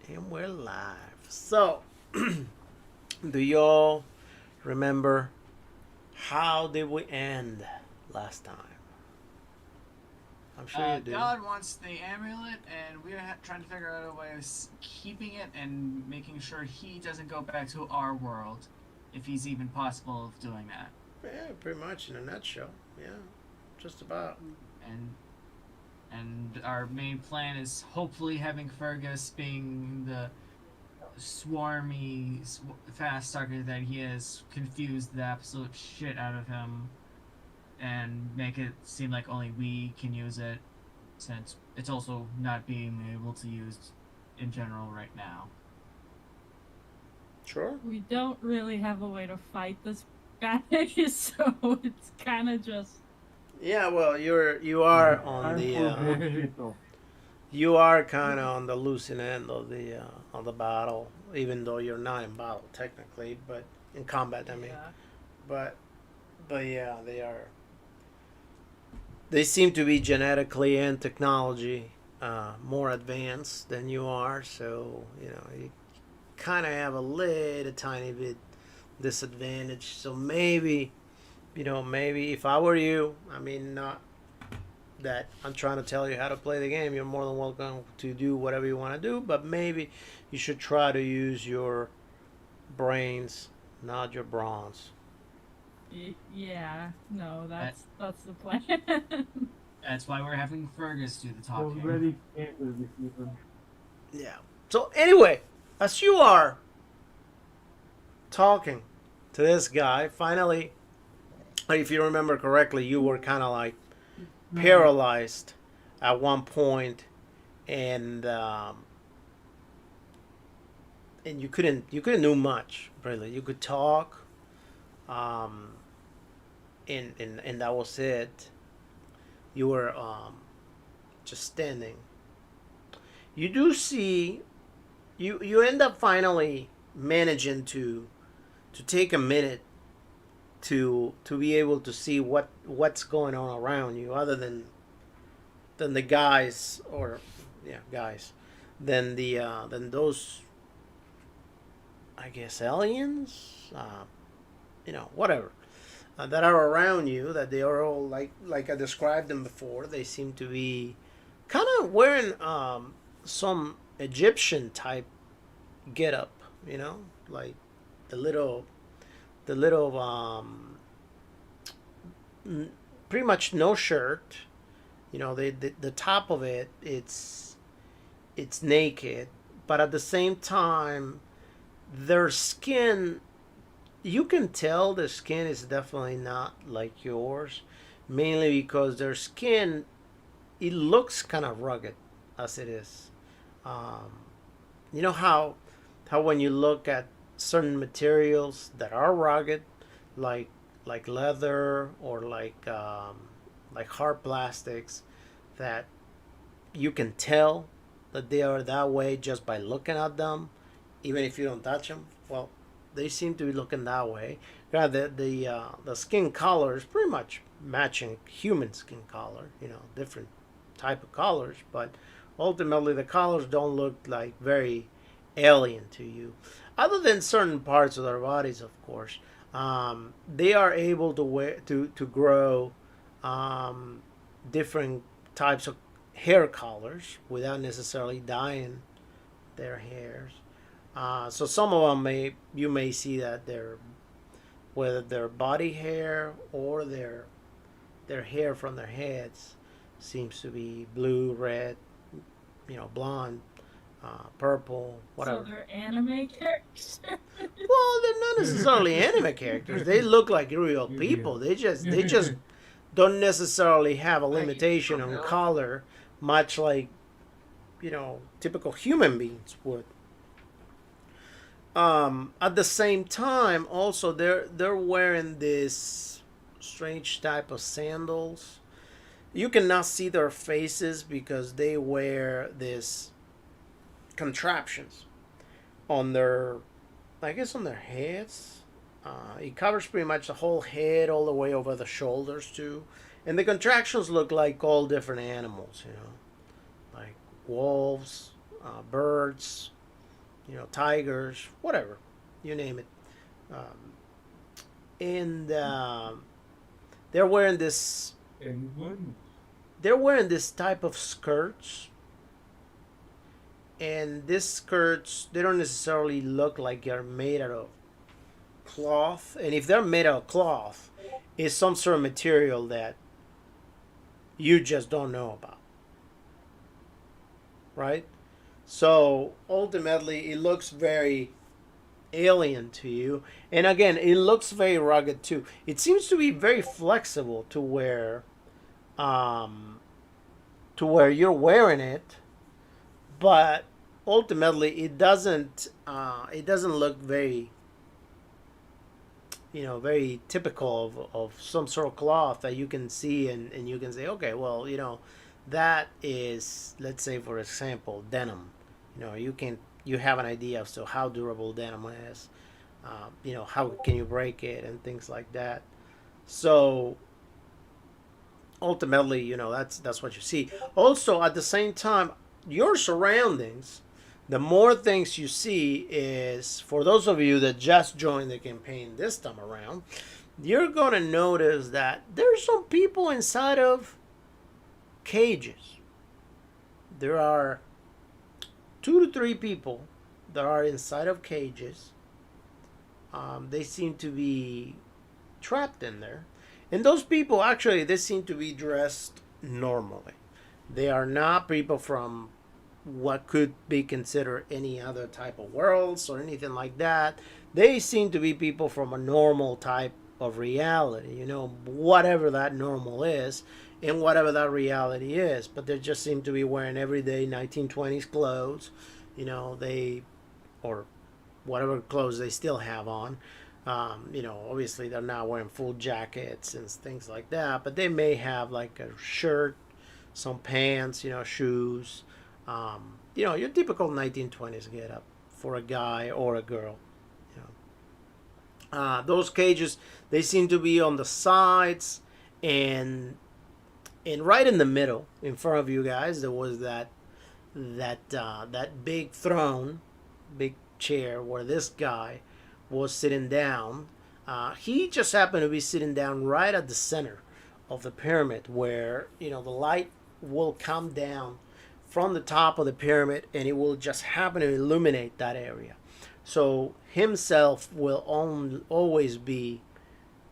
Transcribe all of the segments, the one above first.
And we're live. So, do y'all remember how did we end last time? I'm sure you do. God wants the amulet, and we're trying to figure out a way of keeping it and making sure he doesn't go back to our world, if he's even possible of doing that. Yeah, pretty much in a nutshell. Yeah, just about. And our main plan is hopefully having Fergus being the swarmy, fast target that he is, confuse the absolute shit out of him, and make it seem like only we can use it, since it's also not being able to use in general right now. Sure. We don't really have a way to fight this guy, so it's kind of just. Yeah, well, you are on I'm the for bullshit though. you are kind of on the losing end of the battle, even though you're not in battle technically, but in combat. I mean, Yeah. but yeah, they are. They seem to be genetically and technology more advanced than you are, so you kind of have a little tiny bit disadvantage. So maybe maybe if I were you, I mean, not that I'm trying to tell you how to play the game. You're more than welcome to do whatever you want to do, but maybe you should try to use your brains, not your bronze. Yeah. No, That that's the plan. that's why we're having Fergus do the talking. Already came to this season. Yeah. So anyway, as you are talking to this guy, finally, if you remember correctly, you were kind of like paralyzed at one point, and you couldn't do much really. You could talk, um, and that was it. You were just standing. You do see you end up finally managing to take a minute to be able to see what's going on around you, other than the guys, or yeah, guys, than those, I guess, aliens, whatever, that are around you. That they are all like I described them before. They seem to be kind of wearing some Egyptian type get up, like the little the little pretty much no shirt. The top of it, it's naked, but at the same time, their skin, you can tell the skin is definitely not like yours, mainly because their skin, it looks kind of rugged as it is. Um, you know how when you look at certain materials that are rugged, like leather, or like hard plastics, that you can tell that they are that way just by looking at them, even if you don't touch them. Well, they seem to be looking that way. Yeah, the skin color is pretty much matching human skin color. Different type of colors, but ultimately the colors don't look like very alien to you, other than certain parts of their bodies, of course. They are able to grow um, different types of hair colors without necessarily dyeing their hairs. So some of them you may see that they're, whether their body hair or their hair from their heads, seems to be blue, red, blonde, purple, So whatever. they're anime characters. Well, they're not necessarily anime characters. They look like real people. They just don't necessarily have a limitation on color, much like typical human beings would. At the same time, also they're wearing this strange type of sandals. You cannot see their faces because they wear this contraptions on their, I guess, on their heads. It covers pretty much the whole head, all the way over the shoulders too, and the contractions look like all different animals. Like wolves, birds, tigers, whatever, you name it. And they're wearing this. Anyone? They're wearing this type of skirts, and these skirts they don't necessarily look like they're made out of cloth. And if they're made out of cloth, it's some sort of material that you just don't know about, right? So ultimately, it looks very alien to you. And again, it looks very rugged too. It seems to be very flexible um, to where you're wearing it, but ultimately, it doesn't. It doesn't look very very typical of some sort of cloth that you can see and you can say, okay, well, that is, let's say, for example, denim. You have an idea as to how durable denim is. How can you break it and things like that. So ultimately, that's what you see. Also, at the same time, your surroundings, the more things you see is, for those of you that just joined the campaign this time around, you're going to notice that there's some people inside of cages. There are 2 to 3 people that are inside of cages. They seem to be trapped in there. And those people, actually, they seem to be dressed normally. They are not people from what could be considered any other type of worlds or anything like that. They seem to be people from a normal type of reality, whatever that normal is and whatever that reality is. But they just seem to be wearing everyday 1920s clothes, they, or whatever clothes they still have on. Obviously they're not wearing full jackets and things like that, but they may have like a shirt, some pants, shoes. Your typical 1920s get up for a guy or a girl. Those cages, they seem to be on the sides and right in the middle, in front of you guys, there was that big throne, big chair where this guy was sitting down. He just happened to be sitting down right at the center of the pyramid, where the light will come down from the top of the pyramid and it will just happen to illuminate that area. So himself will always be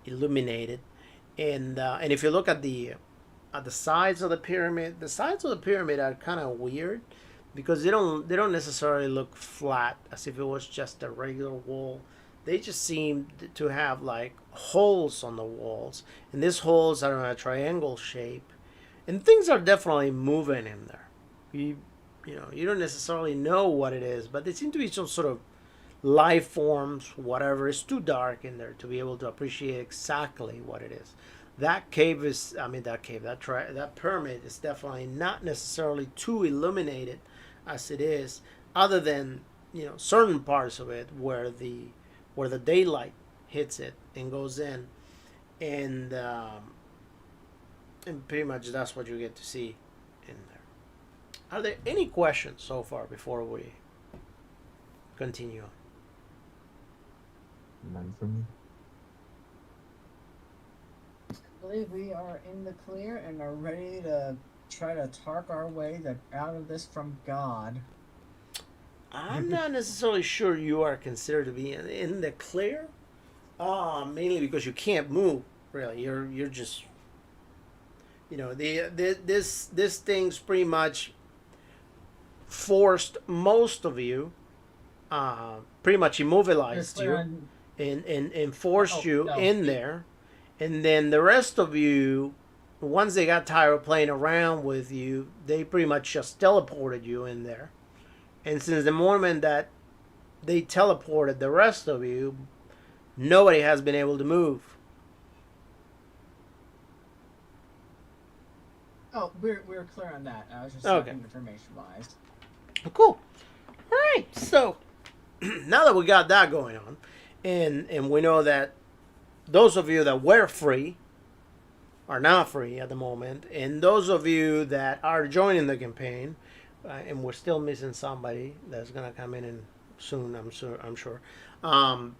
illuminated. And if you look at the sides of the pyramid, are kind of weird because they don't necessarily look flat as if it was just a regular wall. They just seem to have like holes on the walls, and these holes are in a triangle shape, and things are definitely moving in there. You don't necessarily know what it is, but they seem to be some sort of life forms, whatever. It's too dark in there to be able to appreciate exactly what it is. That cave is, that pyramid is definitely not necessarily too illuminated as it is, other than certain parts of it where the daylight hits it and goes in, and pretty much that's what you get to see in there. Are there any questions so far before we continue on? None for me. I believe we are in the clear and are ready to try to talk our way out of this from God. I'm not necessarily sure you are considered to be in the clear, mainly because you can't move. Really, you're just this thing's pretty much forced most of you, pretty much immobilized you and forced you in there, and then the rest of you, once they got tired of playing around with you, they pretty much just teleported you in there. And since the moment that they teleported the rest of you, nobody has been able to move. Oh, we're clear on that. I was just Okay. checking information-wise. Cool. All right. So now that we got that going on, and we know that those of you that were free are not free at the moment, and those of you that are joining the campaign, and we're still missing somebody that's gonna come in and soon. I'm sure. Um,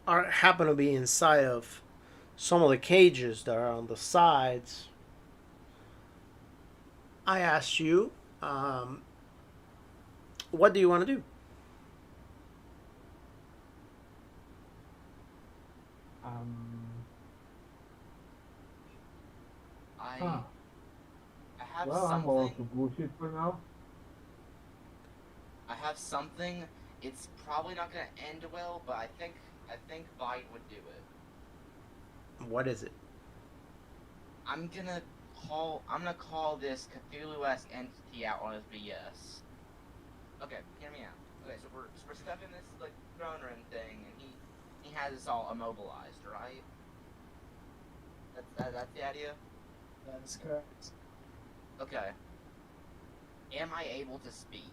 are happen to be inside of some of the cages that are on the sides. I asked you, um, what do you want to do? Um, I huh. I have Well, I'm also something. bullshit for now. I have something. It's probably not gonna end well, but I think Vite would do it. What is it? I'm gonna call this Cthulhu-esque entity out on his BS. Okay, hear me out. Okay, so we're stuck in this like throne room thing, and he has us all immobilized, right? That's the idea. That is correct. Okay. Am I able to speak?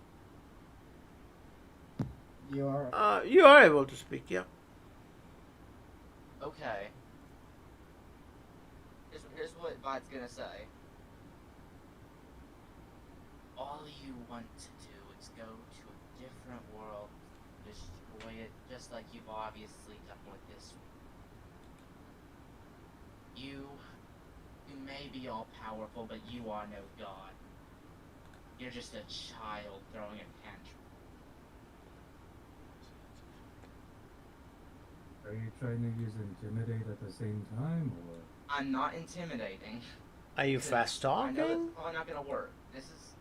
You are. You are able to speak. Yeah. Okay. Here's what Vite's gonna say. All you want to do is go to a different world, destroy it, just like you've obviously done with this one. You may be all powerful, but you are no god. You're just a child throwing a tantrum. Are you trying to use intimidate at the same time, or? I'm not intimidating. Are you because fast I know that's talking? probably not gonna work. This is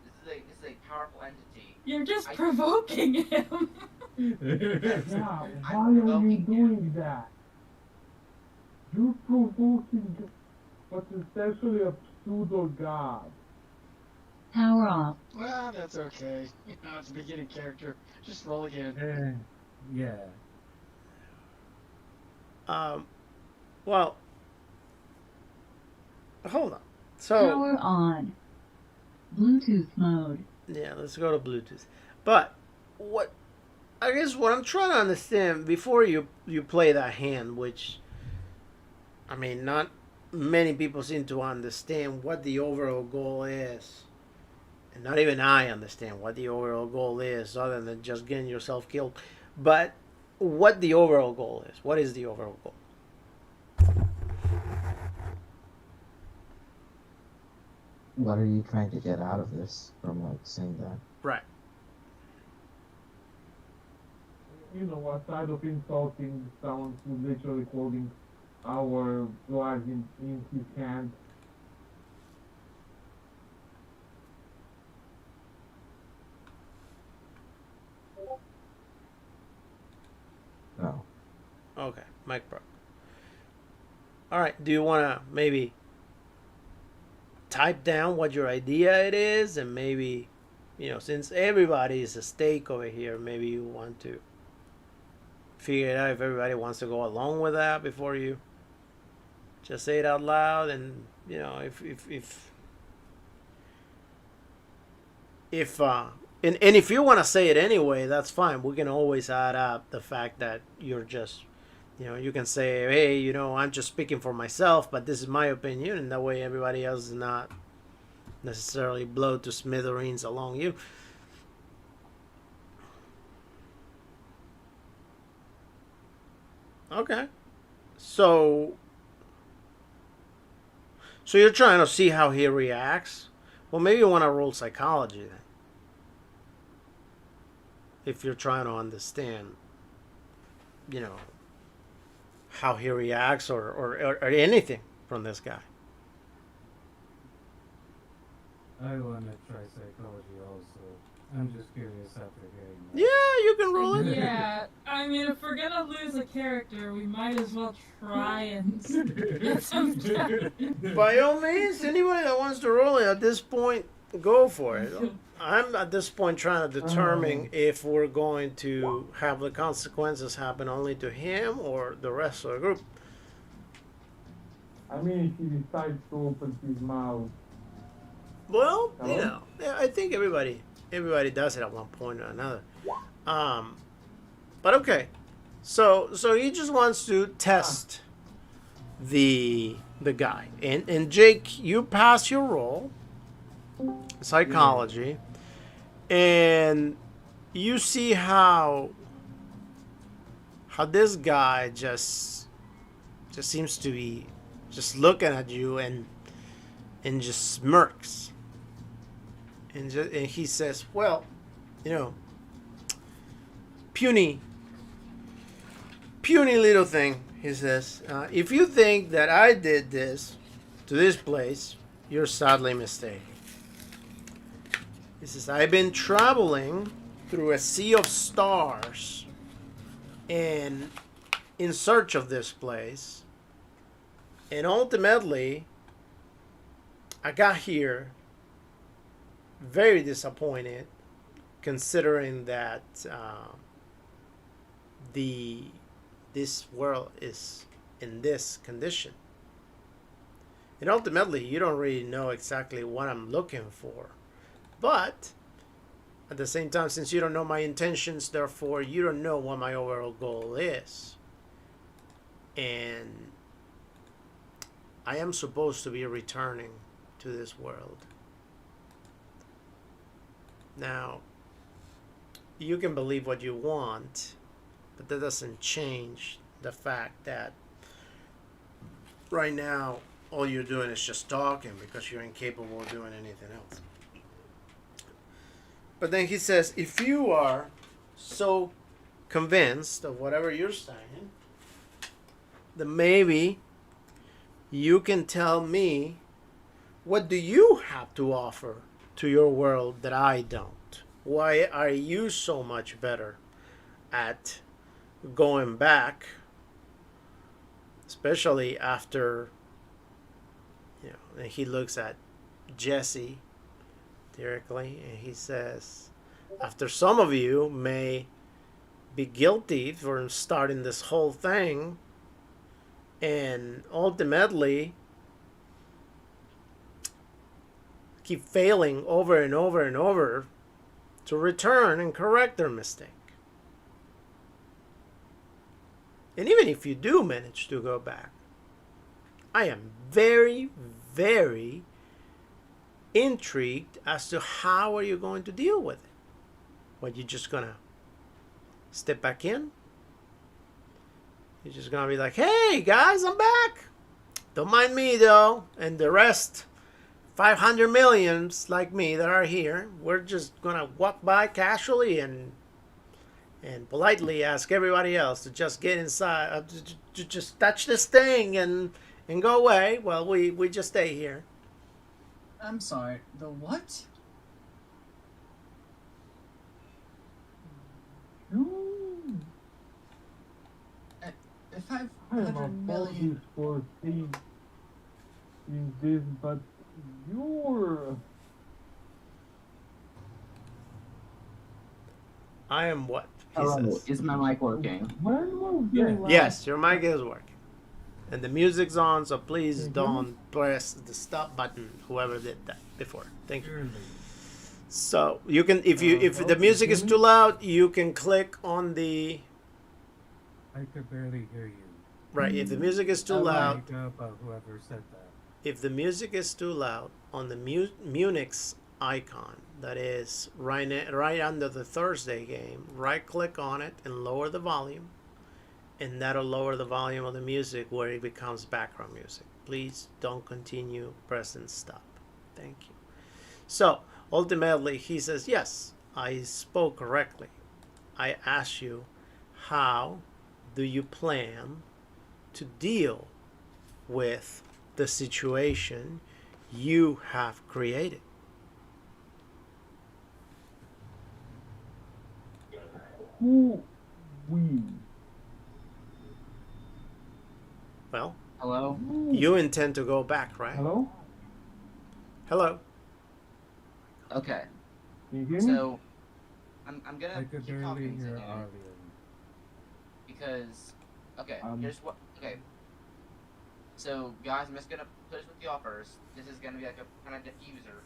a powerful entity. You're just I- provoking him. Yeah, I'm why are you provoking doing that? You're provoking what's essentially a pseudo god. Power off. Well, that's okay. You know, it's a beginning character. Just roll again. Yeah. Well, hold on. So Power on. Bluetooth mode. yeah, let's go to Bluetooth. But what I guess what I'm trying to understand before you play that hand, which I mean, not many people seem to understand what the overall goal is. And not even I understand what the overall goal is, other than just getting yourself killed. But what the overall goal is. What is the overall goal? What are you trying to get out of this from like saying that? Right. You know, aside of insulting someone who's literally holding our lives in his hand. No. Okay. Mike broke. All right. Do you want to maybe type down what your idea it is, and maybe, since everybody is a stake over here, maybe you want to figure it out if everybody wants to go along with that before you just say it out loud, and if and if you want to say it anyway, that's fine. We can always add up the fact that you're just, you can say, hey, I'm just speaking for myself, but this is my opinion, and that way everybody else is not necessarily blown to smithereens along you. Okay. So you're trying to see how he reacts? Well, maybe you want to roll psychology then. If you're trying to understand, how he reacts or anything from this guy. I want to try psychology also. I'm just curious after hearing that. Yeah, you can roll it. Yeah, I mean, if we're gonna lose a character, we might as well try and get some done. By all means, anybody that wants to roll it at this point, go for it. I'm at this point trying to determine if we're going to have the consequences happen only to him or the rest of the group. I mean, if he decides to open his mouth. Well, Hello? yeah, I think everybody does it at one point or another. But okay, so he just wants to test the guy, and Jake, you pass your roll, psychology, and you see how this guy just seems to be just looking at you and just smirks and he says, well, you know, puny little thing, he says, if you think that I did this to this place, you're sadly mistaken. He says, I've been traveling through a sea of stars and in search of this place, and ultimately I got here very disappointed, considering that this world is in this condition. And ultimately, you don't really know exactly what I'm looking for. But at the same time, since you don't know my intentions, therefore you don't know what my overall goal is. And I am supposed to be returning to this world. Now, you can believe what you want, but that doesn't change the fact that right now all you're doing is just talking because you're incapable of doing anything else. But then he says, if you are so convinced of whatever you're saying, then maybe you can tell me, what do you have to offer to your world that I don't? Why are you so much better at going back, especially after, you know, and he looks at Jesse directly and he says, after some of you may be guilty for starting this whole thing and ultimately keep failing over and over and over to return and correct their mistake. And even if you do manage to go back, I am very, very intrigued as to how are you going to deal with it. What, you just gonna step back in? You're just gonna be like, hey guys, I'm back. Don't mind me though, and the rest, 500 millions like me that are here, we're just gonna walk by casually and politely ask everybody else to just get inside, to just touch this thing and go away. Well, we just stay here. I'm sorry, the what? If I've I am 100 million. apologies for saying this, but you're. I am what? He Hello, says. is my mic working? When was your last? Yes, your mic is working. And the music's on, so please Mhm. don't press the stop button, whoever did that before. Thank you. Surely. So you can, if the music is too loud, you can click on the, I could barely hear you. right, if the music is too Okay. loud, Speak up about whoever said that. if the music is too loud, on the Munich icon that is right under the Thursday game, right click on it and lower the volume, and that'll lower the volume of the music where it becomes background music. Please don't continue pressing stop. Thank you. So ultimately he says, yes, I spoke correctly. I asked you, how do you plan to deal with the situation you have created? Who we? Well, Hello? you intend to go back, right? Hello? Hello. Okay, Can you hear me? so I'm I gonna could keep barely talking to hear him Arlian. because okay, Um, here's what okay. So guys, I'm just gonna push with y'all first. This is gonna be like a kind of diffuser,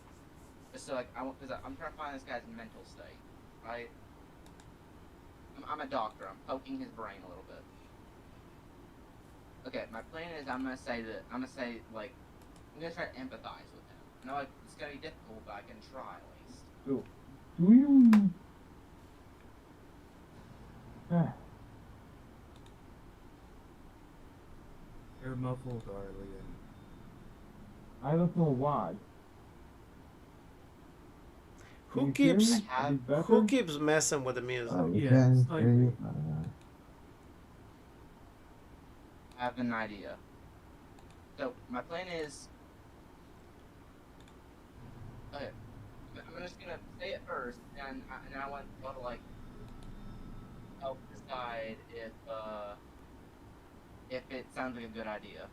just so like because I'm trying to find this guy's mental state, right? I'm a doctor. I'm poking his brain a little bit. Okay, my plan is I'm gonna say like I'm gonna try to empathize with him. I know like, it's gonna be difficult, but I can try at least. So, do you You're muffled, Arlian. I don't know why. Who Can you hear keeps me? A bit better? who keeps messing with the music? We Yeah, can hear slightly. you. I have an idea. So my plan is. Okay, I'm just gonna say it first, and I want y'all to like help decide if it sounds like a good idea.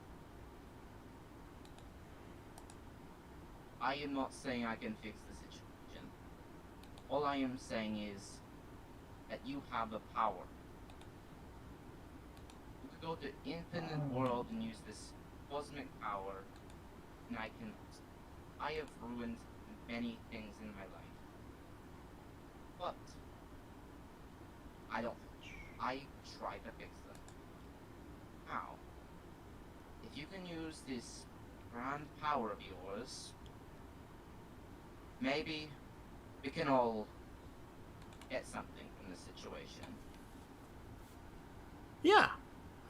I am not saying I can fix the situation. All I am saying is that you have the power. You could go to infinite world and use this cosmic power, and I have ruined many things in my life. But I try to fix them. How? If you can use this grand power of yours, maybe we can all get something from this situation. Yeah,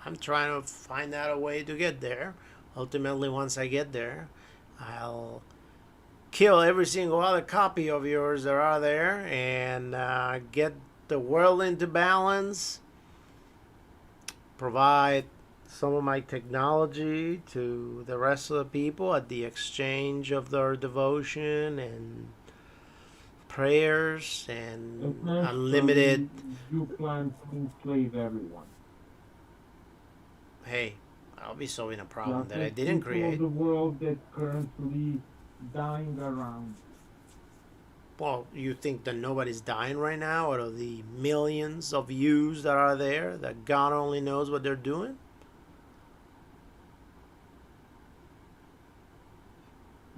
I'm trying to find out a way to get there. Ultimately, once I get there, I'll kill every single other copy of yours that are there and get the world into balance. Provide some of my technology to the rest of the people at the exchange of their devotion and prayers and unlimited. You plan to enslave everyone. Hey, I'll be solving a problem Just that I as didn't people create. of the world that's currently dying around. Well, you think that nobody's dying right now out of the millions of yous that are there that God only knows what they're doing?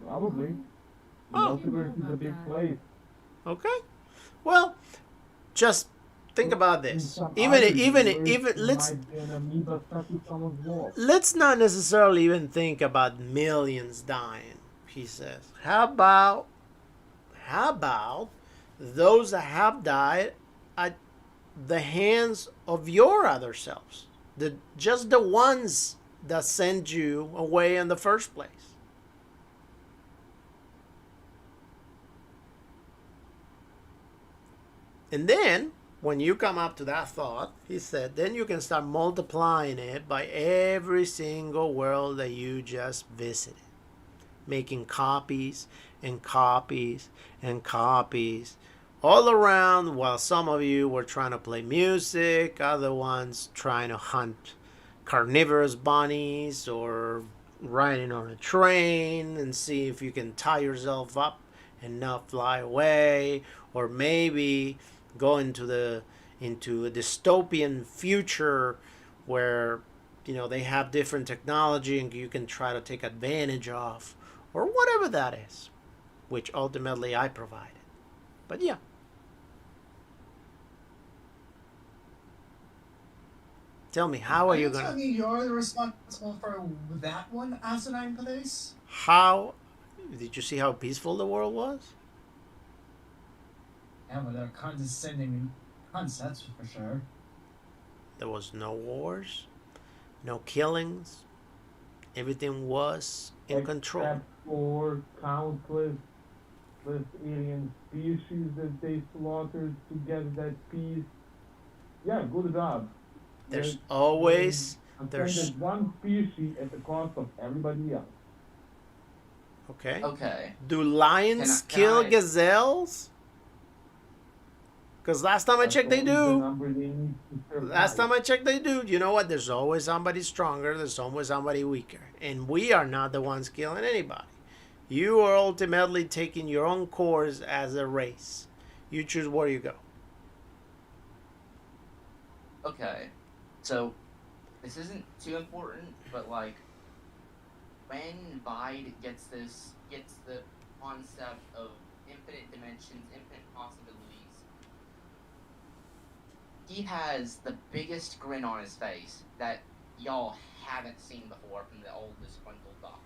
Probably. The Oh. multiverse is a big place. Okay. Well, just think about In this. some Even other even universe, even there let's might be an amoeba stuck to someone's wall. let's not necessarily even think about millions dying, he says. How about those that have died at the hands of your other selves? Just the ones that sent you away in the first place. And then, when you come up to that thought, he said, then you can start multiplying it by every single world that you just visited. Making copies and copies and copies all around while some of you were trying to play music, other ones trying to hunt carnivorous bunnies or riding on a train and see if you can tie yourself up and not fly away, or maybe go into a dystopian future where they have different technology and you can try to take advantage of, or whatever that is, which ultimately I provided. But yeah. Tell me, how are you gonna? telling me you're the responsible for that one asinine place? How did you see how peaceful the world was? Yeah, but they're condescending concepts for sure. There was no wars, no killings. Everything was in control. Except for countless alien species that they slaughtered to get that peace. Yeah, good job. There's always there's one species at the cost of everybody else. Okay. Okay. Do lions Can kill I- gazelles? Because last time I checked, they That's only the do. number they need to survive. Last time I checked, they do. You know what? There's always somebody stronger. There's always somebody weaker. And we are not the ones killing anybody. You are ultimately taking your own course as a race. You choose where you go. Okay. So, this isn't too important, but like, when Bide gets the concept of infinite dimensions, infinite possibilities, he has the biggest grin on his face that y'all haven't seen before from the old disgruntled doctor.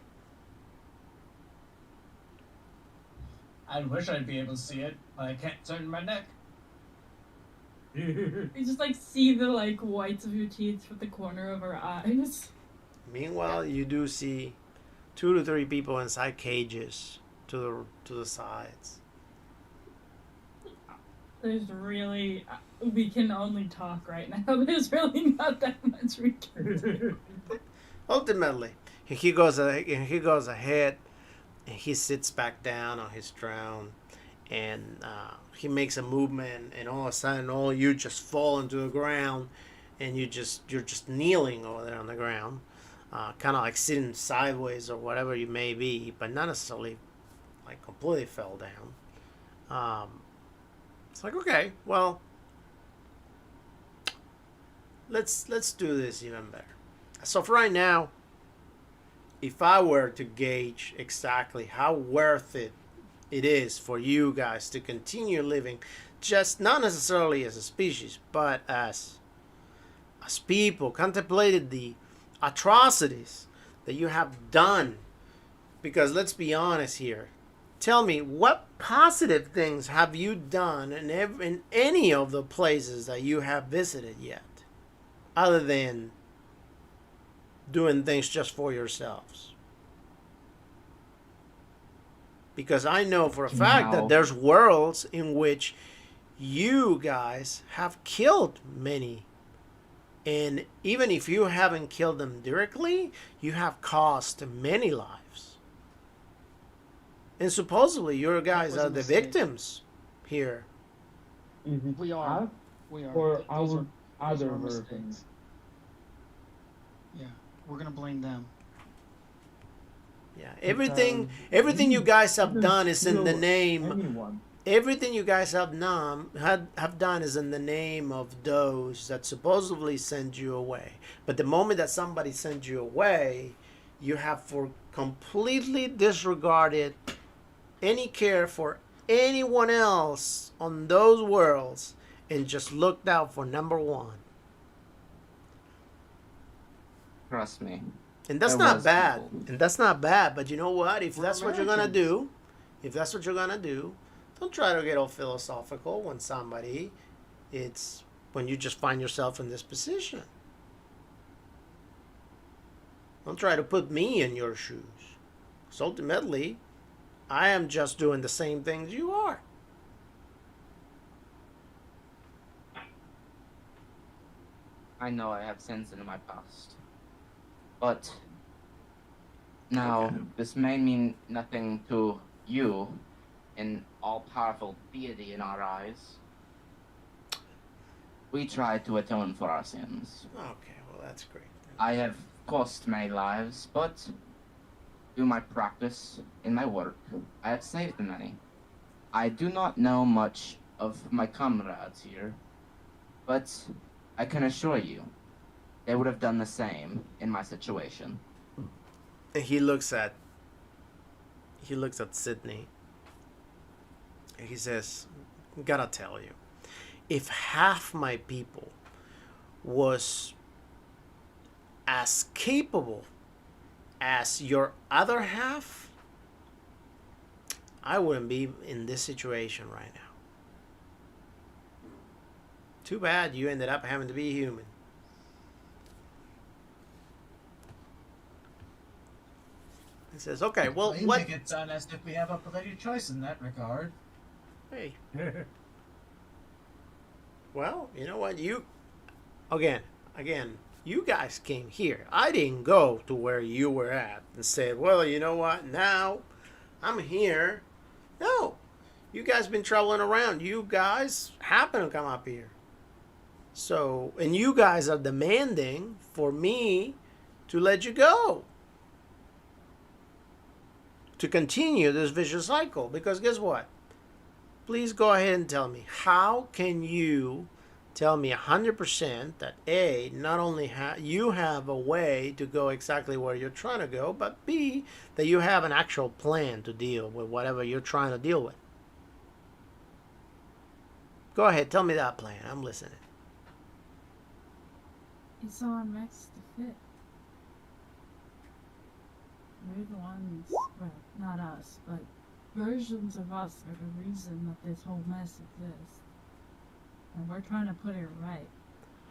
I wish I'd be able to see it, but I can't turn my neck. You just like see the like whites of your teeth with the corner of her eyes. Meanwhile, you do see 2 to 3 people inside cages to the sides. There's really, we can only talk right now. There's really not that much we can do. Ultimately, he goes ahead and he sits back down on his throne, and he makes a movement, and all of a sudden, all you just fall into the ground, and you're just kneeling over there on the ground, kind of like sitting sideways or whatever you may be, but not necessarily like completely fell down. It's like, okay, well, let's do this even better. So for right now, if I were to gauge exactly how worth it is for you guys to continue living, just not necessarily as a species, but as people, contemplated the atrocities that you have done. Because let's be honest here. Tell me, what positive things have you done in any of the places that you have visited yet? Other than doing things just for yourselves. Because I know for a fact that there's worlds in which you guys have killed many. And even if you haven't killed them directly, you have caused many lives. And supposedly your guys are the victims here. Is it We are. us We are. or Those our are other our versions? mistakes. Yeah, we're gonna blame them. Yeah, everything you guys have done is in the name. Anyone. Everything you guys have done is in the name of those that supposedly send you away. But the moment that somebody sends you away, you have completely disregarded any care for anyone else on those worlds and just looked out for number one. Trust me. And that's There not was bad. people. And that's not bad. But you know what? If We're that's what you're gonna Americans. do, don't try to get all philosophical when when you just find yourself in this position. Don't try to put me in your shoes. Because ultimately, I am just doing the same things you are. I know I have sins in my past. But now, this may mean nothing to you, an all-powerful deity in our eyes. We try to atone for our sins. Okay, well, that's great. I have cost many lives, but through my practice in my work, I have saved many. I do not know much of my comrades here, but I can assure you, they would have done the same in my situation. And he looks at Sydney. And he says, gotta tell you, if half my people was as capable as your other half, I wouldn't be in this situation right now. Too bad you ended up having to be human. He says, okay, well, you what? make it sound as if we have a bloody choice in that regard. Hey. Well, you know what? Again, you guys came here. I didn't go to where you were at and said, well, you know what? Now I'm here. No. You guys been traveling around. You guys happen to come up here. So, and you guys are demanding for me to let you go. To continue this vicious cycle. Because guess what? Please go ahead and tell me, how can you tell me 100% that A, not only you have a way to go exactly where you're trying to go, but B, that you have an actual plan to deal with whatever you're trying to deal with? Go ahead, tell me that plan. I'm listening. It's on Max to fit. We're the ones, well, not us, but versions of us are the reason that this whole mess exists. and we're trying to put it right.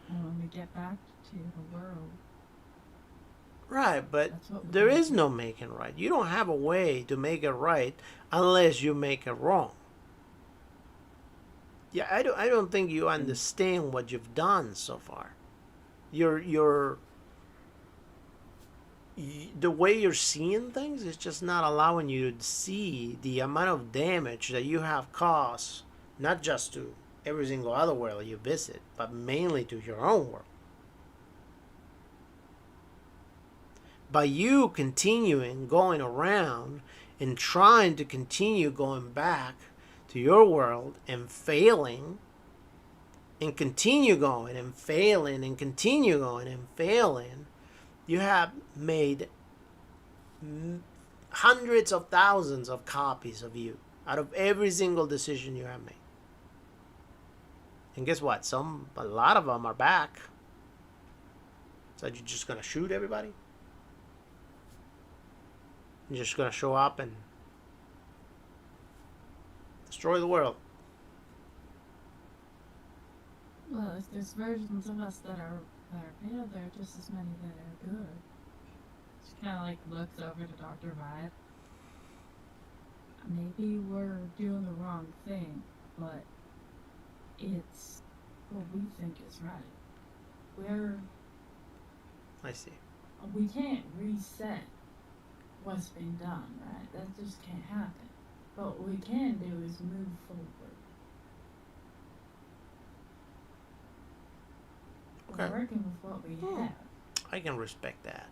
And when we get back to the world, Right, but that's what we're there gonna is do. no making right. You don't have a way to make it right unless you make it wrong. Yeah, I don't think you understand what you've done so far. You're the way you're seeing things is just not allowing you to see the amount of damage that you have caused, not just to every single other world you visit, but mainly to your own world. By you continuing going around and trying to continue going back to your world and failing, and continue going and failing and continue going and failing, you have made hundreds of thousands of copies of you out of every single decision you have made. And guess what? A lot of them are back. So you're just gonna shoot everybody? You're just gonna show up and destroy the world? Well, if there's versions of us that are bad, there are just as many that are good. She kind of like looks over to Dr. Vibe. Maybe we're doing the wrong thing, but it's what we think is right. I see. We can't reset what's been done, right? That just can't happen. But what we can do is move forward. Okay. We're working with what we have. I can respect that.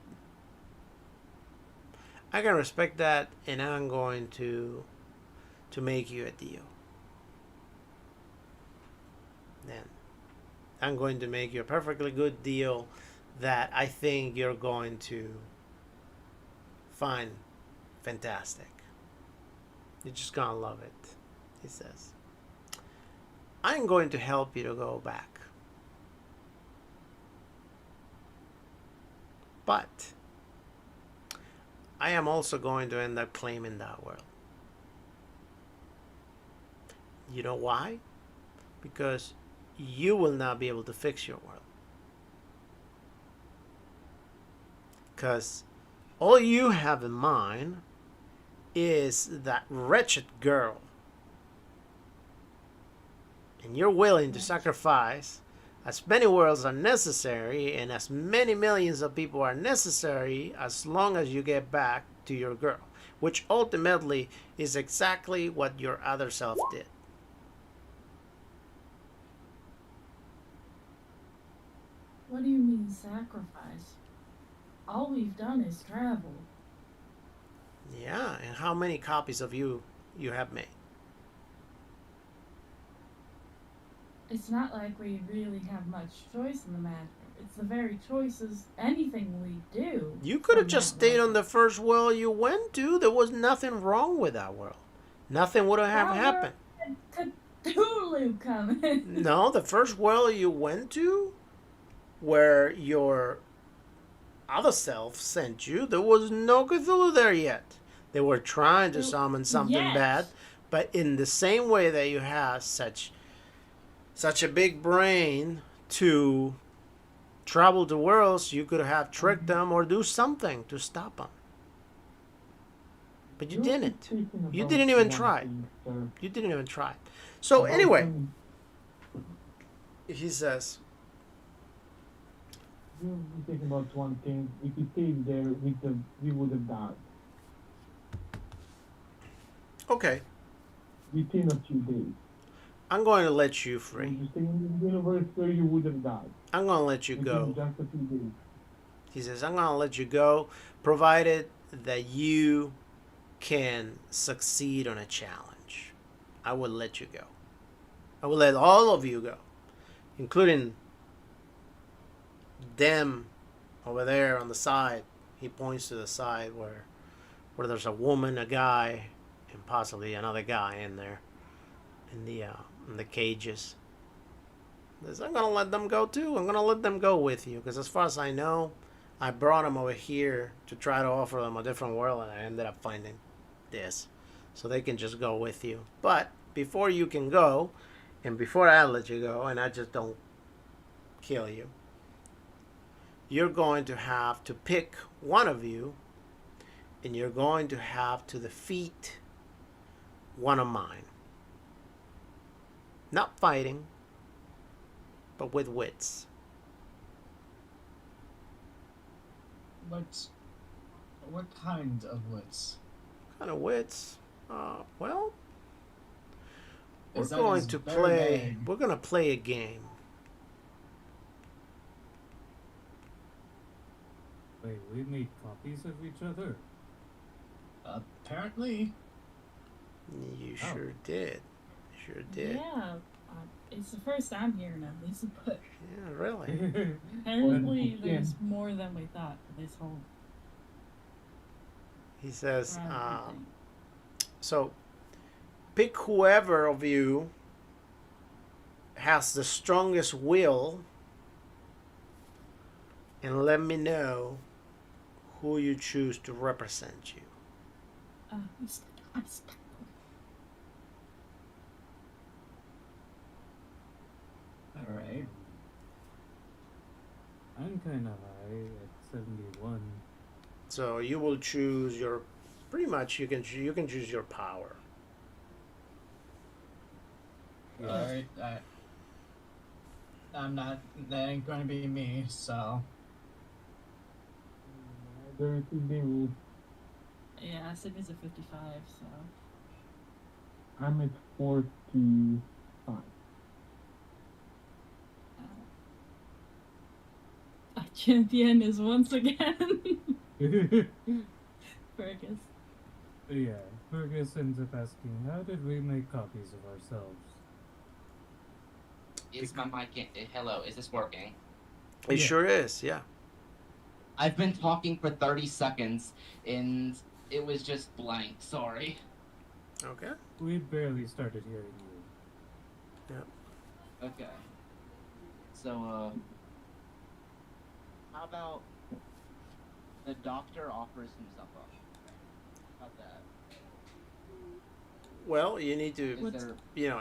I can respect that, and I'm going to make you a deal. Then I'm going to make you a perfectly good deal that I think you're going to find fantastic. You're just gonna love it, he says. I'm going to help you to go back. But I am also going to end up claiming that world. You know why? Because you will not be able to fix your world. Because all you have in mind is that wretched girl. And you're willing to sacrifice as many worlds are necessary and as many millions of people are necessary as long as you get back to your girl. Which ultimately is exactly what your other self did. What do you mean sacrifice? All we've done is travel. Yeah, and how many copies of you have made? It's not like we really have much choice in the matter. It's the very choices, anything we do. You could have from just that stayed level. on the first world you went to. There was nothing wrong with that world. Nothing would have Now happened. we're Cthulhu coming. No, the first world you went to, where your other self sent you, there was no Cthulhu there yet. They were trying to summon something Yes. bad, but in the same way that you have such a big brain to travel the worlds, you could have tricked them or do something to stop them. But you didn't. You didn't even try. You didn't even try. So anyway, he says, You're thinking about one thing. If you stayed there, we would have died. okay, Within a few days. I'm going to let you Would free. you stay in the universe where you would have died? I'm going to let you Within go. just a few days. He says, I'm going to let you go, provided that you can succeed on a challenge. I will let you go. I will let all of you go, including them over there on the side. He points to the side where there's a woman, a guy, and possibly another guy in there in the cages. He says, I'm going to let them go too. I'm going to let them go with you, because as far as I know, I brought them over here to try to offer them a different world, and I ended up finding this. So they can just go with you. But before you can go, And before I let you go, and I just don't kill you, you're going to have to pick one of you, and you're going to have to defeat one of mine. Not fighting, but with wits. What kind of wits? Kind of wits? Well, we're Is that going is to very play. vague. We're going to play a game. Wait, we made copies of each other? Apparently. You Oh. sure did. You sure did. Yeah, it's the first I'm hearing of this, but Yeah, really. apparently Yeah. there's more than we thought for this whole He says, round thing. so pick whoever of you has the strongest will and let me know who you choose to represent you. I'm stuck. Alright. I'm kind of high at 71. So you will choose your, pretty much you can choose your power. Yeah. Alright, I'm not. That ain't gonna be me. So. Neither it would be me. Yeah, Sydney's a 55, so I'm at 45. our champion is once again Fergus. Yeah, Fergus ends up asking, how did we make copies of ourselves? Is my mic? Hello, is this working? It Yeah. sure is, yeah. I've been talking for 30 seconds and it was just blank. Sorry. Okay. We barely started hearing you. Okay. So, how about the doctor offers himself up? How about that? Well, you need to, Is there? you know,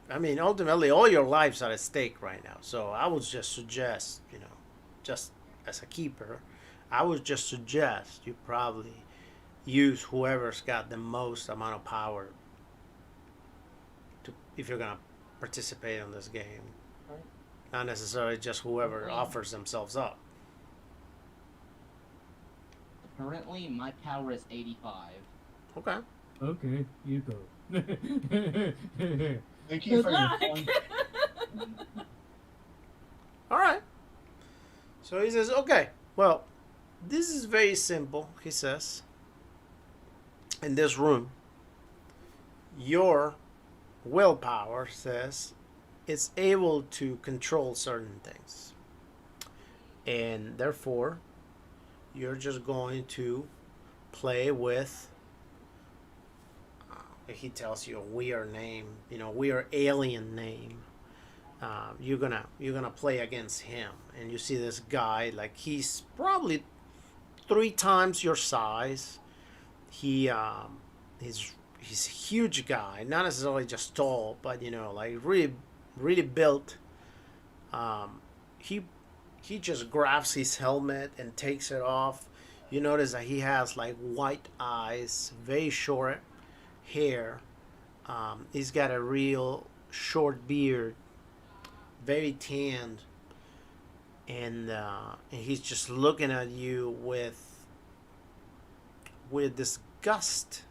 I mean, ultimately, all your lives are at stake right now. So I would just suggest, you know, just as a keeper, I would just suggest you probably use whoever's got the most amount of power to, if you're gonna participate in this game. Right. Not necessarily just whoever Well- offers themselves up. Currently, my power is 85. Okay. Okay, you go. Thank you Good for your luck. point. All right. So he says, okay, well, this is very simple, he says. In this room, your willpower says it's able to control certain things. And therefore, you're just going to play with, he tells you a weird name, you know, weird alien name. You're gonna play against him, and you see this guy, like he's probably 3 times your size. He's a huge guy, not necessarily just tall, but you know, like really built. He just grabs his helmet and takes it off. You notice that he has like white eyes, very short hair. He's got a real short beard, very tanned, and he's just looking at you with disgust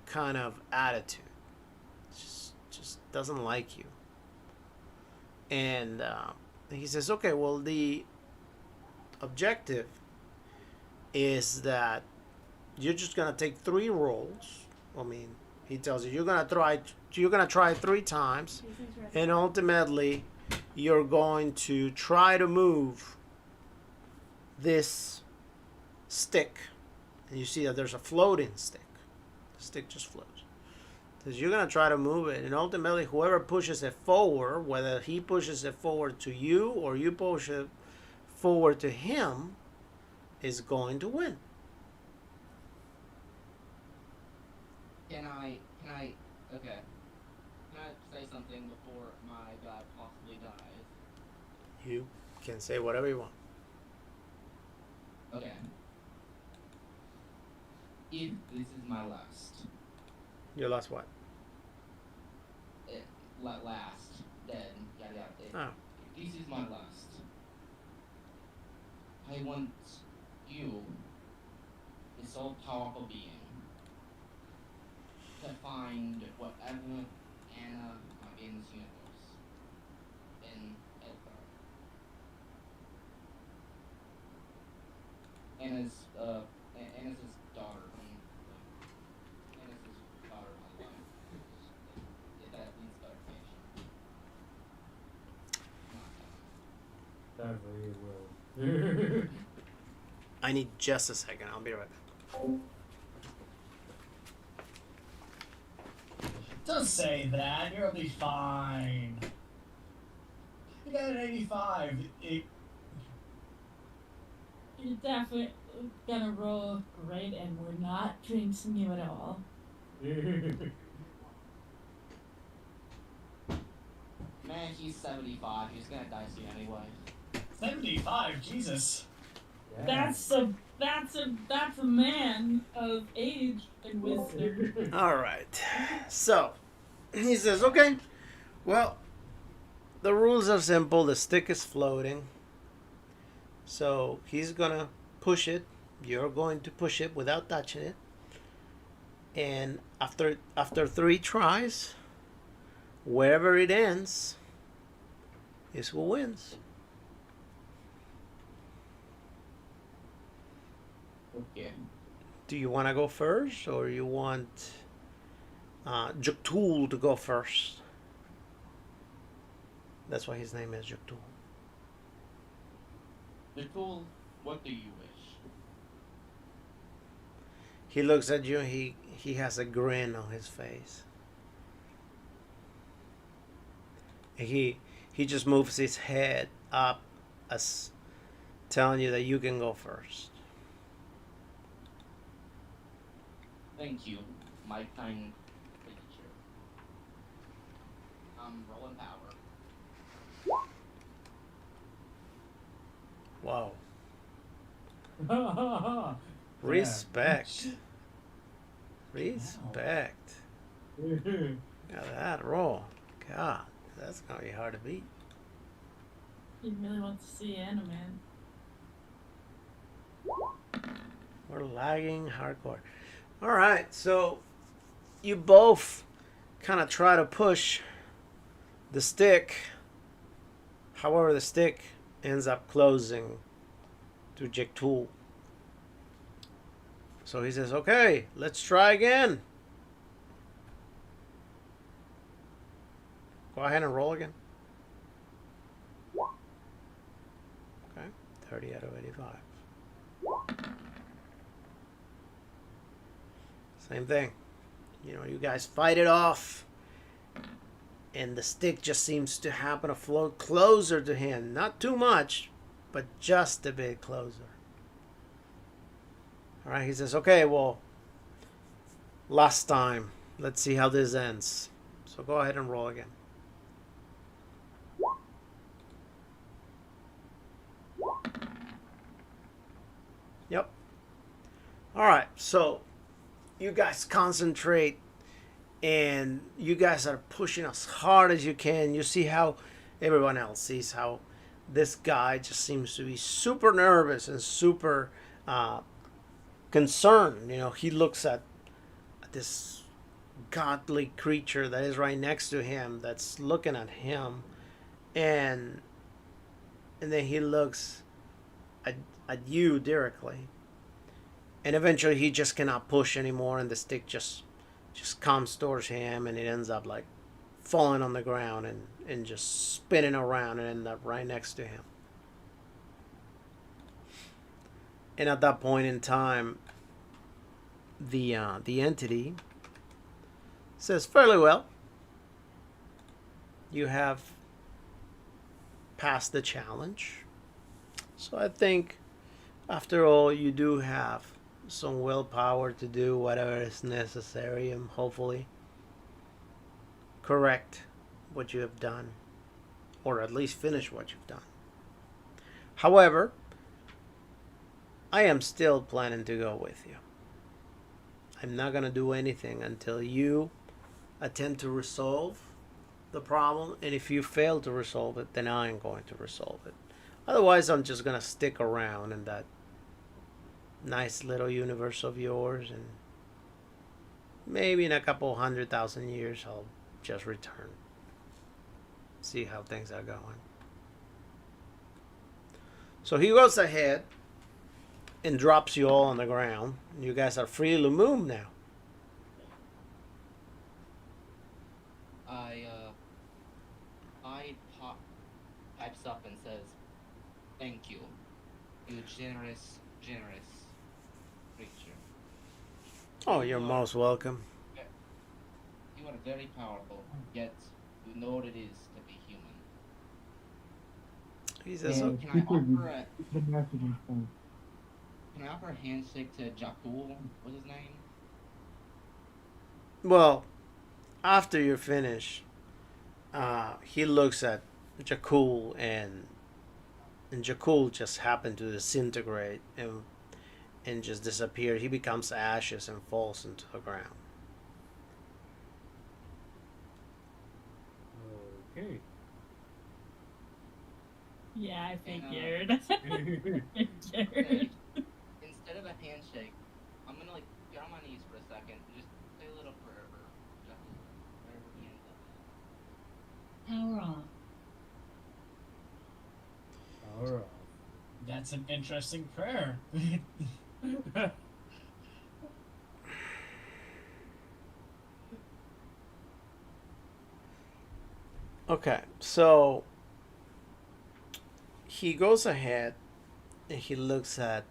kind of attitude. Just doesn't like you. And he says, okay, well, the objective is that you're just gonna take 3 rolls. I mean, he tells you you're gonna try 3 times, and ultimately you're going to try to move this stick. And you see that there's a floating stick. The stick just floats. Because you're going to try to move it, and ultimately whoever pushes it forward, whether he pushes it forward to you or you push it forward to him, is going to win. Can I, okay. Can I say say something before my guy possibly dies? You can say whatever you want. Okay. If this is my last, Your last what? last, then yada yada. Oh. If this is my last, I want you, this all powerful being, to find whatever Anna in this universe in Edinburgh. Anna's his daughter. Anna's his daughter, my wife. If that needs clarification. That very well. I need just a second. I'll be right back. Don't say that. You'll be fine. You got an 85. You're definitely gonna roll great, and we're not jinxing you at all. Man, he's 75. He's gonna die soon anyway. 75? Jesus. Yeah. That's a man of age and wisdom. All right. So he says, okay, well, the rules are simple. The stick is floating. So he's going to push it. You're going to push it without touching it. And after 3 tries, wherever it ends is who wins. Okay. Do you want to go first, or you want Cthulhu to go first? That's why his name is Cthulhu. Nicole, what do you wish? He looks at you. He has a grin on his face. He just moves his head up, as telling you that you can go first. Thank you, my kind teacher. Rolling power. Wow. Yeah. Respect. Respect. Now that roll. God, that's gonna be hard to beat. He really wants to see Anna, man. We're lagging hardcore. All right, so you both kind of try to push the stick. However, the stick ends up closing to Cthulhu. So he says, okay, let's try again. Go ahead and roll again. Okay, 30 out of 85. Same thing. You know, you guys fight it off. And the stick just seems to happen to float closer to him. Not too much, but just a bit closer. All right, he says, okay, well, last time. Let's see how this ends. So go ahead and roll again. Yep. All right, so you guys concentrate, and you guys are pushing as hard as you can. You see how everyone else sees how this guy just seems to be super nervous and super concerned. You know, he looks at this godly creature that is right next to him, that's looking at him, and then he looks at you directly, and eventually he just cannot push anymore, and the stick just comes towards him, and it ends up like falling on the ground and just spinning around and end up right next to him. And at that point in time, the entity says, fairly well, you have passed the challenge. So I think, after all, you do have some willpower to do whatever is necessary and hopefully correct what you have done, or at least finish what you've done. However, I am still planning to go with you. I'm not going to do anything until you attempt to resolve the problem, and if you fail to resolve it, then I'm going to resolve it. Otherwise, I'm just going to stick around in that nice little universe of yours, and maybe in a couple 100,000 years I'll just return, see how things are going. So he goes ahead and drops you all on the ground. You guys are free to move now. I pipes up and says, "Thank you, you generous creature. Oh, you're most welcome. You are very powerful, yet you know what it is to be human. He says, Can I offer a handshake to Jakul? What's his name? well, after you're finished, he looks at Jakul, and Jakul just happened to disintegrate and just disappear. He becomes ashes and falls into the ground. Okay. Yeah, I figured. Okay. Instead of a handshake, I'm gonna get on my knees for a second and just say a little prayer for Jakul, wherever he ends up. Power off. Alright. That's an interesting prayer. Okay, so he goes ahead and he looks at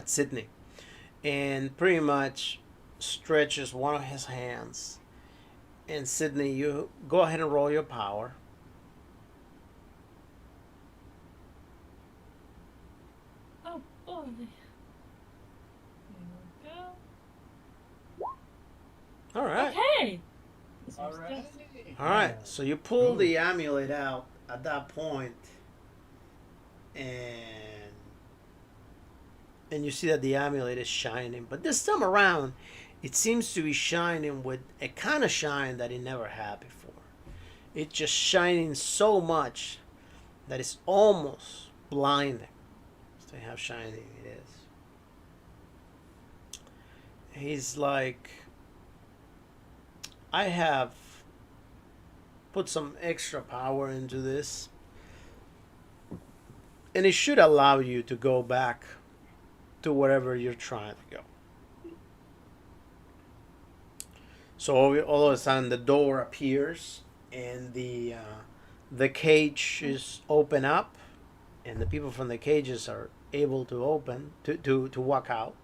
Sydney, and pretty much stretches one of his hands. And Sydney, you go ahead and roll your power. Oh boy. Here we go. All right. Okay. Alright. All right. So you pull the amulet out at that point, and you see that the amulet is shining. But this time around, it seems to be shining with a kind of shine that it never had before. It's just shining so much that it's almost blinding. So how shiny it is. He's like, I have put some extra power into this, and it should allow you to go back to wherever you're trying to go. So all of a sudden the door appears, and the cage is open up, and the people from the cages are able to walk out.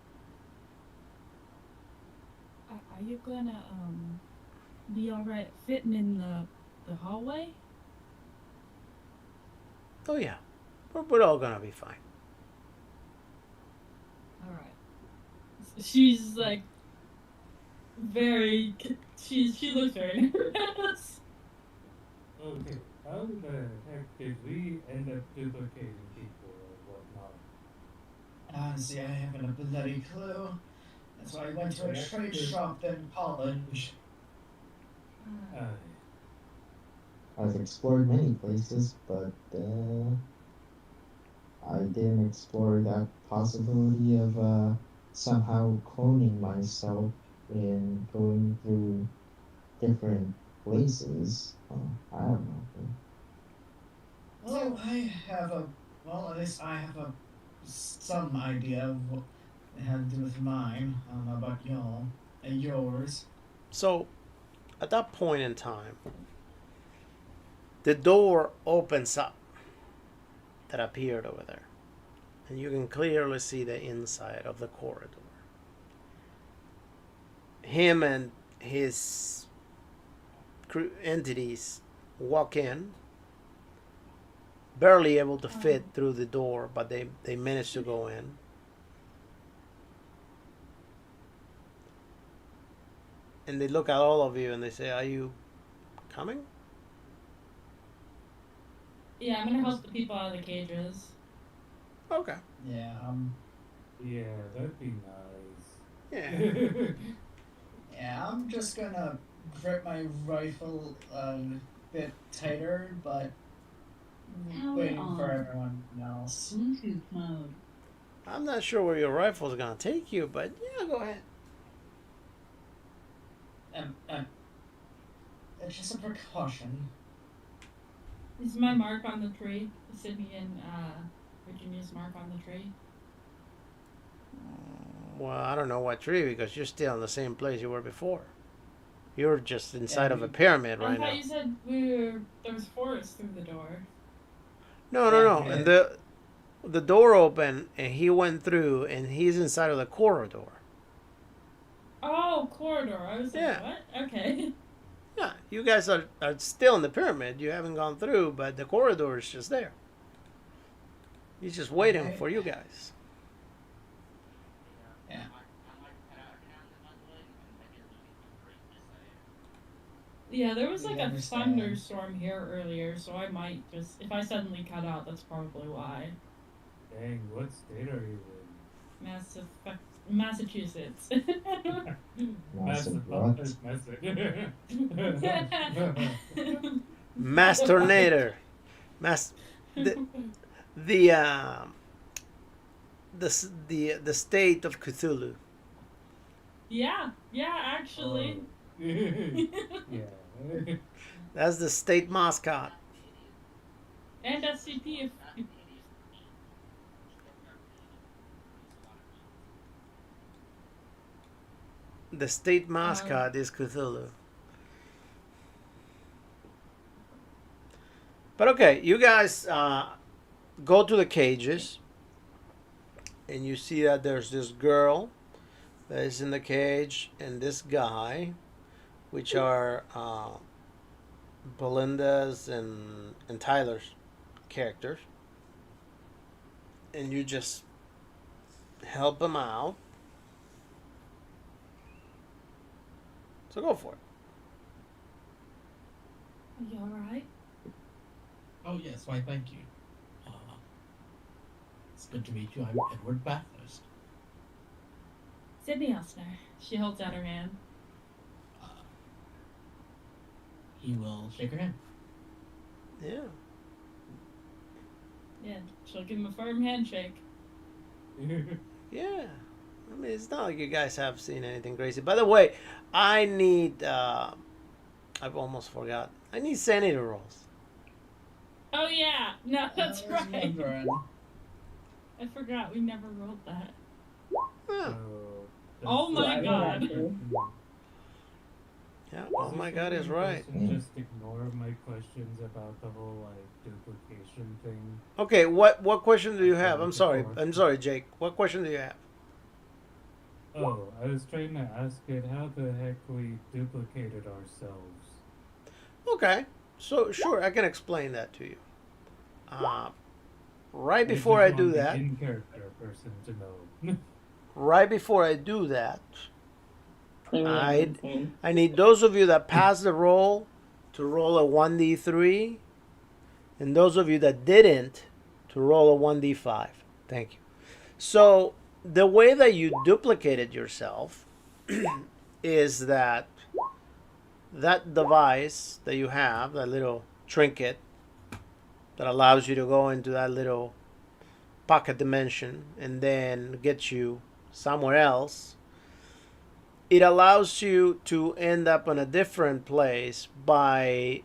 Are you gonna be alright fitting in the hallway? Oh yeah, we're all gonna be fine. Alright. She's like very. She looks very nervous. Okay, how the heck did we end up duplicating people or whatnot? Honestly, I haven't a bloody clue. That's why I went to a trade shop in college. I've explored many places, but I didn't explore that possibility of somehow cloning myself and going through different places. I don't know. Well, at least I have some idea of what it had to do with mine. I don't know about y'all and yours. So at that point in time, the door opens up that appeared over there, and you can clearly see the inside of the corridor. Him and his entities walk in, barely able to fit through the door, but they manage to go in. And they look at all of you and they say, are you coming? Yeah, I'm gonna help the people out of the cages. Okay. Yeah, Yeah, that'd be Yeah. nice. yeah, I'm just gonna grip my rifle a bit tighter, but Power waiting for on. everyone else. Bluetooth mode. I'm not sure where your rifle is gonna take you, but yeah, go ahead. It's just a precaution. Is my mark on the tree? Sydney and Virginia's mark on the tree? Well, I don't know what tree because you're still in the same place you were before. You're just inside of a pyramid I right thought now. you said there was forest through the door. No, no, no. And the door opened and he went through and he's inside of the corridor. Oh, corridor. I was like, Yeah. what? Okay. Yeah, you guys are still in the pyramid. You haven't gone through, but the corridor is just there. He's just waiting Okay. for you guys. Yeah. Yeah, there was We like a understand. thunderstorm here earlier, so I might just, if I suddenly cut out, that's probably why. Dang, what state are you Massachusetts. Massive Massive what? message. Masternator. The state of Cthulhu. Yeah, actually. Yeah. That's the state mascot. And SCP if The state mascot is Cthulhu. But okay, you guys go to the cages, and you see that there's this girl that is in the cage, and this guy, which are Belinda's and Tyler's characters, and you just help them out. So go for it. Are you alright? Oh yes, why thank you. It's good to meet you. I'm Edward Bathurst. Sydney Elsner. She holds out her hand. He will shake her hand. Yeah. Yeah, she'll give him a firm handshake. Yeah. I mean, it's not like you guys have seen anything crazy. By the way, I need, I've almost forgot. I need sanity rolls. Oh yeah, no, that's I was right. wondering. I forgot we never rolled that. Yeah. Oh my god. Yeah. Oh my God is right. Just ignore my questions about the whole like duplication thing. Okay. What question do you have? I'm sorry, Jake. What question do you have? Oh, I was trying to ask it how the heck we duplicated ourselves. Okay. So sure, I can explain that to you. Right I before just I do want the that, in-character person to know. right before I do that, I need those of you that passed the roll to roll a 1d3, and those of you that didn't to roll a 1d5. Thank you. So the way that you duplicated yourself is that device that you have, that little trinket that allows you to go into that little pocket dimension and then get you somewhere else, it allows you to end up in a different place by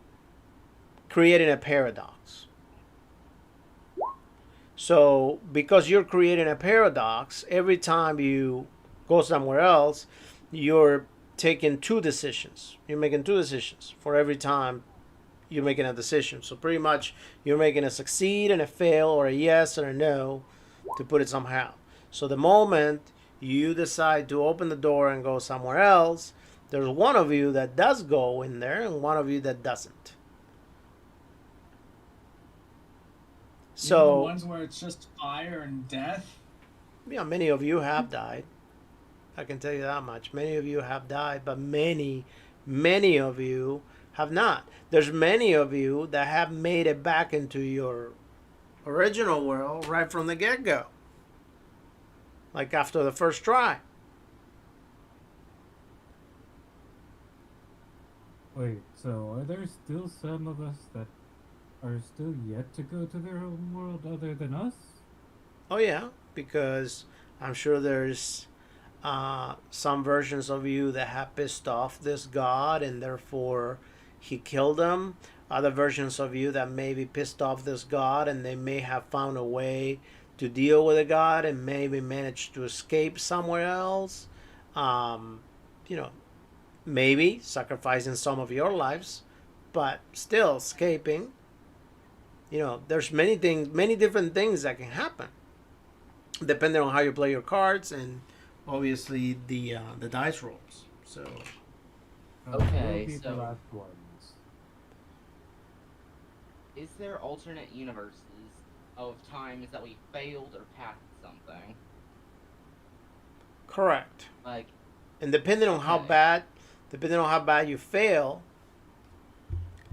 creating a paradox. So because you're creating a paradox, every time you go somewhere else, you're taking two decisions. You're making two decisions for every time you're making a decision. So pretty much you're making a succeed and a fail, or a yes or a no, to put it somehow. So the moment you decide to open the door and go somewhere else, there's one of you that does go in there and one of you that doesn't. Even the So ones where it's just fire and death. yeah, many of you have died. I can tell you that much. Many of you have died, but many of you have not. There's many of you that have made it back into your original world right from the get-go. Like after the first try. Wait, so are there still some of us that are still yet to go to their home world other than us? Oh yeah, because I'm sure there's some versions of you that have pissed off this god and therefore he killed them. Other versions of you that maybe pissed off this god and they may have found a way to deal with the god and maybe managed to escape somewhere else. Um, you know, maybe sacrificing some of your lives, but still escaping. You know, there's many things, many different things that can happen depending on how you play your cards and obviously the dice rolls. So Okay, We'll be the so- last ones. Is there alternate universes of times that we failed or passed something? correct. Like, And depending on how Okay. bad you fail,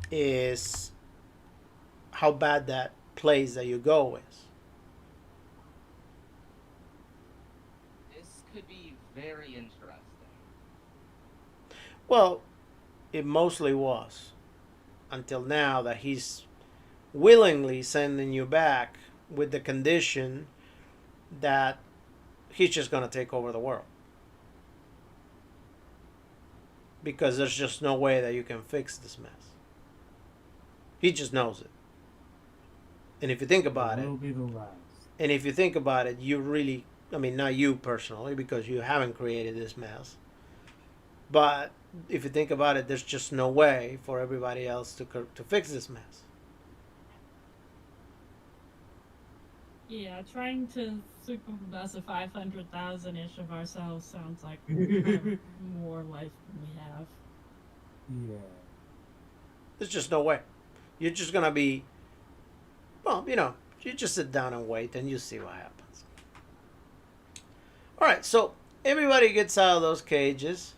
is how bad that place that you go is. this could be very interesting. Well, it mostly was until now that he's willingly sending you back with the condition that he's just going to take over the world. Because there's just no way that you can fix this mess. He just knows it. And if you think about it, Will be the last. and if you think about it, you really, I mean, not you personally, because you haven't created this mess. But if you think about it, there's just no way for everybody else to fix this mess. Yeah, trying to supervise 500,000 ish of ourselves sounds like we have more life than we have. Yeah. There's just no way. You're just gonna be, well, you know, you just sit down and wait, and you see what happens. All right, so everybody gets out of those cages,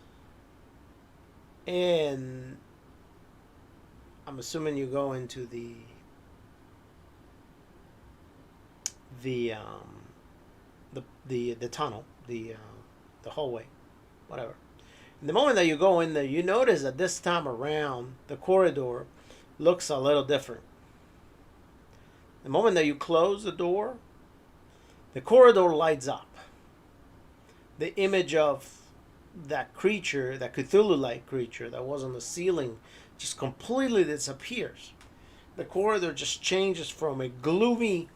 and I'm assuming you go into the tunnel, the hallway, whatever. And the moment that you go in there, you notice that this time around the corridor looks a little different. The moment that you close the door, the corridor lights up. The image of that creature, that Cthulhu-like creature that was on the ceiling, just completely disappears. The corridor just changes from a gloomy,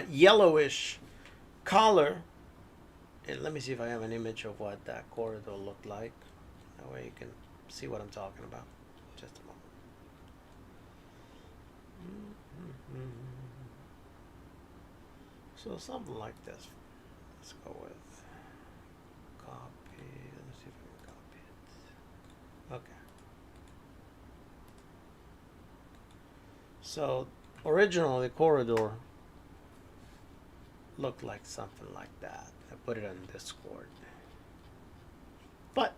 yellowish color. And let me see if I have an image of what that corridor looked like. That way you can see what I'm talking about. Just a moment. So something like this. Let's go with copy. Let me see if I can copy it. Okay. So originally the corridor looked like something like that. I put it on Discord. But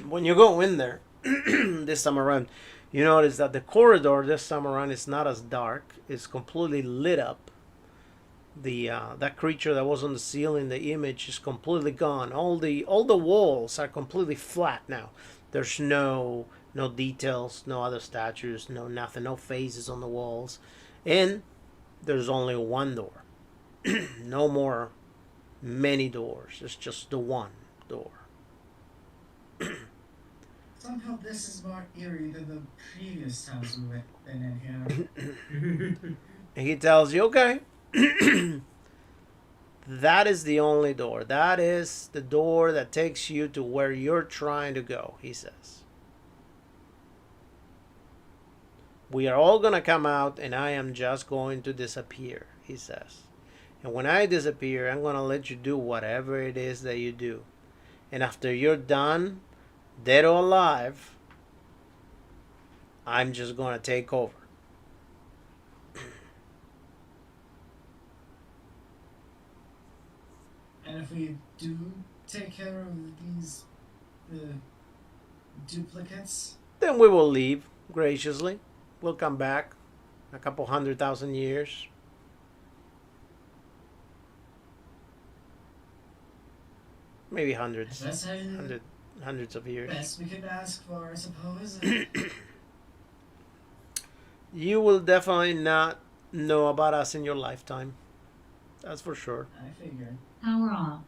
when you go in there this time around, you notice that the corridor this time around is not as dark. It's completely lit up. The that creature that was on the ceiling, the image is completely gone. All the walls are completely flat now. There's no details, no other statues, no nothing, no faces on the walls, and there's only one door. No more many doors. It's just the one door. Somehow this is more eerie than the previous times we've been in here. And he tells you, okay, that is the only door. That is the door that takes you to where you're trying to go, he says. We are all going to come out and I am just going to disappear, he says. And when I disappear, I'm going to let you do whatever it is that you do. And after you're done, dead or alive, I'm just going to take over. And if we do take care of these duplicates, then we will leave graciously. We'll come back a couple 100,000 years. Maybe hundreds. That's Hundreds of years. best we could ask for, I suppose. You will definitely not know about us in your lifetime. That's for sure. I figured. Power off.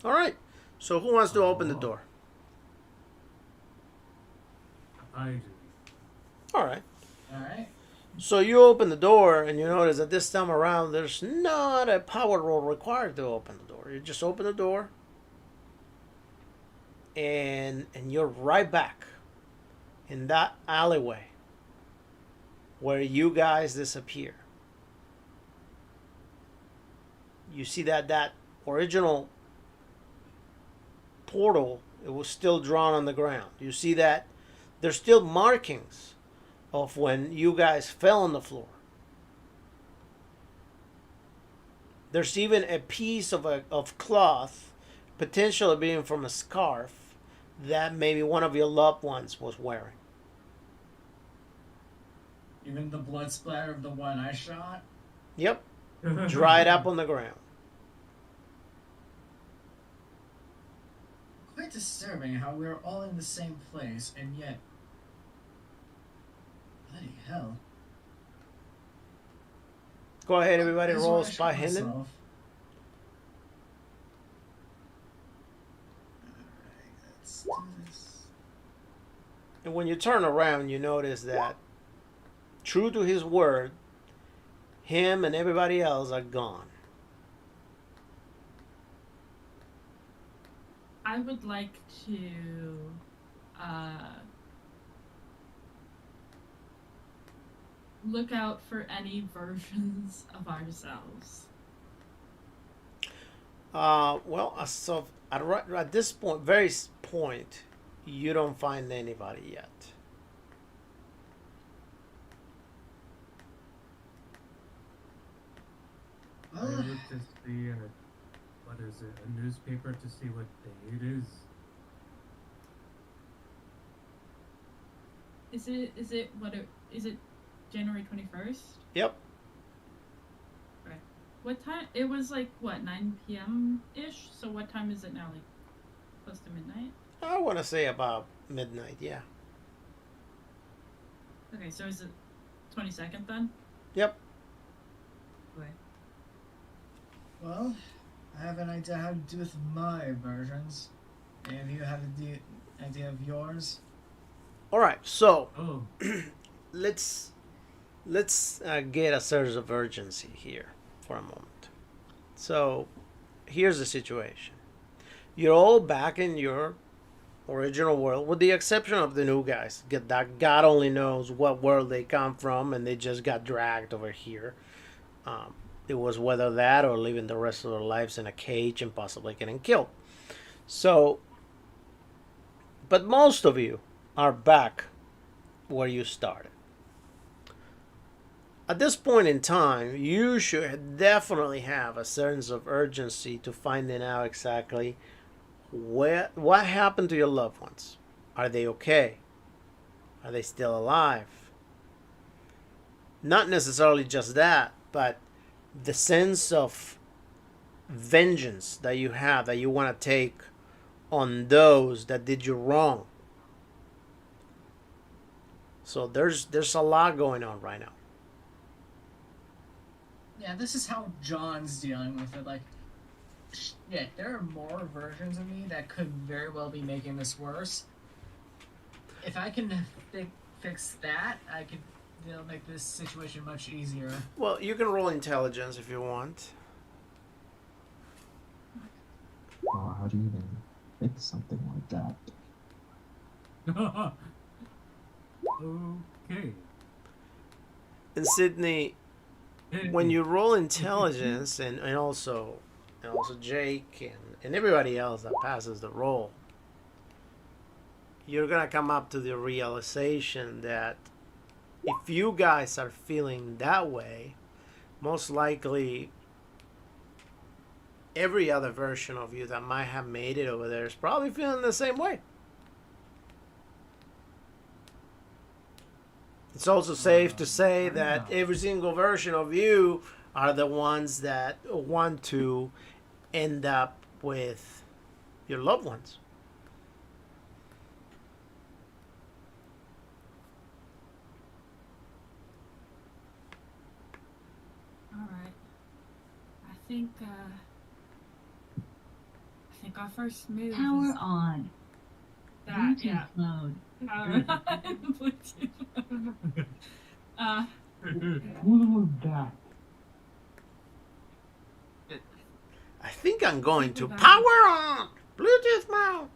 All right. So who wants to open the door? I do. All right. Alright. So you open the door and you notice that this time around there's not a power roll required to open the door. You just open the door and you're right back in that alleyway where you guys disappear. You see that original portal, it was still drawn on the ground. You see that there's still markings of when you guys fell on the floor. There's even a piece of cloth, potentially being from a scarf, that maybe one of your loved ones was wearing. Even the blood splatter of the one I shot? Yep, dried up on the ground. Quite disturbing how we're all in the same place, and yet... Bloody hell. Go ahead, everybody, This is roll where I spy shot hidden. myself. Alright, let's do this. And when you turn around, you notice that, true to his word, him and everybody else are gone. I would like to look out for any versions of ourselves. Well, so at this point, very point, you don't find anybody yet. I Well, looked at the, what is it, a newspaper to see what day it is. Is it January 21st? Yep. What time? It was like, what, 9 p.m.-ish? So what time is it now? Like, close to midnight? I want to say about midnight, yeah. Okay, so is it 22nd then? Yep. Okay. well, I have an idea how to do with my versions. Any of you have an idea of yours? All right, so Oh, let's get a sense of urgency here for a moment. So here's the situation. You're all back in your original world, with the exception of the new guys. That God only knows what world they come from, and they just got dragged over here. It was whether that or living the rest of their lives in a cage and possibly getting killed. So, but most of you are back where you started. At this point in time, you should definitely have a sense of urgency to finding out exactly what happened to your loved ones. Are they okay? Are they still alive? Not necessarily just that, but the sense of vengeance that you have, that you want to take on those that did you wrong. So there's a lot going on right now. Yeah, this is how John's dealing with it. Like, yeah, there are more versions of me that could very well be making this worse. If I can fix that, I could, make this situation much easier. Well, you can roll intelligence if you want. Oh, how do you even fix something like that? okay. And Sydney, when you roll intelligence, and also Jake and everybody else that passes the roll, you're gonna come up to the realization that if you guys are feeling that way, most likely every other version of you that might have made it over there is probably feeling the same way. It's also safe to say I that know. every single version of you are the ones that want to end up with your loved ones. Alright. I think our first move Power is on. that, Bluetooth yeah. mode. Power on. Bluetooth. Who was that? I think I'm going to power on Bluetooth mode.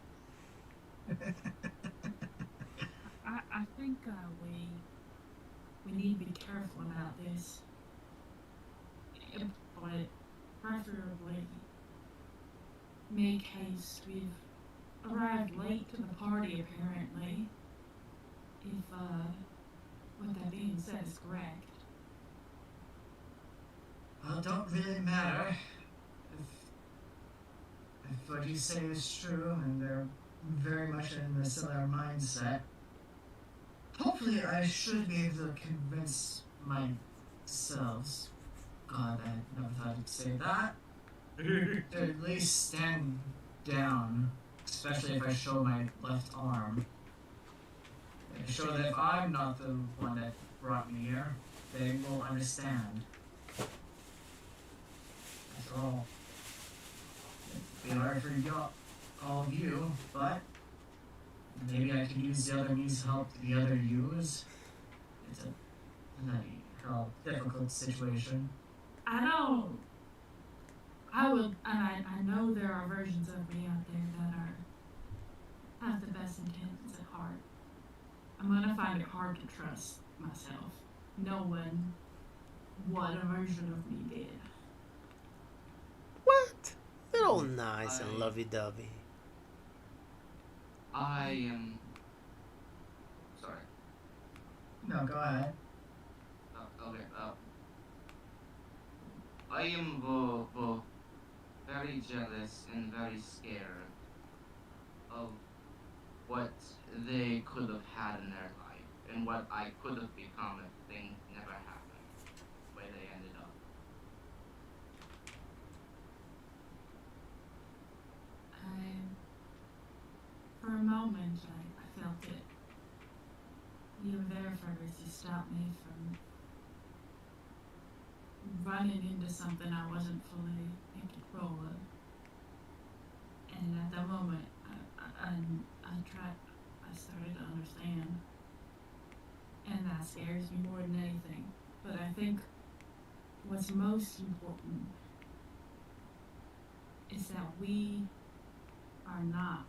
I think we need to be careful about this. But preferably make haste. We've arrived late to the party apparently. If what that being said is correct. Well, it don't really matter. If what you say is true and they're very much in the similar mindset, hopefully I should be able to convince myself, God, I never thought I'd say that, to at least stand down, especially if I show my left arm. And show that if I'm not the one that brought me here, they will understand. After all, it'd be hard for all of you, but maybe I could use the other me's help the other use. It's a bloody hell difficult situation. I know there are versions of me out there that have the best intentions at heart. I'm gonna find it hard to trust myself, knowing what a version of me did. What? They're all nice and lovey-dovey. I am. Sorry. No, go ahead. Okay. I am very jealous and very scared of what they could have had in their life and what I could have become if things never happened, where they ended up. For a moment, I felt it. You were there first. You stopped me from running into something I wasn't fully in control of. And at that moment, I started to understand. And that scares me more than anything. But I think what's most important is that we are not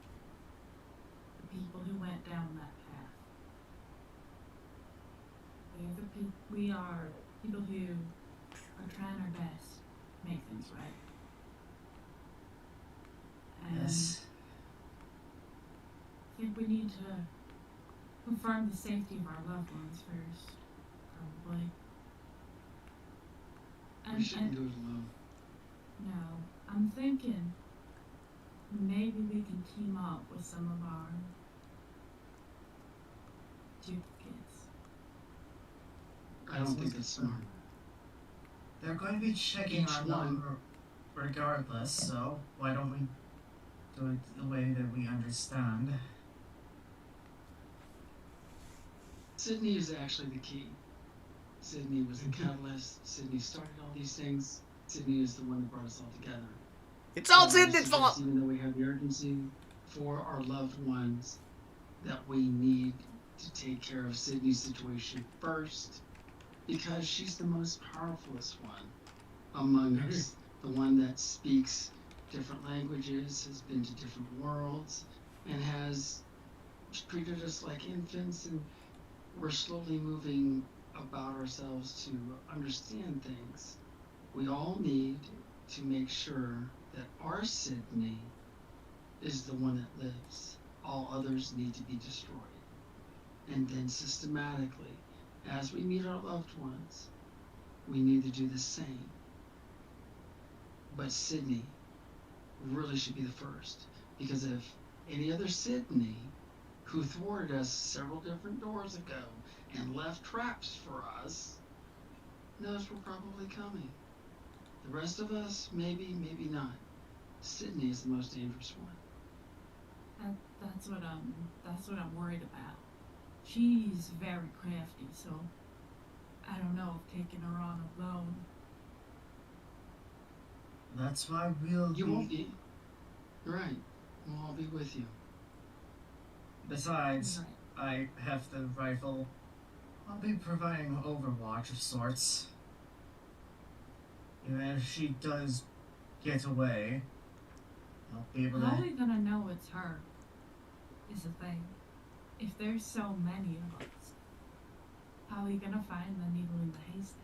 the people who went down that path. We are people who are trying our best to make things right. And Yes. I think we need to confirm the safety of our loved ones first, probably. We shouldn't do it alone. No, I'm thinking maybe we can team up with some of our duplicates. I don't think that's smart. They're going to be checking Each our one. number regardless, so why don't we do it the way that we understand? Sydney is actually the key. Sydney was the catalyst. Sydney started all these things. Sydney is the one that brought us all together. It's all So I Sydney's suggest, fault. even though we have the urgency for our loved ones, that we need to take care of Sydney's situation first, because she's the most powerfulest one among us. The one that speaks different languages, has been to different worlds, and has treated us like infants, and we're slowly moving about ourselves to understand things. We all need to make sure that our Sydney is the one that lives. All others need to be destroyed. And then systematically, as we meet our loved ones, we need to do the same. But Sydney really should be the first, because if any other Sydney who thwarted us several different doors ago and left traps for us knows we're probably coming. The rest of us, maybe, maybe not. Sydney is the most dangerous one. That's what I'm worried about. She's very crafty, so I don't know if taking her on alone. That's why we'll You won't be. Right. We'll all be with you. Besides, Right. I have the rifle. I'll be providing overwatch of sorts. Even if she does get away, I'll be able How are to. we gonna know it's her? Is the thing. If there's so many of us, how are we gonna find the needle in the haystack?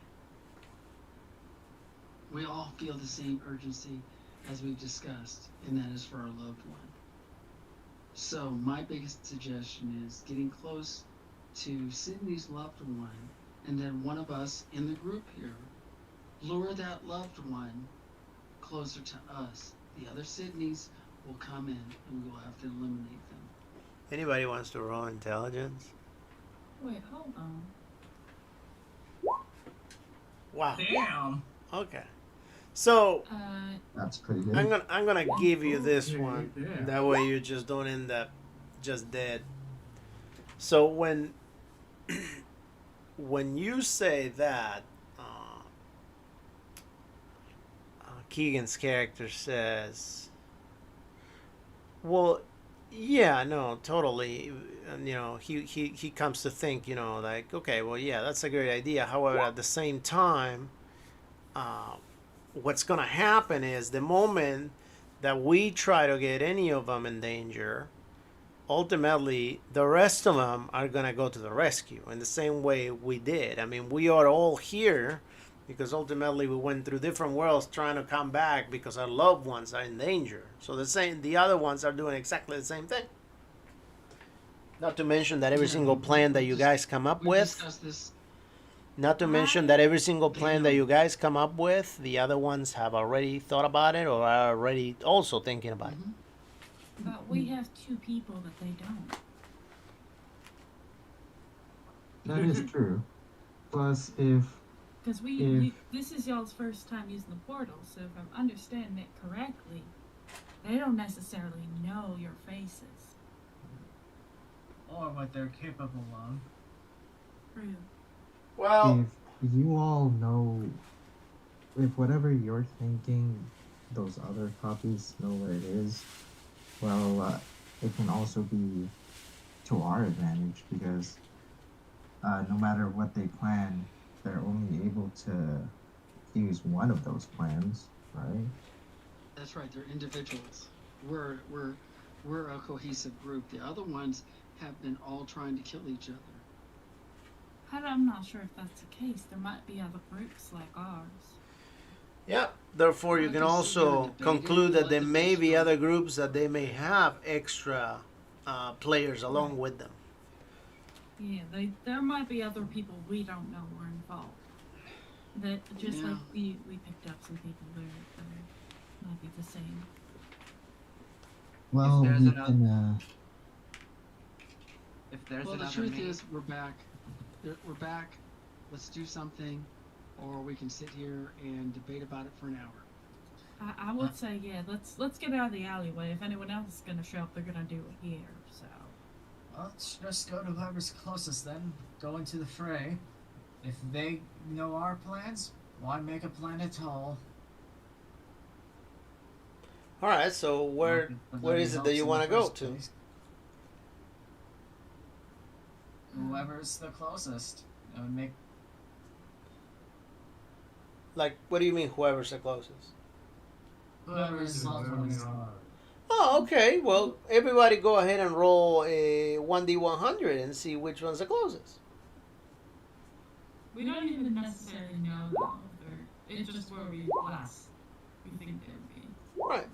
We all feel the same urgency as we've discussed, and that is for our loved one. So my biggest suggestion is getting close to Sydney's loved one, and then one of us in the group here lure that loved one closer to us. The other Sydneys will come in, and we will have to eliminate them. Anybody wants to roll intelligence? Wait, hold on. Wow. Damn! Okay. So That's pretty good. I'm gonna give you this one. Yeah. That way you just don't end up just dead. So when you say that, Keegan's character says, "Well, yeah, no, totally." And, you know, he comes to think, you know, like, okay, well, yeah, that's a great idea. However, at the same time, what's gonna happen is the moment that we try to get any of them in danger, ultimately the rest of them are gonna go to the rescue in the same way we did. I mean, we are all here because ultimately we went through different worlds trying to come back because our loved ones are in danger. So the other ones are doing exactly the same thing. Not to mention that every Yeah, single plan that you guys come up We with, discussed this. not to mention that every single plan that you guys come up with, the other ones have already thought about it or are already also thinking about it. Mhm. But we have two people that they don't. That is true. Plus, if Because If- this is y'all's first time using the portal, so if I'm understanding it correctly, they don't necessarily know your faces. Or what they're capable of. True. Well, if you all know, if whatever you're thinking, those other copies know where it is, well, it can also be to our advantage because no matter what they plan, they're only able to use one of those plans, right? That's right. They're individuals. We're a cohesive group. The other ones have been all trying to kill each other. I'm not sure if that's the case. There might be other groups like ours. yeah. Therefore, you I can can sit here also and debate it conclude and that let there the may fish be go. other groups that they may have extra players along with them. Yeah, there might be other people we don't know were involved. That just Yeah. like we picked up some people there that might be the same. Well, there's we enough- can. If there's Well, the another truth me- is, we're back. We're back. Let's do something, or we can sit here and debate about it for an hour. I would say yeah. Let's get out of the alleyway. If anyone else is gonna show up, they're gonna do it here. So Well, let's just go to whoever's closest then. Go into the fray. If they know our plans, why make a plan at all? All right. So where is it that you want to go to? Whoever's the closest. That would make. Like, what do you mean? Whoever's the closest? Whoever's loved one is. Oh, okay. Well, everybody go ahead and roll a 1d100 and see which one's the closest. we don't even necessarily know though. It's just where we last we think they would be. Right.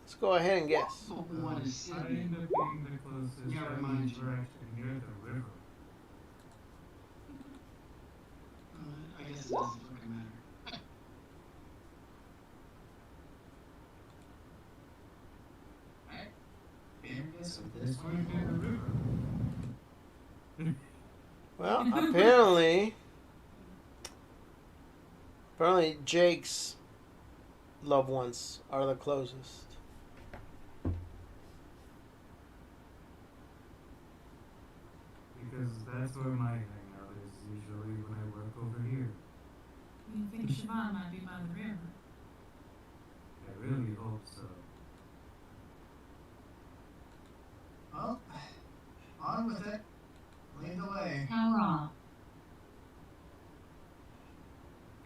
Let's go ahead and guess. Oh, we want to I Sydney. end up being the closest. Yeah, That remind means you. we're actually near the river. I guess it doesn't fucking matter. So this might be the river. Well, apparently Jake's loved ones are the closest. Because that's where my hangout is usually when I work over here. You think Siobhan might be by the river? I really hope so. Well, on with it. Lead the way. Power off.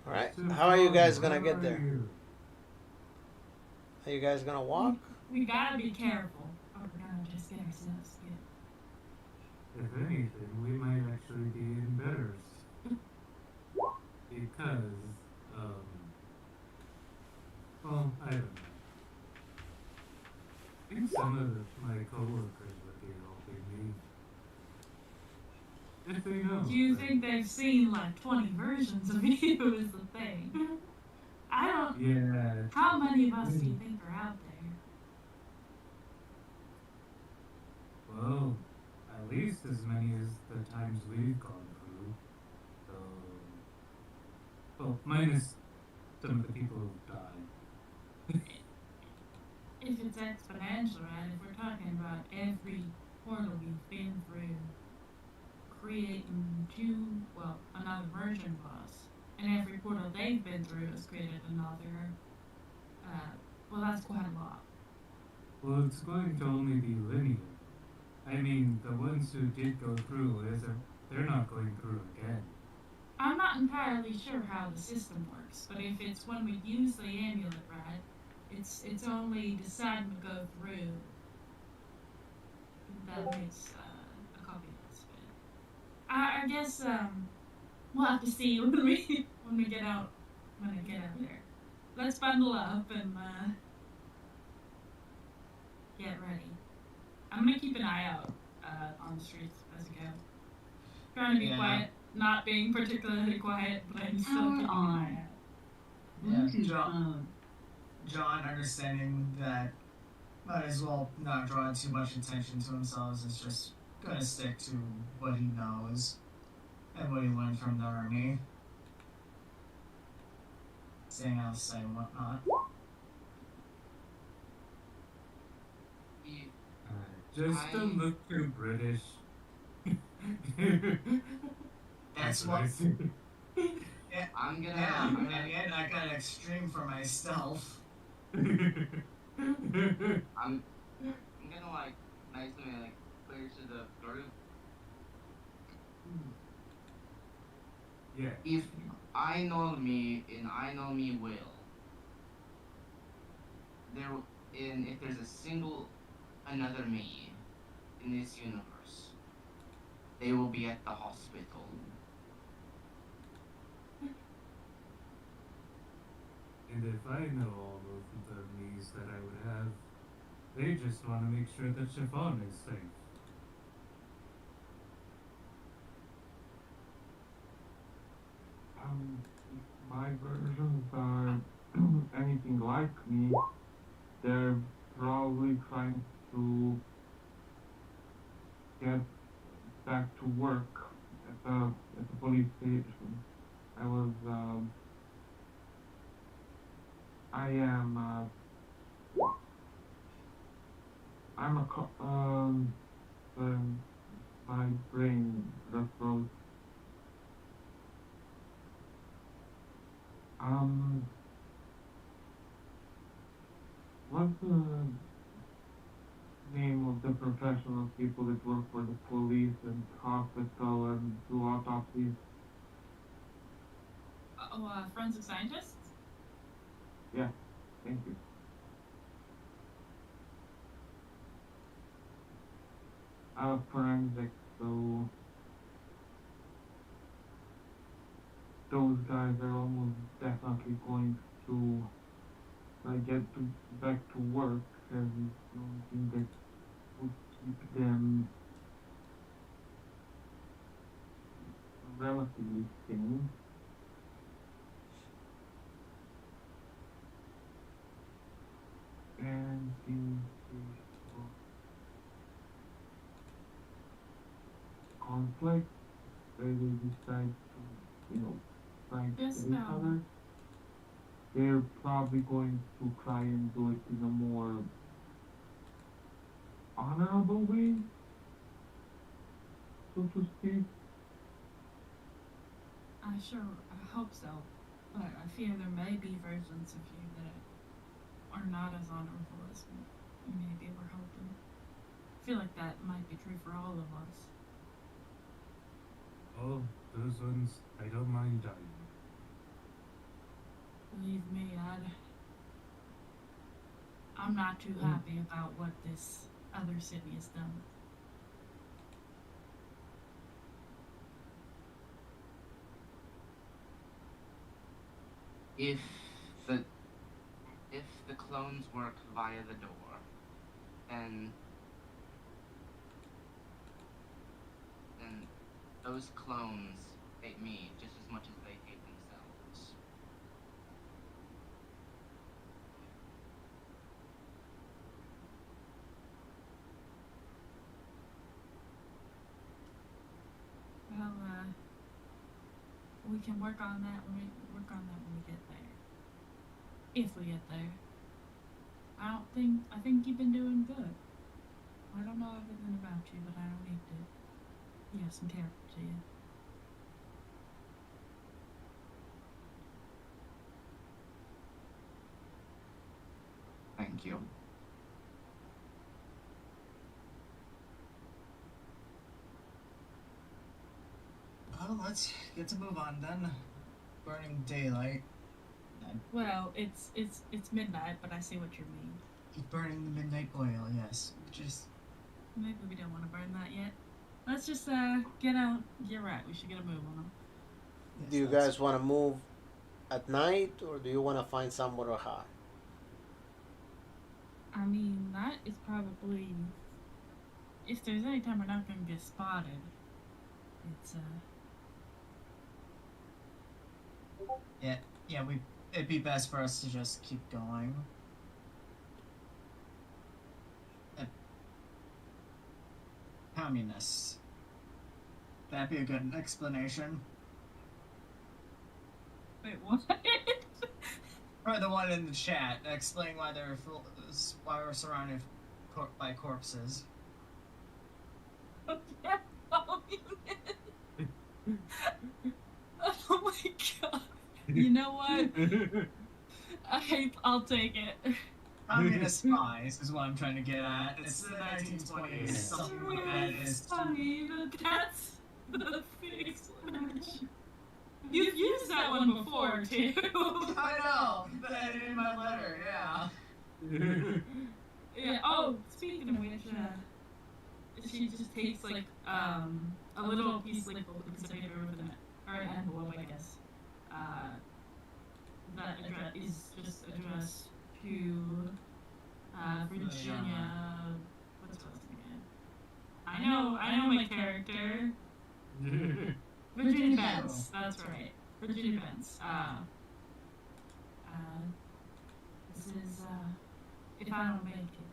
All right. So How are you guys where gonna get are there? you? Are you guys gonna walk? We gotta be careful, or we're gonna just get ourselves killed. If anything, we might actually be in better because, well, I don't know. I think some of my coworkers would be helping me. If they know. Do you think they've seen like 20 versions of you is the thing? I don't. Yeah. How many of us do you think are out there? Well, at least as many as the times we've gone through. So, well, minus some of the people who've died. If it's exponential, right? If we're talking about every portal we've been through, creating another version of us, and every portal they've been through has created another. Well, that's quite a lot. Well, it's going to only be linear. I mean, the ones who did go through, they're not going through again. I'm not entirely sure how the system works, but if it's when we use the amulet, right? It's only deciding to go through. That makes a copy of this bit. I guess we'll have to see when we get out there. Let's bundle up and get ready. I'm gonna keep an eye out on the streets as we go. Trying to be quiet, not being particularly quiet, but I'm still Power keeping an on. eye out. Bluetooth John, mode. John, understanding that might as well not draw too much attention to themselves, is just gonna stick to what he knows and what he learned from the army. Staying out of sight and whatnot. Just don't look too British. That's what. Yeah, I'm gonna. and yet I got extreme for myself. I'm gonna nicely clear to the group. Yeah. If I know me and I know me well, if there's a single another me in this universe, they will be at the hospital. And if I know all of the me's that I would have, they just want to make sure that Chiffon is safe. If my versions are anything like me, they're probably trying to get back to work at the police station. I'm a my brain just froze. What's the name of the professional people that work for the police and hospital and do autopsies? Forensic scientists? Yeah, thank you. Forensics, so those guys are almost definitely going to back to work, and the only thing that would keep them relatively sane. And in case of conflict, where they decide to, fight Just each other, they're probably going to try and do it in a more honorable way, so to speak. I hope so. But I fear there may be versions of you that are not as honorable as maybe we're hoping. I feel like that might be true for all of us. Oh, those ones, I don't mind dying. Believe me, I'm not too happy about what this other city has done. If the if the clones work via the door, then those clones hate me just as much as they hate themselves. Well, we can work on that when we get there. If we get there. I think you've been doing good. I don't know everything about you, but I don't need to have some character to you. Thank you. Well, let's get to move on then. Burning daylight. Well, it's midnight, but I see what you mean. Burning the midnight oil, yes. Just Maybe we don't want to burn that yet. Let's just get out. You're right. We should get a move on them. yes, Do you let's- guys want to move at night, or do you want to find somewhere to hide? I mean, that is probably, if there's any time we're not gonna get spotted, it's it'd be best for us to just keep going. Communists. That'd be a good explanation. wait, what? Or the one in the chat. Explain why why we're surrounded by corpses. Yeah, oh my god. You know what? I'll take it. Communist spies is what I'm trying to get at. It's the 1920s. Something that is. funny, but that's the fixed version. You've used that one before, too. I know! That in my letter, yeah. Yeah. Oh, speaking of which, she just takes like a little piece like of paper with an envelope, I guess. That address is just addressed to Virginia. What's her last name again? I know my character. Virginia Benz. That's right. Virginia Benz. This is if I don't make it.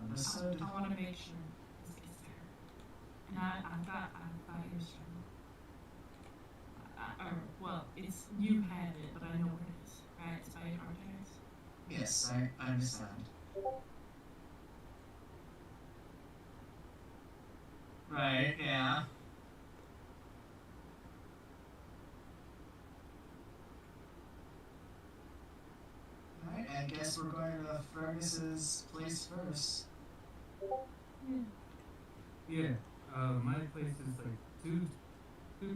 Understood. I want to make sure this gets there. And I've got your struggle. Well, it's you had it, but I know where it is. Right? It's by Archives. Yes, I understand. Right, yeah. Alright, I guess we're going to Fergus's place first. Yeah. Yeah, my place is like two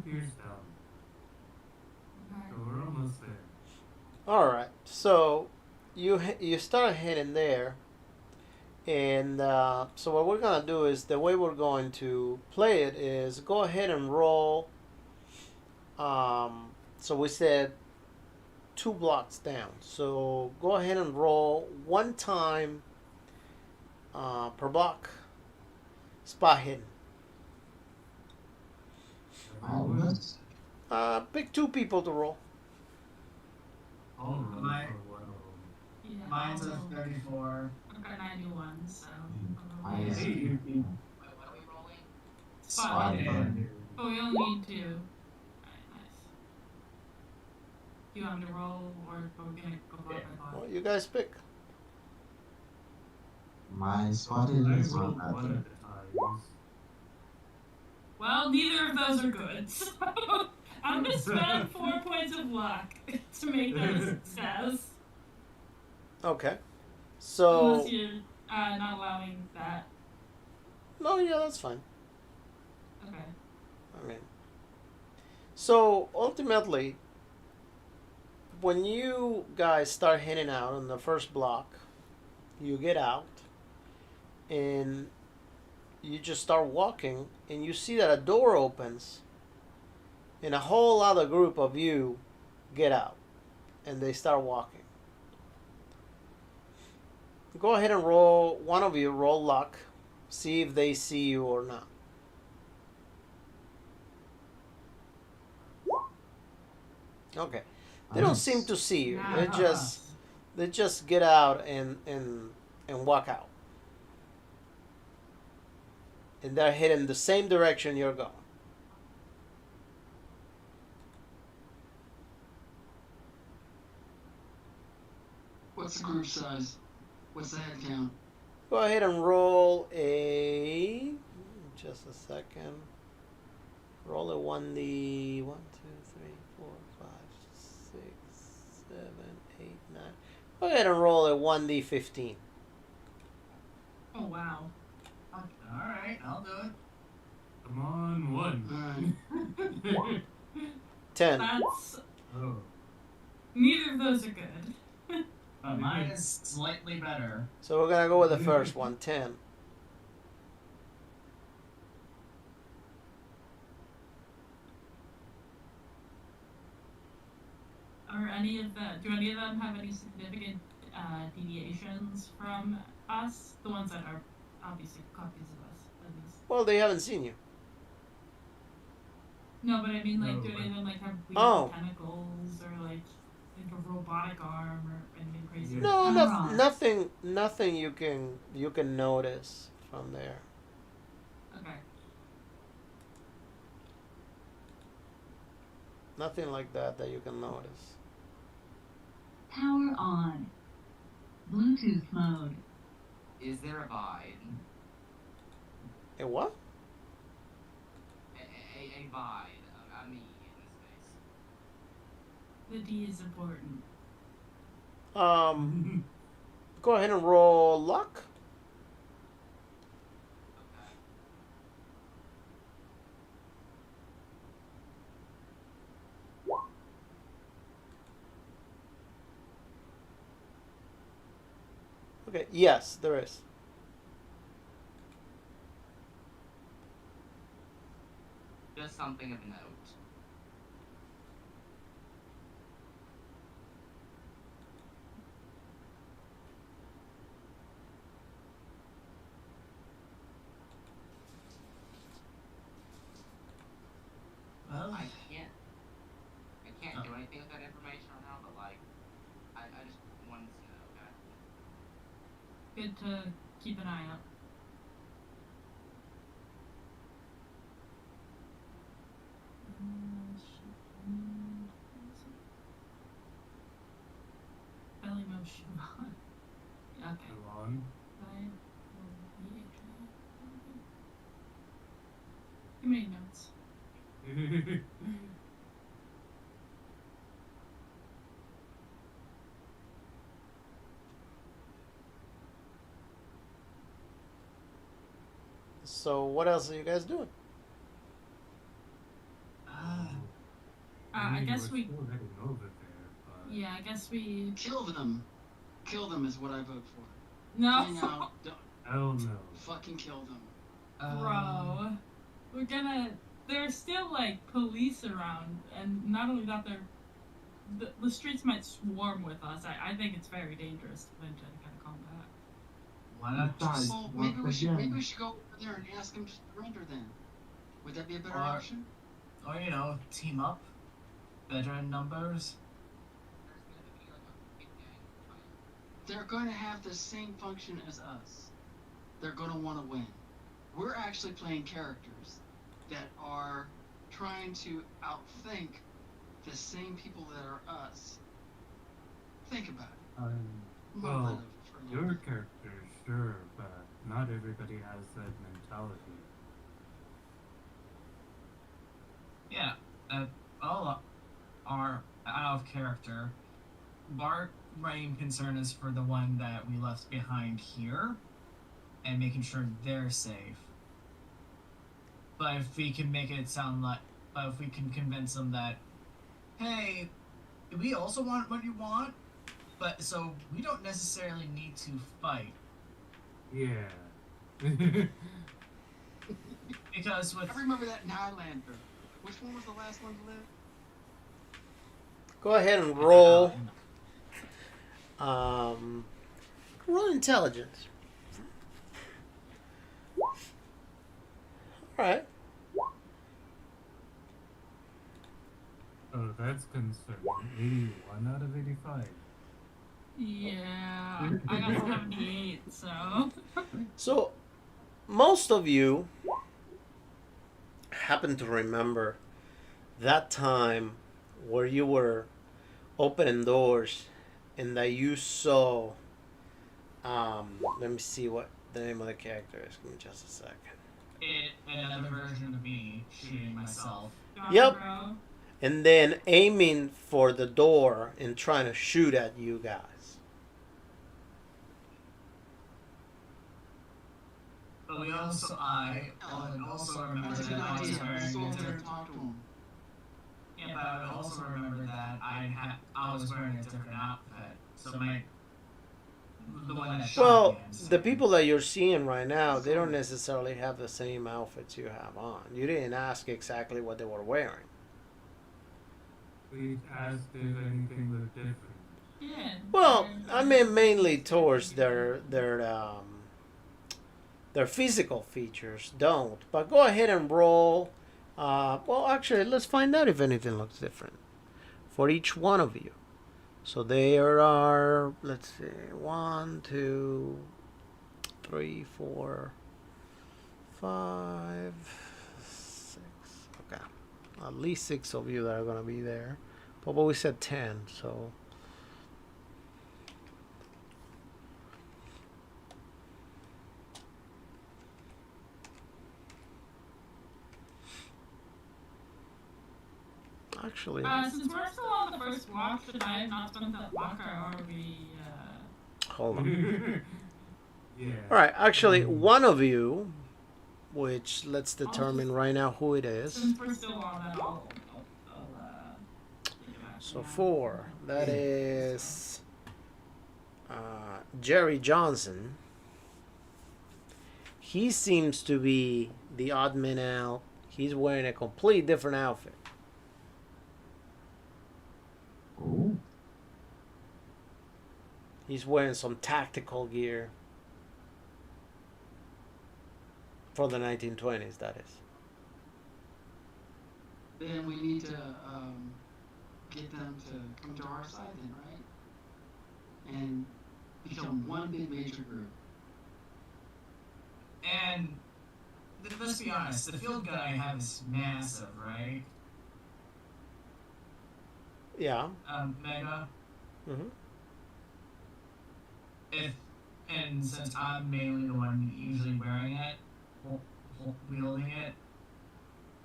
piers down, so we're almost there. All right. So you start heading there, and so what we're gonna do is the way we're going to play it is go ahead and roll. So we said 2 blocks down. So go ahead and roll one time per block. Spot hidden. All of us? Pick 2 people to roll. All of them My- or one of them. Yeah. Mine's a 34. I've got 91, so. I Hey, Wait, what are we rolling? Spotted. Spotted. But we only need two. Alright, nice. Do you want me to roll, or we're gonna go block by block? Well, you guys pick. My spotted I is rolled not one that at the times. Well, neither of those are good. So I'm gonna spend 4 points of luck to make that a success. Okay. So Unless you're not allowing that. no, yeah, that's fine. Okay. I mean, so ultimately, when you guys start heading out on the first block, you get out and you just start walking, and you see that a door opens, and a whole other group of you get out, and they start walking. Go ahead and roll, one of you roll luck, see if they see you or not. Okay. They don't seem to see you. They just get out and walk out. And they're heading the same direction you're going. What's the group size? What's the head count? Go ahead and roll a. Just a second. Roll a 1d. 1, 2, 3, 4, 5, 6, 7, 8, 9. Go ahead and roll a 1d15. Oh wow. Alright, I'll do it. Come on, one. Alright. 10. That's Oh. neither of those are good. Mine is slightly better. So we're gonna go with the first one. 10. Are any of them? Do any of them have any significant deviations from us? The ones that are obviously copies of us, at least. Well, they haven't seen you. No, but I mean, like, No, do any of them like have weird Oh. tentacles or like a robotic arm or anything crazy? Yeah. No, Alright. nothing you can notice from there. Okay. Nothing like that you can notice. Power on. Bluetooth mode. Is there a Vide? A what? A Vide. A me in this case. The D is important. Go ahead and roll luck. Okay. Okay. Yes, there is. Just something of note. Well, I can't do anything with that information right now, but like, I just wanted to know, okay? Good to keep an eye out. Belly motion on. Okay. Go on. You made notes. So what else are you guys doing? I guess we're we. still heading over there, but Yeah, I guess we. Kill them. Kill them is what I vote for. No, Hang out. Don't hell no. fucking kill them. bro. We're gonna. There's still like police around, and not only that, the streets might swarm with us. I think it's very dangerous to venture any kind of combat. why not Besides, just... Well, once maybe we again, should go over there and ask them to surrender then. Would that be a better Or- option? Or, you know, team up? Better in numbers? There's gonna be like a big gang fight. They're going to have the same function as us. They're going to want to win. We're actually playing characters. that are trying to outthink the same people that are us. Think about it. Well, your character, sure, but not everybody has that mentality. Yeah, all are out of character. Our main concern is for the one that we left behind here, and making sure they're safe. But if we can make it sound like, but if we can convince them that, hey, we also want what you want, but so we don't necessarily need to fight. Yeah. Because with I remember that Nylander. Which one was the last one to live? Go ahead and roll. Roll intelligence. All right. Oh, that's concerning. 81 out of 85. Yeah, I got 78, so. So, most of you happen to remember that time where you were opening doors and that you saw. Let me see what the name of the character is. Give me just a second. Another version of me shooting myself. Yep. Bro. And then aiming for the door and trying to shoot at you guys. But we also, I also remember That's a that good I was idea. wearing Let's go a over there and different. talk to him. Yeah, but I would also remember that I was wearing a different outfit. So the one that shot Well, me, I'm saying. the people that you're seeing right now, they don't necessarily have the same outfits you have on. You didn't ask exactly what they were wearing. We asked if anything looked different. Yeah. Well, I mean mainly towards their physical features don't. But go ahead and roll. Well, actually, let's find out if anything looks different for each one of you. So there are, let's see, 1, 2, 3, 4, 5, 6. Okay, at least 6 of you that are gonna be there. But we said 10, so. Actually, Since we're still on the first walk, should I have not spent that walk, or are we, hold on. Yeah. All right, actually, one of you, which let's determine right now who it is. since we're still on that, I'll So 4. That is Jerry Johnson. He seems to be the odd man out. He's wearing a complete different outfit. Oh, He's wearing some tactical gear for the 1920s, that is. Then we need to get them to come to our side then, right? And become one big major group. And let's be honest, the field gun I have is massive, right? Yeah. Mega. Mm-hmm. And since I'm mainly the one usually wearing it, wielding it,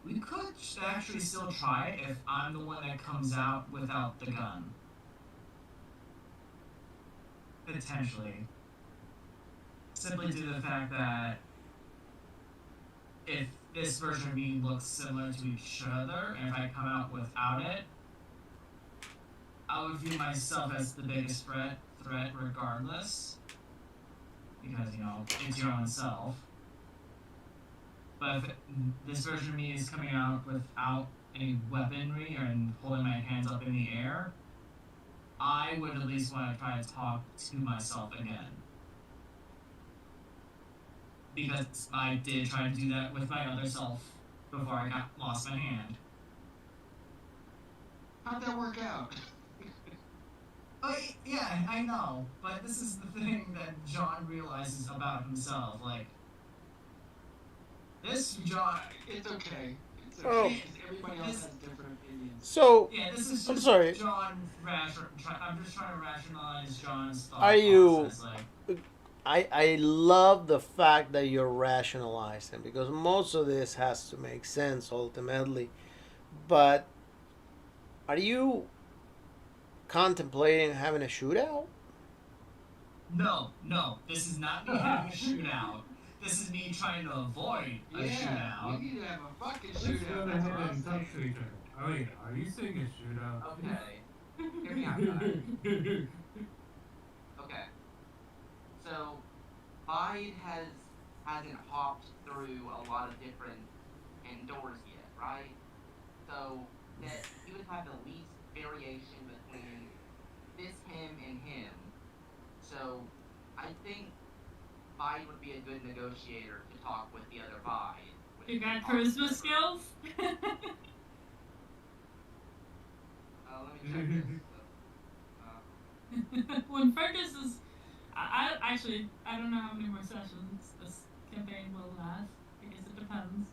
we could actually still try it if I'm the one that comes out without the gun. Potentially. Simply due to the fact that if this version of me looks similar to each other, and if I come out without it, I would view myself as the biggest threat regardless. Because, it's your own self. But if this version of me is coming out without any weaponry and holding my hands up in the air, I would at least want to try to talk to myself again. Because I did try to do that with my other self before I lost my hand. How'd that work out? Oh, yeah, I know, but this is the thing that John realizes about himself. Like, This John. It's okay. It's Oh. okay. 'Cause everybody else has different opinions. So, Yeah, this is just I'm sorry. John. I'm just trying to rationalize John's thought Are you- process. Like, I love the fact that you're rationalizing, because most of this has to make sense ultimately. But are you contemplating having a shootout? no, this is not me having a shootout. This is me trying to avoid a Yeah, shootout. we need to have a fucking Let's shootout. go That's ahead what I'm and talk to saying. each other. Oh wait, are you saying a shootout? Okay. Hear me out, guys. Okay. So, Bide hasn't hopped through a lot of different doors yet, right? So that he would have the least variation between this him and him. So I think Bide would be a good negotiator to talk with the other Bide. You got charisma skills? Let me check this. When Fergus is, I actually I don't know how many more sessions this campaign will last. I guess it depends.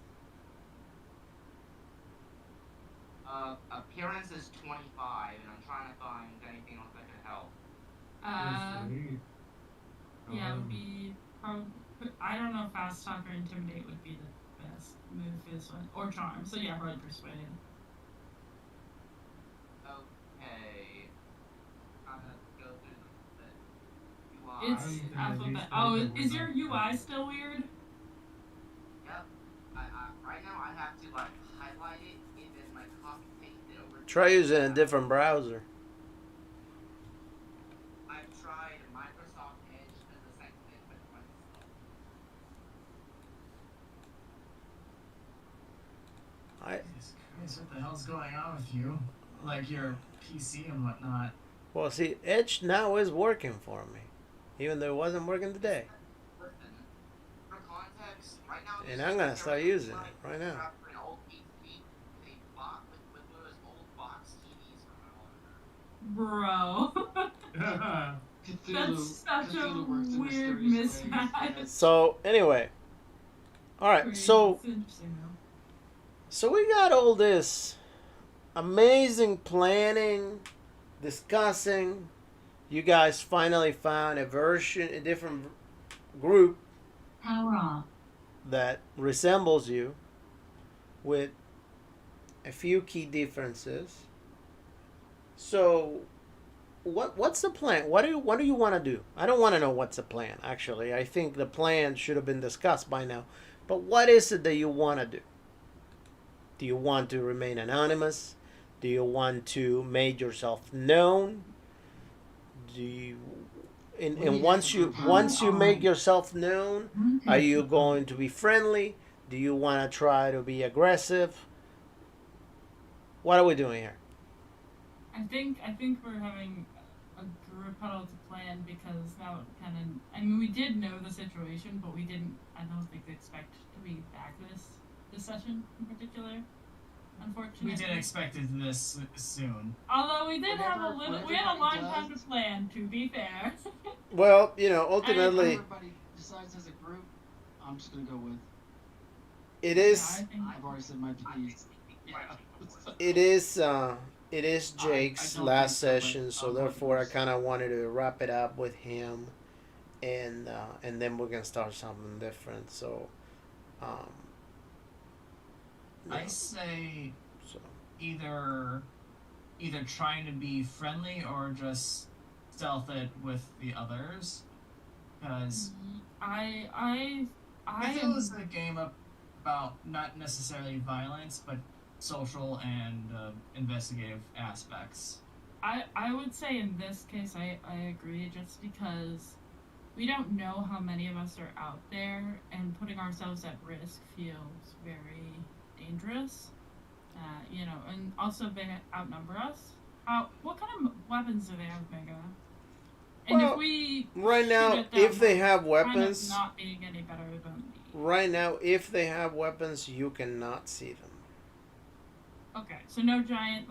Appearance is 25, and I'm trying to find anything else that could help. Yeah, it would be probably. I don't know if fast talk or intimidate would be the best move for this one, or charm. So yeah, probably persuade. Okay. I'm gonna go through the UI. It's alphabet. Oh, is your UI still weird? Yep. Right now I have to like highlight it and then like copy paste it over. Try using a different browser. I've tried Microsoft Edge as the same thing, but it runs slow. Jesus Christ, what the hell's going on with you? Like your PC and whatnot. Well, see, Edge now is working for me, even though it wasn't working today. Listen, for context, right now And I'm gonna start using it right now. An old PC with a box with one of those old box TVs from my monitor. Bro. Cthulhu, That's such Cthulhu a works in weird mysterious ways. mismatch. Yes. So anyway, all right. So It's interesting though. so we got all this amazing planning, discussing. You guys finally found a different group Power off. that resembles you, with a few key differences. So, what's the plan? What do you want to do? I don't want to know what's the plan. Actually, I think the plan should have been discussed by now. But what is it that you want to do? Do you want to remain anonymous? Do you want to make yourself known? Do you and once you make yourself known, are you going to be friendly? Do you want to try to be aggressive? What are we doing here? I think we're having a group huddle to plan because now it kind of. I mean, we did know the situation, but we didn't. I don't think expect to be back this session in particular. Unfortunately, We didn't expect it this soon. Although we did have a Whatever- little, what we had a long everybody time to does- plan. To be fair. Well, When ultimately, everybody decides as a group, I'm just gonna go with. it Yeah, I is think I've already said my piece. Yeah. it is Jake's I don't last think so, but session, so I'll go therefore I first. kind of wanted to wrap it up with him, and then we're gonna start something different. So, I say so. either trying to be friendly or just stealth it with the others, because I feel am. this is a game about not necessarily violence, but social and investigative aspects. I would say in this case I agree, just because we don't know how many of us are out there, and putting ourselves at risk feels very dangerous. And also they outnumber us. What kind of weapons do they have, Mega? And Well, if we Right shoot now, at them, if they have we're kind of weapons, not being any better than me. right now, if they have weapons, you cannot see them. Okay, so no giant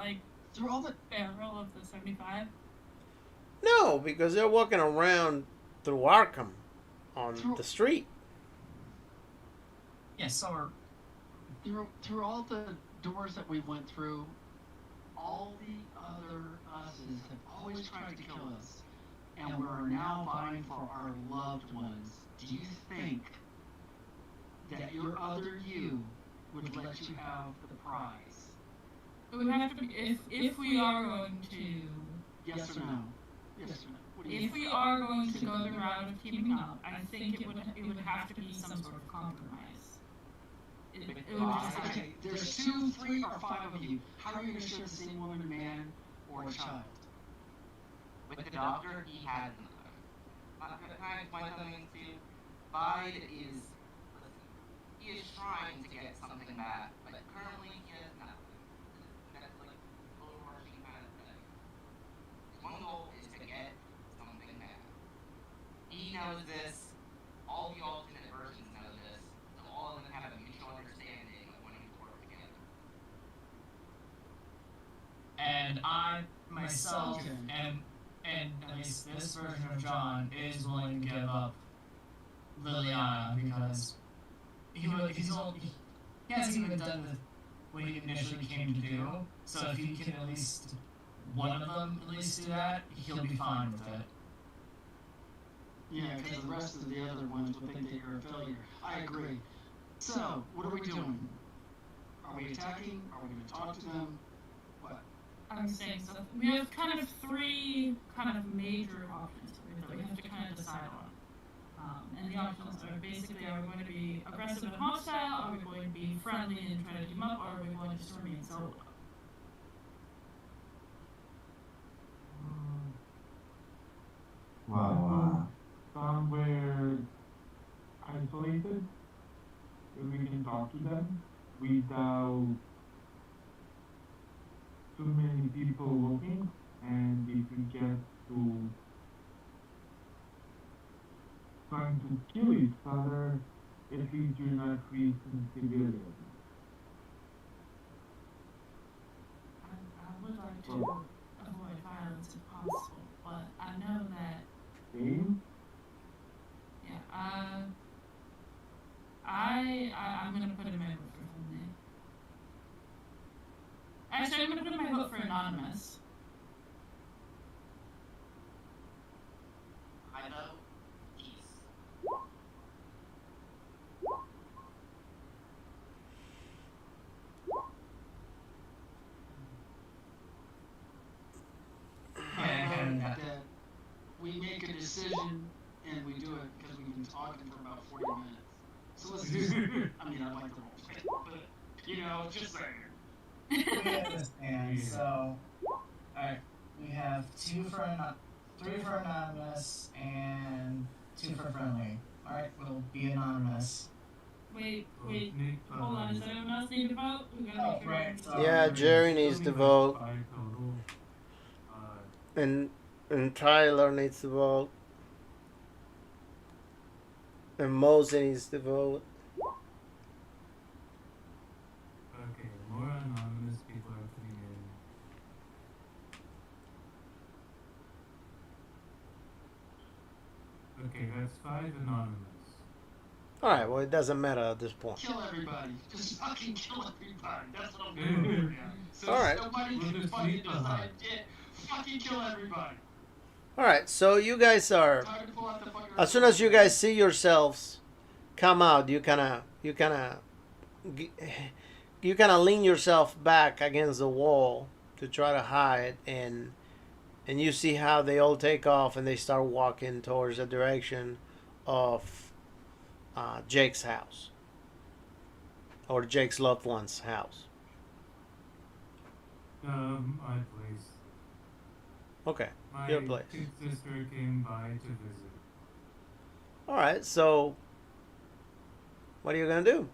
Through all the barrel of the 75. No, because they're walking around through Arkham on the street. Yes, so are Through all the doors that we went through, all the other us's have always tried to kill us, and we're now vying for our loved ones. Do you think that your other you would let you have the prize? It would have to be if we are going to. Yes or no? Yes or no? What do you If we are going to go the route of teaming up, I think it would have to be some sort of compromise. It would just have to. Okay, there's 2, 3, or 5 of you. How are you going to share the same woman, man, or a child? With the doctor, he has nothing. Can I explain something to you? Bide is, listen, he is trying to get something back, but currently he has nothing. That's like overarching kind of thing. His one goal is to get something back. He knows this, all the alternate versions know this, so all of them have a mutual understanding of wanting to work together. And I myself and at least this version of John is willing to give up Liliana because he hasn't even done what he initially came to do. So if he can at least one of them at least do that, he'll be fine with it. Yeah, because the rest of the other ones will think that you're a failure. I agree. So, what are we doing? Are we attacking? Are we going to talk to them? What? I'm saying so. We have kind of 3 kind of major options that we have to kind of decide on. And the options are basically: are we going to be aggressive and hostile? Are we going to be friendly and try to team up? Or are we going to just remain solo? Well, somewhere isolated, where we can talk to them without too many people looking, and if we get to trying to kill each other, at least you're not creating civilians. I would like to avoid violence if possible, but I know that. Same? Yeah. I'm gonna put in my vote for friendly. Actually, I'm gonna put in my vote for anonymous. I know peace. That we make a decision and we do it because we've been talking for about 40 minutes. So let's just, I mean, I like the role play, but, you know, just saying. We understand. So, alright, we have 3 for anonymous and 2 for friendly. Alright, we'll be anonymous. Wait, hold on. Does anyone else need to vote? We gotta make sure. Right. Yeah, Jerry needs to vote, and Tyler needs to vote, and Mose needs to vote. Okay, more anonymous people are coming in. Okay, that's 5 anonymous. All right. Well, it doesn't matter at this point. Kill everybody. Just fucking kill everybody. That's what I'm doing. So All right. nobody can fucking decide it. Fucking kill everybody. All right. So you guys are. Time to pull out the fucking As soon as you guys see yourselves come out, you kind of lean yourself back against the wall to try to hide, and you see how they all take off and they start walking towards the direction of Jake's house, or Jake's loved one's house. My place. Okay, My your place. kid sister came by to visit. All right. So, what are you gonna do?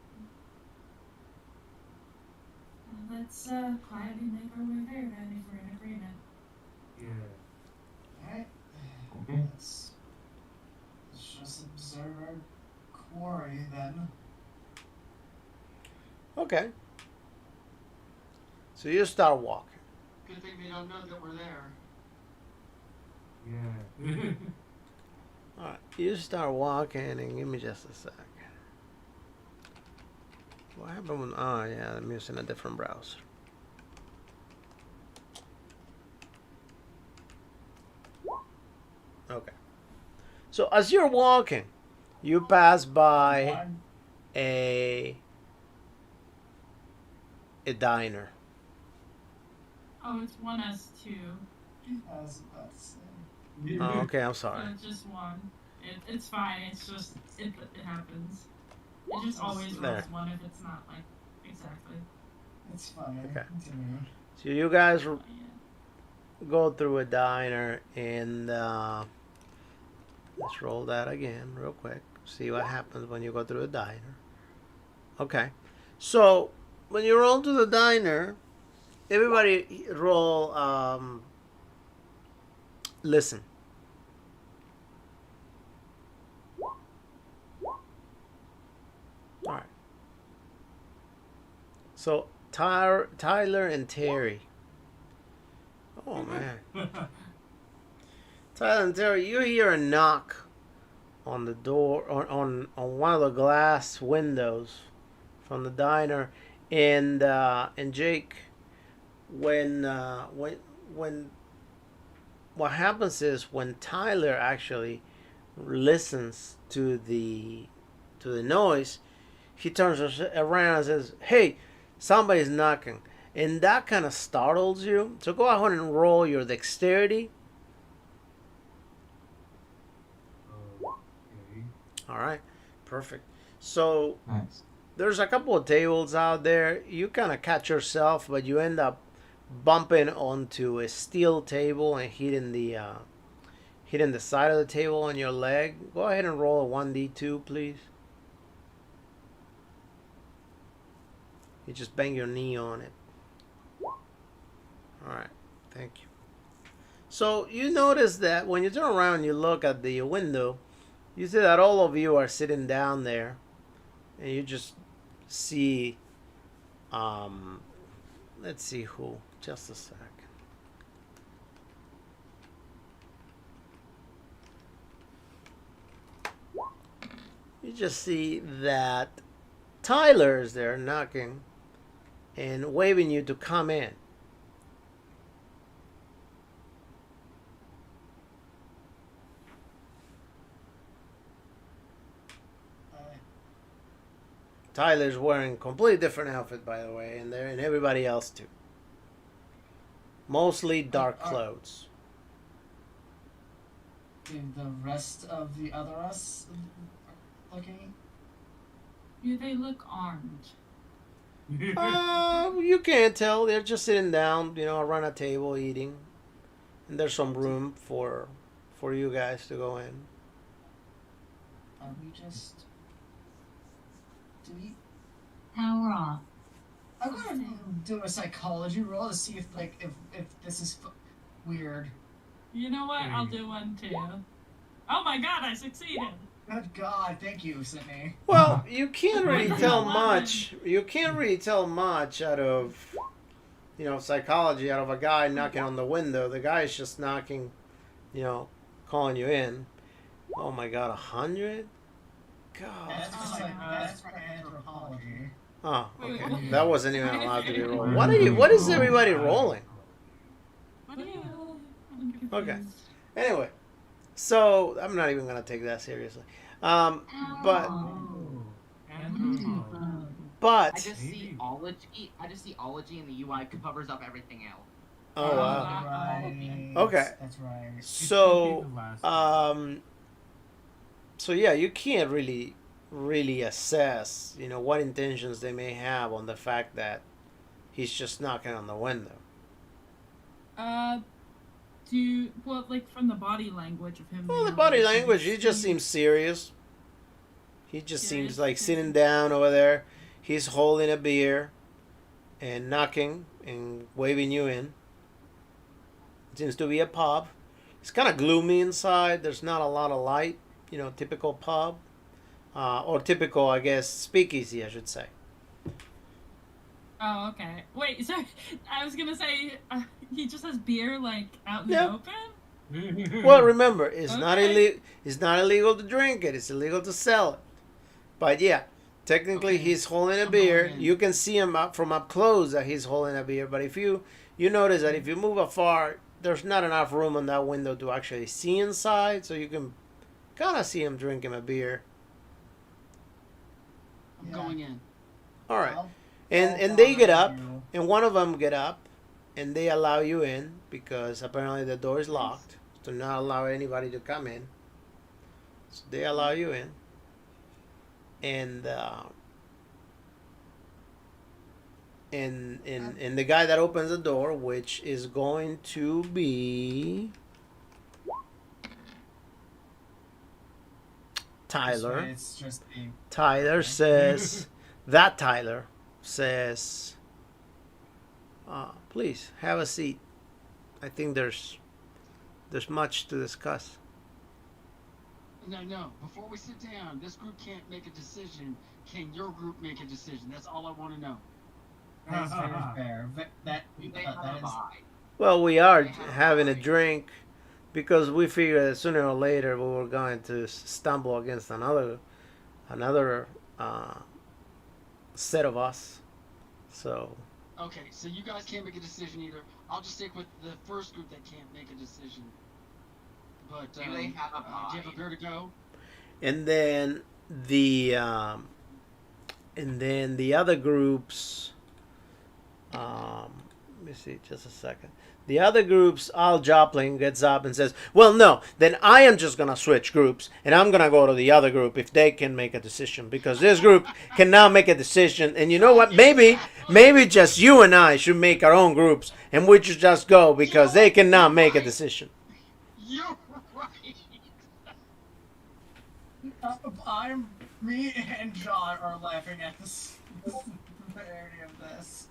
Let's quietly make our way there then, if we're in agreement. Yeah. Alright. Okay. Let's just observe our quarry then. Okay. So you start walking. Good thing they don't know that we're there. Yeah. All right. You start walking, and give me just a sec. What happened when? Oh yeah, I'm using a different browser. Okay. So as you're walking, you pass by a diner. Oh, it's 1S2. I was about to say. Oh, okay, I'm So sorry. it's just one. It's fine. It's just it happens. It just always There. rolls one if it's not like exactly. It's funny. Okay. Continue. So you guys Yeah. go through a diner and let's roll that again real quick. See what happens when you go through a diner. Okay. So when you roll to the diner, everybody roll listen. All right. So Tyler and Terry. Oh man. Tyler and Terry, you hear a knock on the door on one of the glass windows from the diner, and Jake, when what happens is when Tyler actually listens to the noise, he turns around and says, "Hey, somebody's knocking," and that kind of startles you. So go ahead and roll your dexterity. Okay. All right, perfect. So Nice. there's a couple of tables out there. You kind of catch yourself, but you end up bumping onto a steel table and hitting the side of the table on your leg. Go ahead and roll a 1d2, please. You just bang your knee on it. All right, thank you. So you notice that when you turn around and you look at the window, you see that all of you are sitting down there, and you just see, let's see who. Just a sec. You just see that Tyler is there knocking and waving you to come in. Tyler's wearing a completely different outfit, by the way, and everybody else too. Mostly dark clothes. Did the rest of the other us looking? Yeah, they look armed. You can't tell. They're just sitting down, around a table eating, and there's some room for you guys to go in. Are we just? Do we? Power off. I'm gonna do a psychology roll to see if this is weird. You know what? I'll do one too. Oh my god, I succeeded! Good God, thank you, Sydney. Well, you can't really tell much. You can't really tell much out of, psychology out of a guy knocking on the window. The guy is just knocking, calling you in. Oh my God, 100? God. That's for anthropology. Oh, Wait, okay. wait. That wasn't even allowed to be rolled. What is everybody rolling? What are you? I'm confused. Okay. Anyway, so I'm not even gonna take that seriously. But Oh. Bluetooth mode. but I just see ology and the UI covers up everything else. oh wow. Right. Okay. That's right. So so yeah, you can't really assess, what intentions they may have on the fact that he's just knocking on the window. Like from the body language of him. Well, you the know, body like, language, he he's- just seems serious. He just Serious? seems like sitting down over there. He's holding a beer and knocking and waving you in. It seems to be a pub. It's kind of gloomy inside. There's not a lot of light, typical pub. Or typical, I guess, speakeasy, I should say. Oh, okay. Wait, sorry. I was gonna say he just has beer like out in Yeah. the open. Well, remember, it's not Okay. illegal. It's not illegal to drink it. It's illegal to sell it. But yeah, Technically, Okay, he's holding a I'm beer. going in. You can see him up from up close that he's holding a beer. But if you notice that if you move afar, there's not enough room on that window to actually see inside, so you can kind of see him drinking a beer. I'm Yeah. going in. All right, I'll and they get follow up, you. and one of them get up, and they allow you in because apparently the door is locked to not allow anybody to come in. So they allow you in, and and the guy that opens the door, which is going to be This Tyler. way it's just the Tyler Okay. says that Tyler says, "Please have a seat. I think there's much to discuss." No. Before we sit down, this group can't make a decision. Can your group make a decision? That's all I want to know. that is very fair. Do they have That a is vibe? Well, we are They have having a vibe. drink because we figured that sooner or later we were going to stumble against another set of us. So Okay, so you guys can't make a decision either. I'll just stick with the first group that can't make a decision. But Do they have a do you have a vibe? beer to go? and then the um, and then the other groups. Let me see, just a second. The other groups, Al Joplin gets up and says, "Well, no, then I am just gonna switch groups, and I'm gonna go to the other group if they can make a decision because this group can now make a decision. And you know what? Maybe just you and I should make our own groups, and we should just go because they can now make a decision." You're right. Me and John are laughing at this severity of this.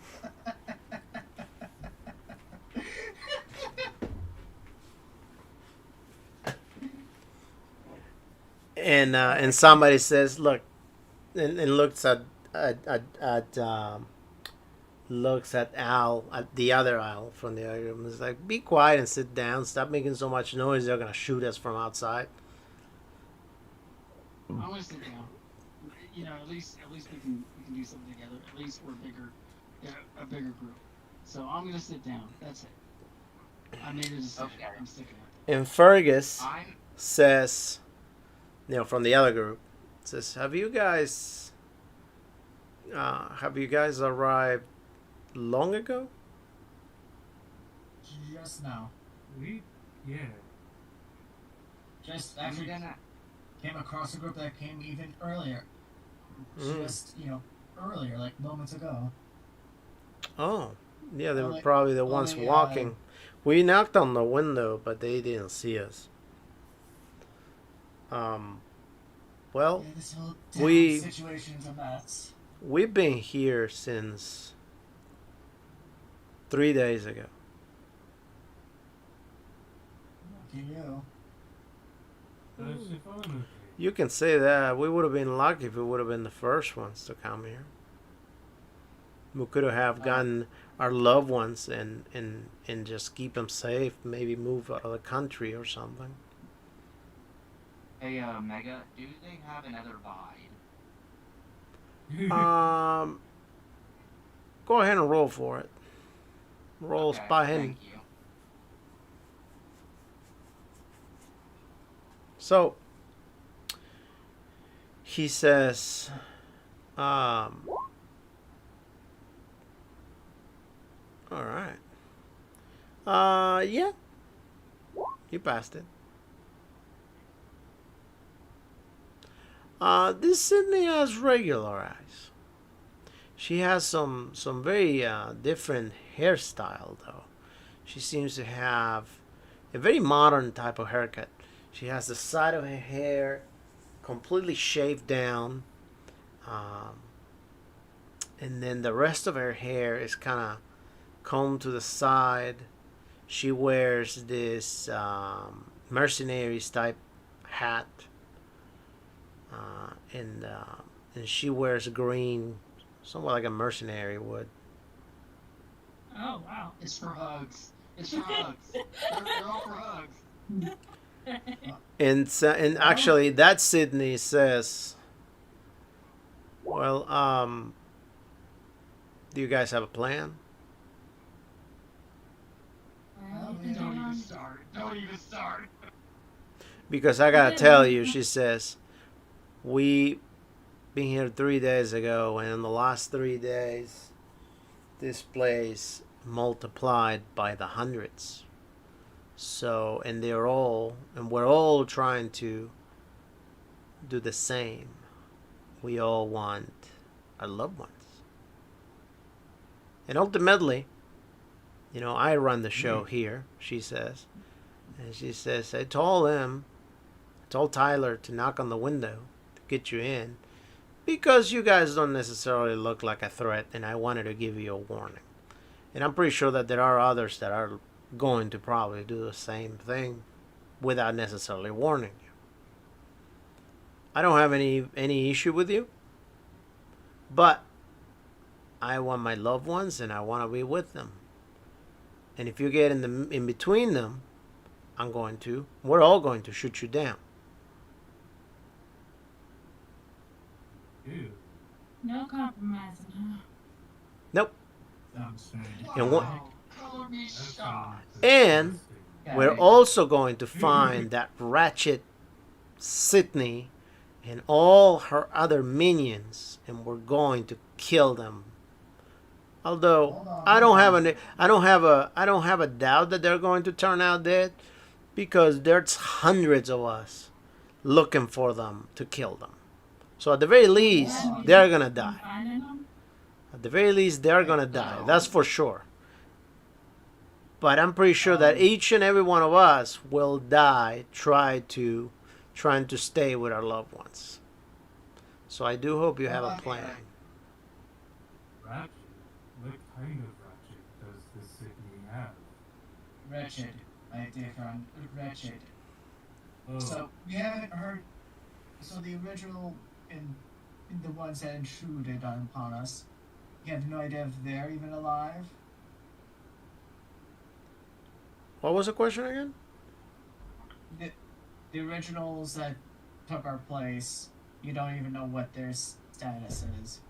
And somebody says, "Look," and looks at Al, at the other Al from the other room. It's like, "Be quiet and sit down. Stop making so much noise. They're gonna shoot us from outside." I'm gonna sit down. You know, at least we can do something together. At least we're a bigger group. So I'm gonna sit down. That's it. I made a decision. Okay. I'm sticking with And Fergus I'm says, from the other group, says, "Have you guys arrived long ago?" Just now. Yeah. Just I'm actually gonna came across a group that came even earlier. Mm. Just, earlier, like moments ago. Oh, yeah, they were Only- probably the ones only, walking. We knocked on the window, but they didn't see us. Well, Yeah, this whole we- town situation's a mess. we've been here since 3 days ago. Lucky you. That's the fun of it. You can say that. We would have been lucky if we would have been the first ones to come here. We could have gotten our loved ones and just keep them safe. Maybe move out of the country or something. Hey, Mega, do they have another vibe? Go ahead and roll for it. Roll Okay, spy him. thank you. So he says, all right. Yeah, you passed it. This Sydney has regular eyes. She has some very different hairstyle though. She seems to have a very modern type of haircut. She has the side of her hair completely shaved down, and then the rest of her hair is kind of combed to the side. She wears this mercenaries type hat, and she wears green, somewhat like a mercenary would. Oh, wow. It's for hugs. It's for hugs. They're all for hugs. And actually, that Sydney says, Well, do you guys have a plan? Well, we Don't did even on start. Don't even start. Because I gotta tell you, she says, we been here 3 days ago, and in the last 3 days, this place multiplied by the hundreds. So, and we're all trying to do the same. We all want our loved ones. And ultimately, I run the show here, she says. And she says, I told Tyler to knock on the window to get you in because you guys don't necessarily look like a threat, and I wanted to give you a warning. And I'm pretty sure that there are others that are going to probably do the same thing without necessarily warning you. I don't have any issue with you, but I want my loved ones and I want to be with them. And if you get in between them, we're all going to shoot you down. Ew. no compromising, huh? Nope. Sounds And what? Wow, color me That shocked. sounds And disgusting. Yeah, we're also going to find that ratchet Sydney and all her other minions, and we're going to kill them. Although Hold on, I don't hold have I don't have a doubt that they're going to turn out dead, because there's hundreds of us looking for them to kill them. So at the very least, Yeah, they're gonna die. finding them? At the very least, they're gonna die. That's for sure. But I'm pretty sure that each and every one of us will die trying to stay with our loved ones. So I do hope you have a plan. Ratchet? What kind of ratchet does this Sydney have? wretched, my dear friend, wretched. Oh, So we haven't heard. So the original in the ones that intruded upon us, you have no idea if they're even alive. What was the question again? The originals that took our place, you don't even know what their status is.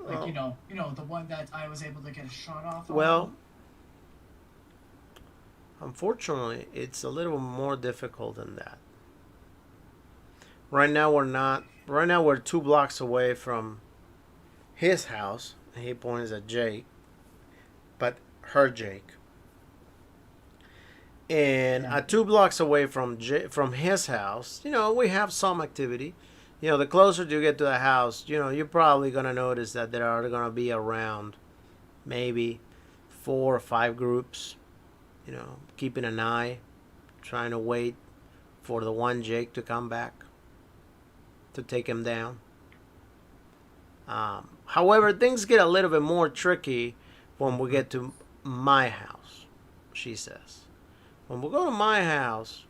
Like you know, the one that I was able to get a shot off. Well, unfortunately, it's a little more difficult than that. Right now, we're not. Right now, we're 2 blocks away from his house. He points at Jake, but her Jake. And Yeah. 2 blocks away from his house, we have some activity. The closer you get to the house, you're probably gonna notice that there are gonna be around maybe 4 or 5 groups. Keeping an eye, trying to wait for the one Jake to come back to take him down. However, things get a little bit more tricky when we get to my house, she says. When we go to my house,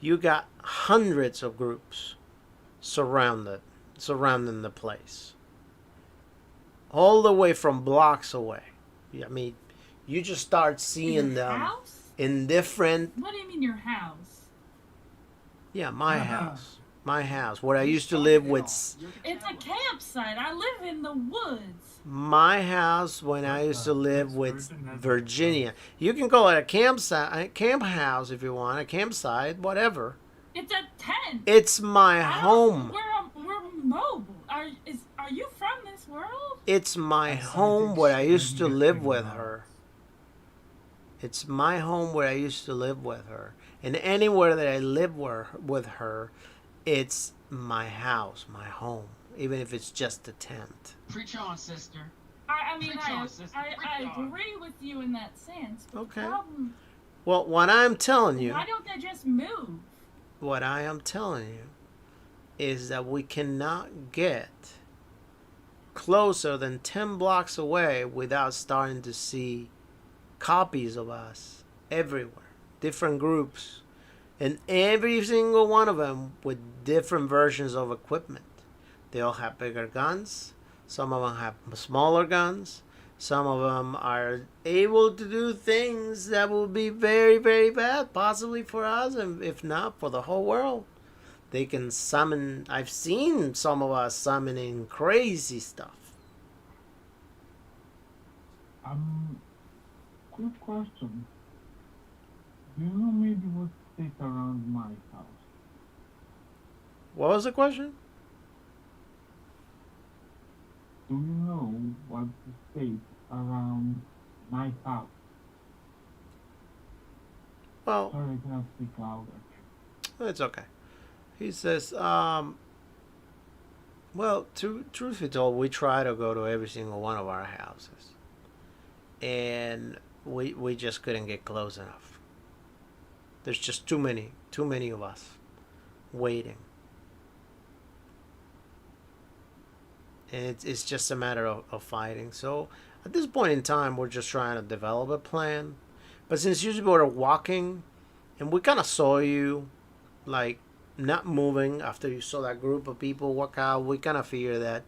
you got hundreds of groups surrounding the place. All the way from blocks away. I mean, you just start seeing Your them house? in different. What do you mean your house? Yeah, my Uh-huh. house. My house. Where I used to live with. It's a campsite. I live in the woods. My house when I used to live with Virginia. You can call it a campsite, a camp house if you want, a campsite, whatever. It's a tent. It's my I don't- home. We're mobile. Are you from this world? It's my That's home something where I used to Maybe live it's with like her. It's my home where I used to live with her. And anywhere that I live with her, it's my house, my home. Even if it's just a tent. Preach on, sister. I mean, Preach on, sister. I Preach on. agree with you in that sense. But Okay. the problem, Well, what I'm telling you, why don't they just move? what I am telling you is that we cannot get closer than 10 blocks away without starting to see copies of us everywhere, different groups, and every single one of them with different versions of equipment. They all have bigger guns, some of them have smaller guns, some of them are able to do things that will be very, very bad, possibly for us, and if not, for the whole world. They can summon. I've seen some of us summoning crazy stuff. Quick question. Do you know maybe what state around my house? What was the question? Do you know what the state around my house? Well, Sorry, I cannot speak louder. it's okay. He says, well, truth be told, we try to go to every single one of our houses. And we just couldn't get close enough. There's just too many of us waiting. And it's just a matter of fighting. So at this point in time, we're just trying to develop a plan. But since you were walking, and we kind of saw you, like, not moving after you saw that group of people walk out, we kind of figure that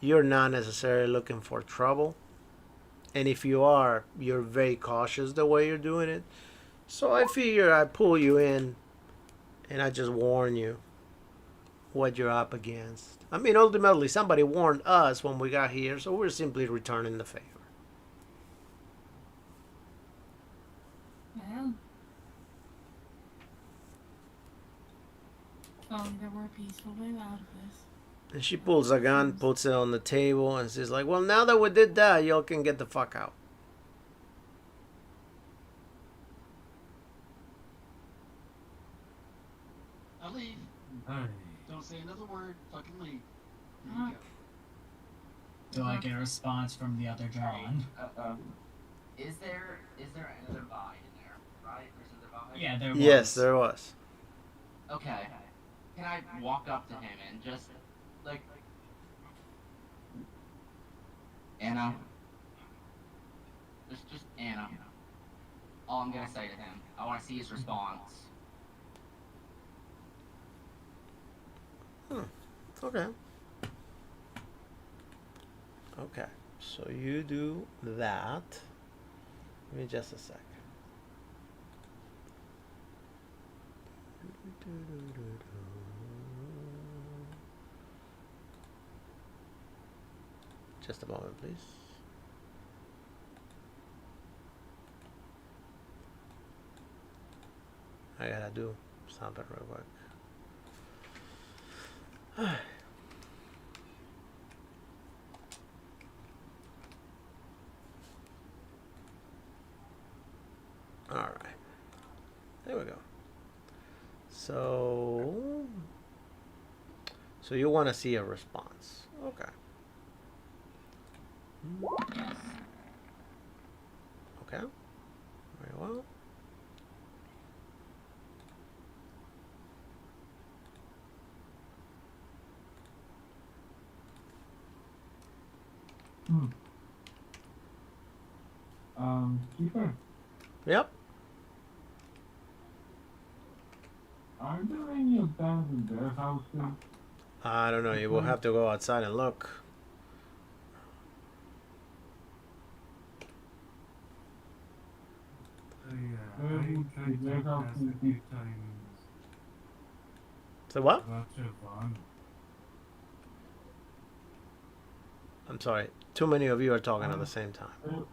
you're not necessarily looking for trouble. And if you are, you're very cautious the way you're doing it. So I figure I pull you in and I just warn you what you're up against. I mean, ultimately, somebody warned us when we got here, so we're simply returning the favor. Well, if only there were a peaceful way out of this. And she pulls a gun, puts it on the table, and says, like, well, now that we did that, y'all can get the fuck out. I leave. Alright. Don't say another word. Fucking leave. There you go. Do I get a response from the other John? Is there another vibe in there, right? There's another vibe? Yeah, there was. Yes, there was. Okay. Can I walk up to him and just, like, Anna? Just Anna. All I'm gonna say to him. I want to see his response. Okay. Okay. So you do that. Give me just a sec. Just a moment, please. I gotta do something real quick. All right. There we go. So you want to see a response. Okay. Okay. Very well. Keeper, Yep. are there any abandoned warehouses? I don't know. You will have to go outside and look. Yeah, I tried to ask a few times So what? about Javon. I'm sorry. Too many of you are talking at the same time.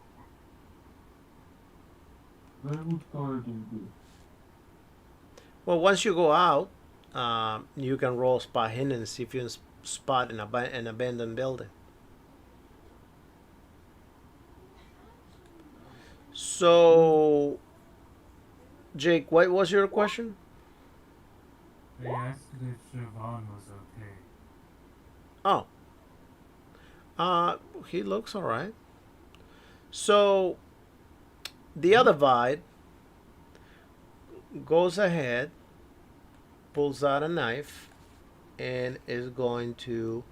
Where would storage be? Well, once you go out, you can roll spot hidden and see if you can spot an abandoned building. So, Jake, what was your question? I asked if Javon was okay. Oh. He looks alright. So, the other Vide goes ahead, pulls out a knife, and is going to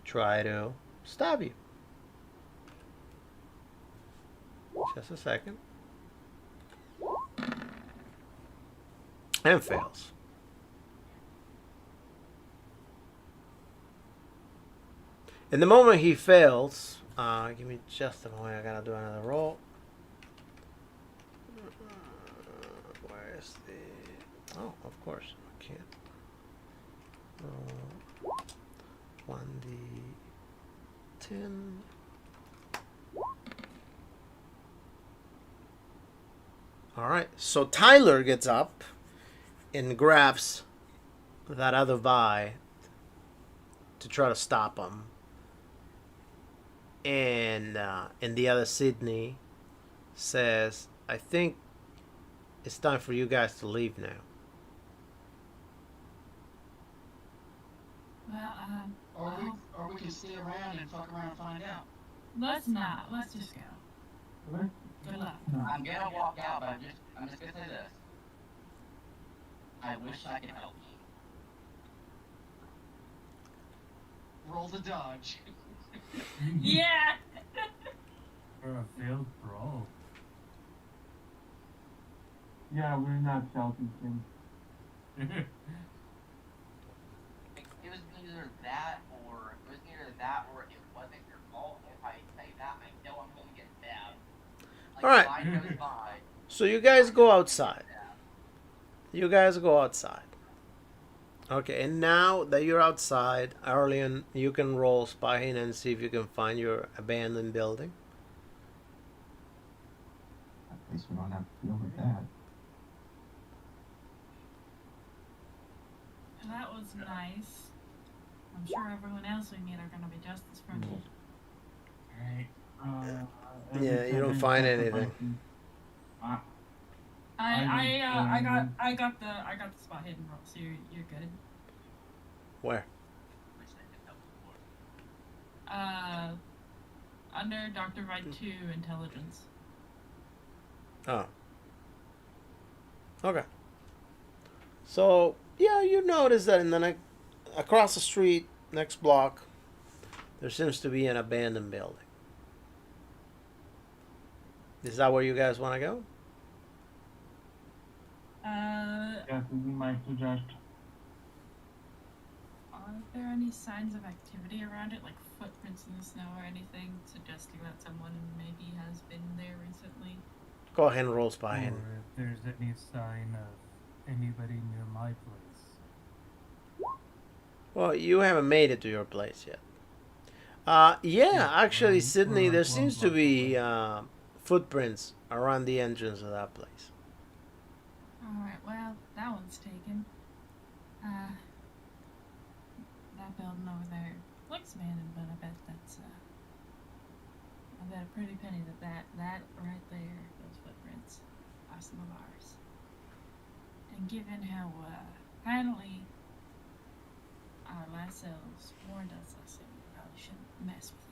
try to stab you. Just a second. And fails. In the moment he fails, give me just a moment, I gotta do another roll. Where's the... Oh, of course, I can't. 10. All right. So Tyler gets up and grabs that other guy to try to stop him. And the other Sydney says, I think it's time for you guys to leave now. Well, Or we can stay around and fuck around and find out. let's not. Let's just go. Let's Good luck. I'm gonna walk out, but I'm just gonna say this. I wish I could help you. Roll the dodge. Yeah. For a failed brawl. Yeah, we're not shouting him. It was either that or it wasn't your fault. If I say that, I know I'm gonna get stabbed. Like, All right. line goes by. So you guys go outside. You guys go outside. Okay, and now that you're outside, Arlian, you can roll spying and see if you can find your abandoned building. At least we don't have to deal with that. That was nice. I'm sure everyone else we meet are gonna be just as friendly. Alright. Yeah, you don't find anything. I got the spot hidden roll, so you're good. Where? Under Dr. Wright 2 intelligence. Oh. Okay. So, yeah, you notice that in the across the street, next block, there seems to be an abandoned building. Is that where you guys want to go? Yes, we might suggest. Are there any signs of activity around it, like footprints in the snow or anything, suggesting that someone maybe has been there recently? Go ahead and roll spy Or in. if there's any sign of anybody near my place. Well, you haven't made it to your place yet. Yeah, actually, we're Sydney, like there one seems to block be away. footprints around the entrance of that place. Alright, well, that one's taken. That building over there looks abandoned, but I bet that's, I bet a pretty penny that right there, those footprints, are some of ours. And given how, kindly our last selves warned us, I said we probably shouldn't mess with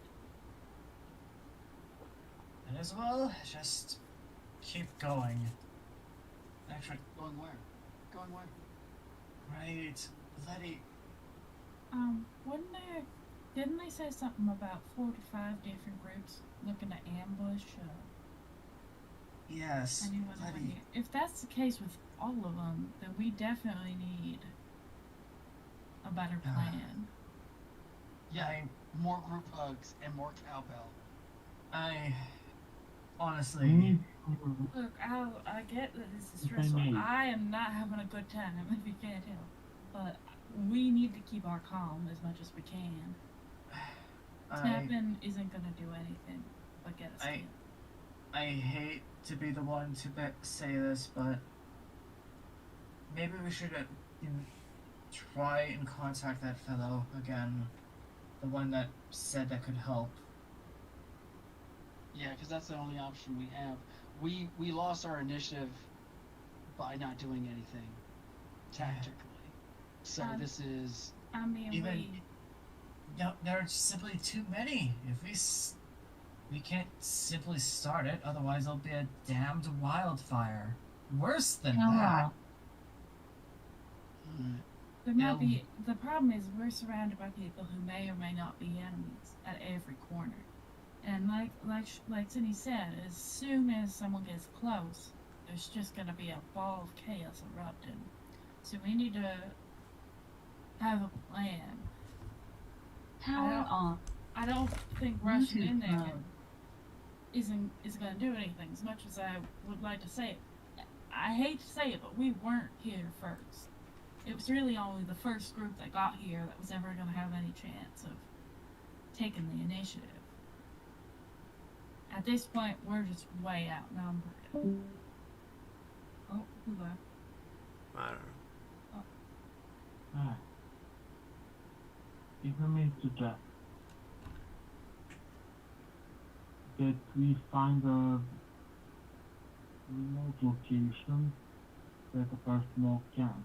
it. Might as well just keep going. Actually, Going where? Going where? right, Letty. Didn't they say something about 4 to 5 different groups looking to ambush, Yes, anyone over Letty. here? If that's the case with all of them, then we definitely need a better plan. Yeah, more group hugs and more cowbell. I honestly, We Look, I get that this is If I stressful. may. I am not having a good time, if you can't tell. But we need to keep our calm as much as we can. Snapping isn't gonna do anything but get us killed. I hate to be the one to say this, but maybe we should try and contact that fellow again, the one that said that could help. Yeah, because that's the only option we have. We lost our initiative by not doing anything tactically. So this is I mean, Even- No, there are simply too many. If we can't simply start it, otherwise it'll be a damned wildfire. Worse than that. there might be. The problem is we're surrounded by people who may or may not be enemies at every corner. And like Cindy said, as soon as someone gets close, there's just gonna be a ball of chaos erupting. So we need to have a plan. I don't think rushing in there isn't gonna do anything. As much as I would like to say it, I hate to say it, but we weren't here first. It was really only the first group that got here that was ever gonna have any chance of taken the initiative. At this point, we're just way outnumbered. Oh, who left? I don't know. Ah. Even me to death. That we find a remote location that the personnel can.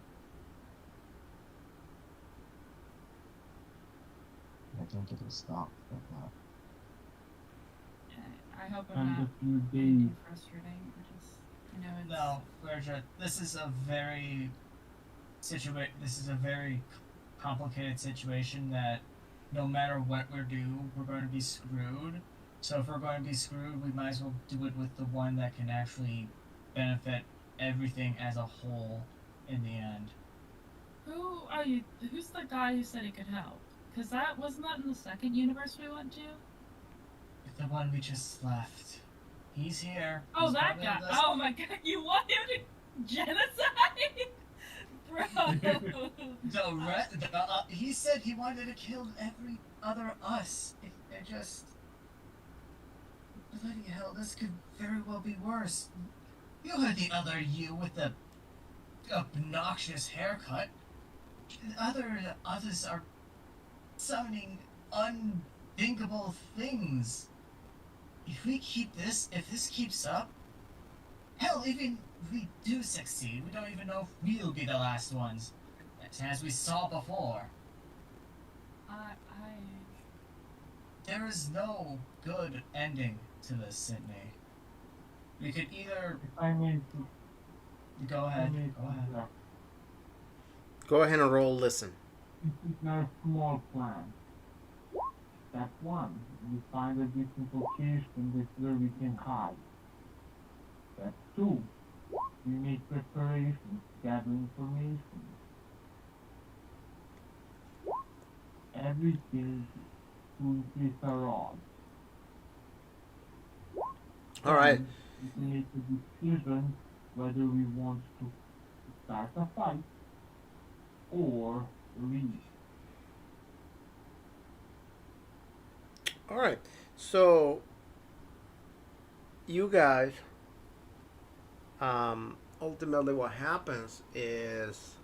I think it'll stop at that. I hope I'm And not a few being days. too frustrating. I know it's. No, Virgia, this is a very complicated situation that no matter what we do, we're going to be screwed. So if we're going to be screwed, we might as well do it with the one that can actually benefit everything as a whole in the end. Who are you? Who's the guy who said he could help? Because wasn't that in the second universe we went to? The one we just left. He's here. Oh, He's that probably guy! less- Oh my god, you want him to genocide? Bro! He said he wanted to kill every other us. It just... Bloody hell, this could very well be worse. You had the other you with the obnoxious haircut. Others are summoning unthinkable things. If this keeps up, hell, even if we do succeed, we don't even know if we'll be the last ones. As we saw before. There is no good ending to this, Sydney. We could either... I mean, Go ahead. Go ahead and roll listen. this is our small plan. Step 1, we find a different location where we can hide. Step 2, we make preparations to gather information. Everything to increase our odds. All right. Then we can make a decision whether we want to start a fight or leave. All right. So you guys, ultimately, what happens is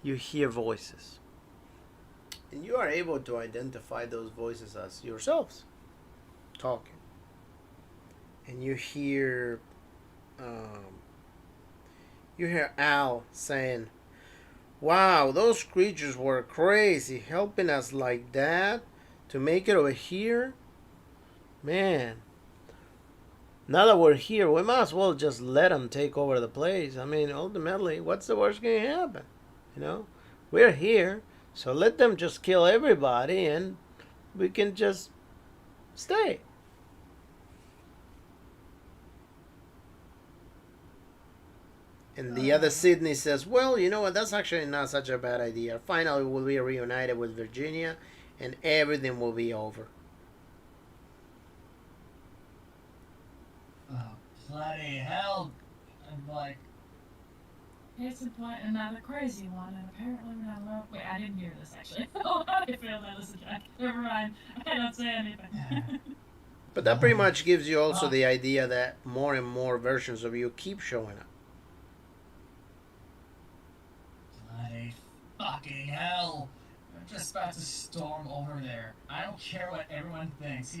you hear voices, and you are able to identify those voices as yourselves talking, and you hear Al saying, "Wow, those creatures were crazy, helping us like that to make it over here. Man, now that we're here, we might as well just let them take over the place. I mean, ultimately, what's the worst going to happen? You know, we're here, so let them just kill everybody, and we can just stay." And the other Sydney says, "Well, you know what? That's actually not such a bad idea. Finally, we'll be reunited with Virginia, and everything will be over." Oh, bloody hell. I'm like... Here's the point, another crazy one, and apparently we're not allowed. Wait, I didn't hear this actually. Oh, I failed that listen track. Never mind. I don't say anything. But that pretty much gives you also the idea that more and more versions of you keep showing up. Bloody fucking hell. I'm just about to storm over there. I don't care what everyone thinks.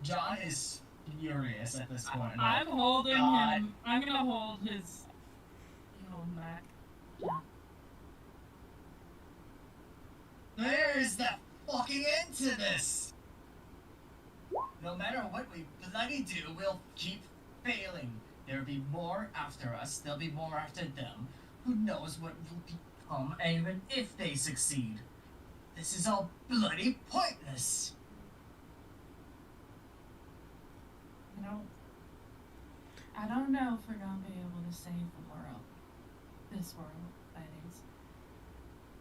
John is furious at this point. I'm holding him. I'm gonna hold his. You hold him back. Yeah. There's the fucking end to this! No matter what we bloody do, we'll keep failing. There'll be more after us, there'll be more after them. Who knows what will become, even if they succeed. This is all bloody pointless. You know, I don't know if we're gonna be able to save the world. This world, that is.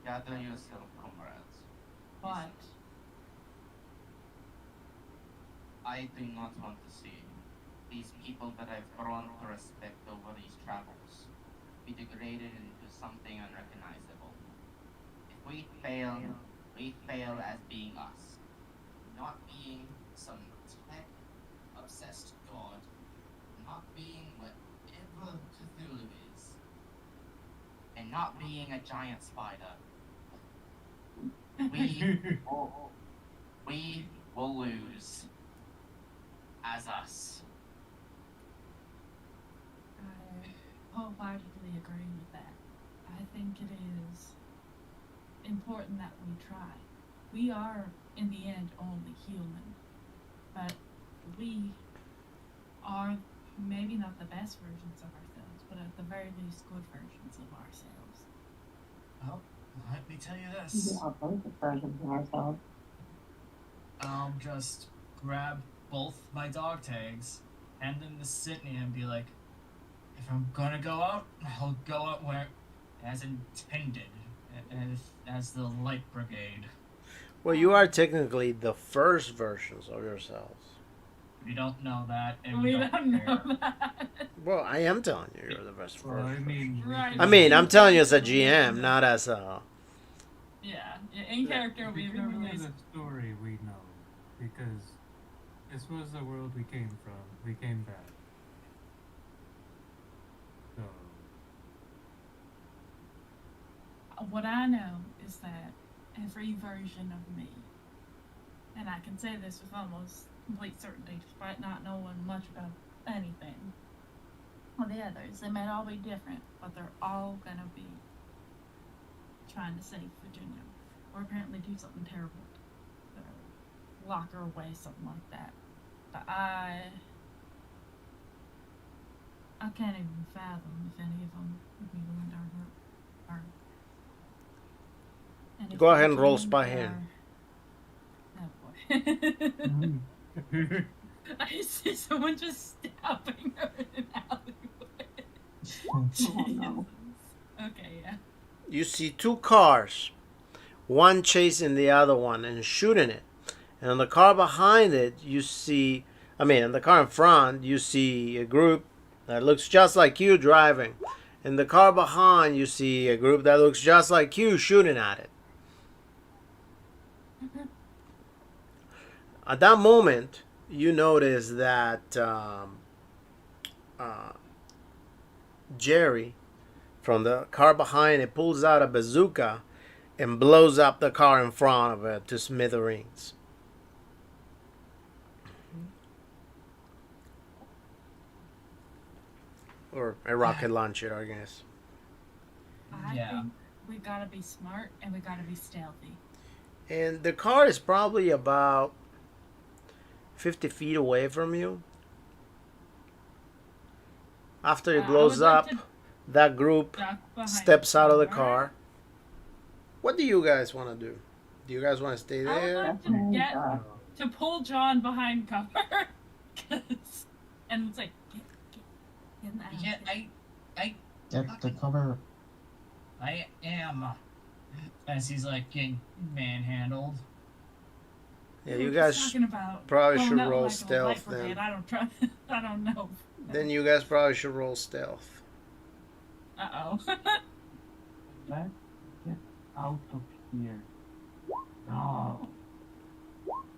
Gather yourself, comrades. But I do not want to see these people that I've grown to respect over these travels be degraded into something unrecognizable. If we fail, we fail as being us. Not being some tech-obsessed god. Not being whatever Cthulhu is. And not being a giant spider. We will lose. As us. I wholeheartedly agree with that. I think it is important that we try. We are, in the end, only human. But we are maybe not the best versions of ourselves, but at the very least good versions of ourselves. Well, let me tell you this. Yeah, both versions of ourselves. I'll just grab both my dog tags, hand them to Sydney, and be like, if I'm gonna go out, I'll go out where, as intended, as the Light Brigade. Well, you are technically the first versions of yourselves. We don't know that, and We don't don't care. know that. Well, I am telling you, you're the first Well, I version. mean, we Right. can- I mean, I'm telling you as a GM, not as a. Yeah, in character we've never beginning really. of the story we know, because this was the world we came from. We came back. So, What I know is that every version of me, and I can say this with almost complete certainty despite not knowing much about anything, well, the others, they might all be different, but they're all gonna be trying to save Virginia, or apparently do something terrible, lock her away, something like that. But I can't even fathom if any of them would be willing to hurt her. And if Go they ahead and roll can, spy they hand. are- Oh boy. I see someone just stabbing her in an alleyway. Oh no. Okay, yeah. You see two cars, one chasing the other one and shooting it. And on the car behind it, you see, in the car in front, you see a group that looks just like you driving. In the car behind, you see a group that looks just like you shooting at it. At that moment, you notice that Jerry, from the car behind it, pulls out a bazooka and blows up the car in front of it to smithereens. Or a rocket launcher, I guess. I Yeah. think we gotta be smart and we gotta be stealthy. And the car is probably about 50 feet away from you. After it I blows would like up, to that group duck behind steps out of the car. car. What do you guys want to do? Do you guys want to stay I would there? like to get to pull John behind cover. 'Cause- and it's like, get in the house. Yeah, Get the cover. I am. As he's like getting manhandled. Yeah, We you were guys just talking about probably blowing should up roll like a stealth light brigade. then. I don't try. I don't know. Then you guys probably should roll stealth. Uh-oh. Let's get out of here. No.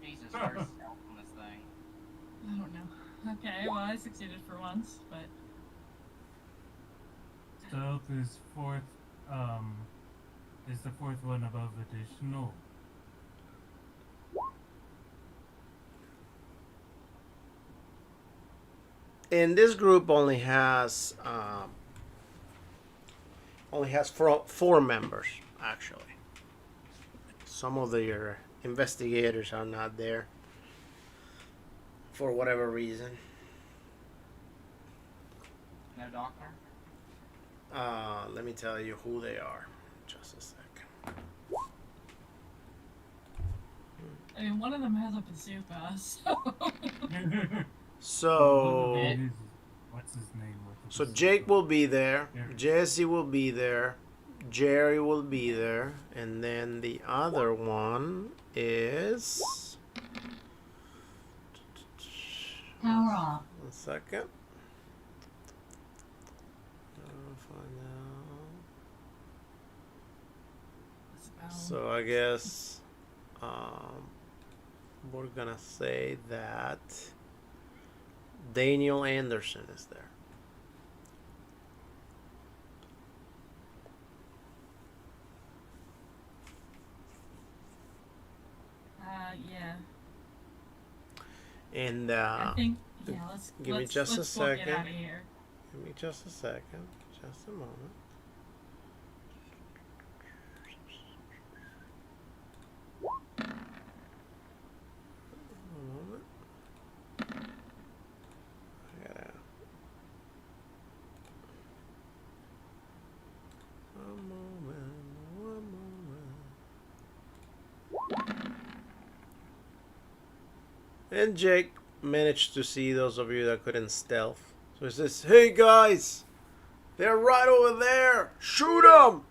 Jesus, where's stealth on this thing? I don't know. Okay, well, I succeeded for once, but stealth is fourth. Is the fourth one above additional? And this group only has four members, actually. Some of their investigators are not there for whatever reason. No doctor? Let me tell you who they are. Just a sec. I mean, one of them has a bazooka, so So, What's his name? With the so bazooka? Jake will be there. Yeah. Jesse will be there. Jerry will be there, and then the other one is. Power off. 1 second. Find out. it's about So I guess we're gonna say that Daniel Anderson is there. Yeah. And I think, yeah, let's give me let's, just a let's book it second. out of here. Give me just a second. Just a moment. A moment. I gotta. One moment. One moment. And Jake managed to see those of you that couldn't stealth. So he says, "Hey guys, they're right over there. Shoot them!"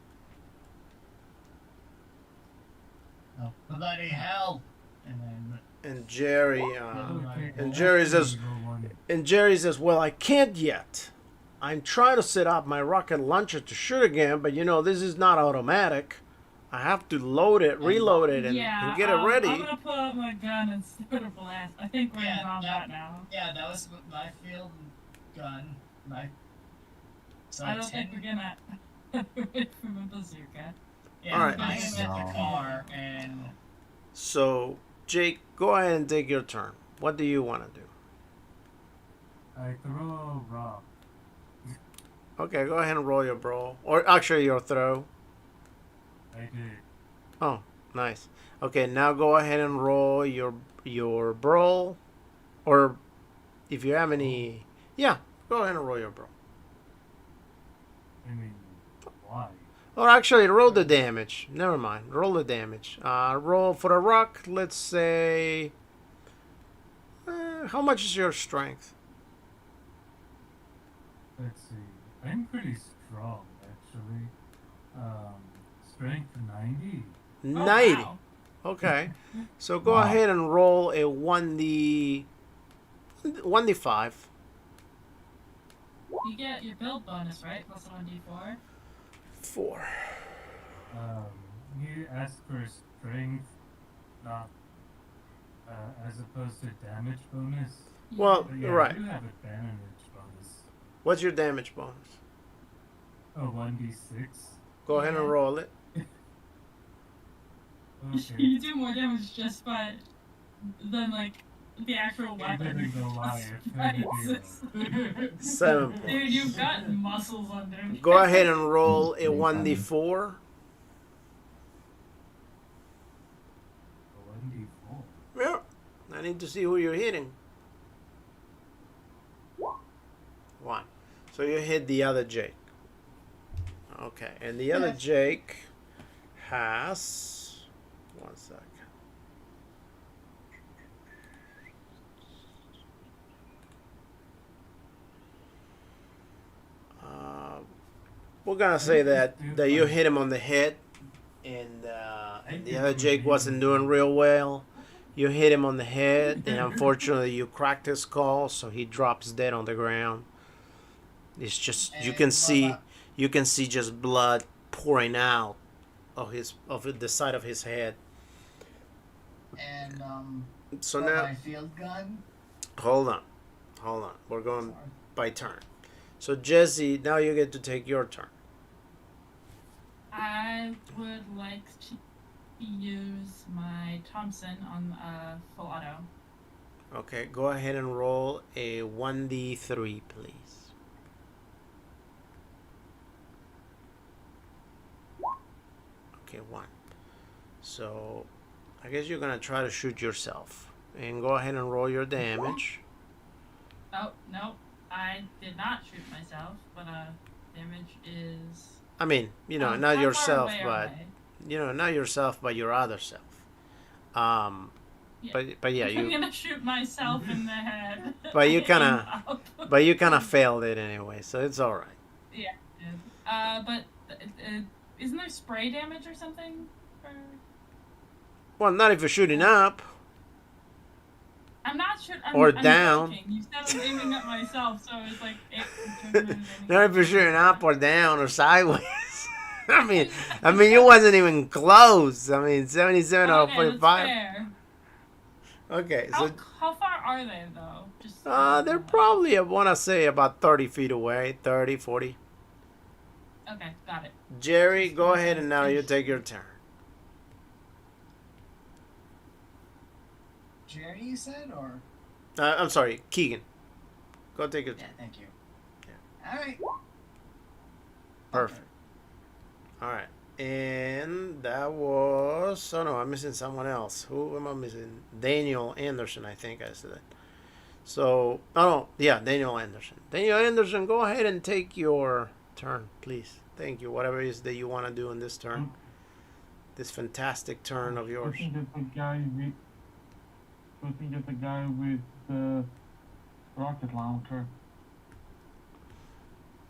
Oh, bloody hell! And then And Jerry, Okay, and Jerry actually, says, roll one. and Jerry says, "Well, I can't yet. I'm trying to set up my rocket launcher to shoot again, but you know this is not automatic. I have to load it, reload it, and get it ready." I'm gonna pull out my gun and start a blast. I think we're Yeah, on yeah. that now. yeah, that was my field gun. So I don't 10. think we're gonna wait from a bazooka. Yeah, All right. I am at No. the car and So, Jake, go ahead and take your turn. What do you want to do? I throw a rock. Okay, go ahead and roll your brawl, or actually your throw. I did. Oh, nice. Okay, now go ahead and roll your brawl, or if you have any, yeah, go ahead and roll your brawl. I mean, why? Or actually, roll the damage. Never mind. Roll the damage. Roll for a rock. Let's say. How much is your strength? Let's see. I'm pretty strong, actually. Strength 90. 90. Wow. Okay. So go Wow. ahead and roll a 1d5. You get your build bonus, right? Plus 1d4. 4. You asked for strength, not as opposed to damage bonus. Well, But yeah, right. I do have a damage bonus. What's your damage bonus? Oh, 1d6. Go ahead and Yeah. roll it. Okay. You do more damage just by than like the actual Better weapon. than Goliath. Right. Maybe 7 Dude, points. you've got muscles under. Go ahead and roll a 1d4. 1d4. Yeah. I need to see who you're hitting. 1. So you hit the other Jake. Okay, and the other Yes. Jake has. 1 second. We're gonna say that you hit him on the head, and the other Jake wasn't doing real well. You hit him on the head, and unfortunately, you cracked his skull, so he drops dead on the ground. It's just you And can what see about- just blood pouring out of the side of his head. and So for now, my field gun. hold on. We're going Sorry. by turn. So Jesse, now you get to take your turn. I would like to use my Thompson on full auto. Okay, go ahead and roll a 1d3, please. Okay, 1. So, I guess you're gonna try to shoot yourself. And go ahead and roll your damage. Oh no, I did not shoot myself, but damage is. I mean, not how far yourself, away are but they? not yourself, but your other self. Yeah. But yeah, I'm you gonna shoot myself in the head. But you Aim kinda- up. but you kind of failed it anyway, so it's all right. But isn't there spray damage or something? For... Well, not if you're shooting up. I'm not sure. Or I'm down. joking. You said I'm aiming at myself, so it's like. Not if you're shooting up or down or sideways. I mean, you wasn't even close. I mean, 77 out of Okay, that's 45. fair. Okay, How, so how far are they though? Just they're probably, I want to say, about 30 feet away. 30, 40. Okay, got it. Jerry, Just go wanted ahead to and now you finish. take your turn. Jerry, you said, or I'm sorry, Keegan. Go take your yeah, turn. thank you. Yeah. All right. Perfect. All right. And that was. Oh no, I'm missing someone else. Who am I missing? Daniel Anderson, I think I said that. So, oh no, yeah, Daniel Anderson. Daniel Anderson, go ahead and take your turn, please. Thank you. Whatever it is that you want to do in this turn, this fantastic turn of yours. Looking at the guy with the rocket launcher.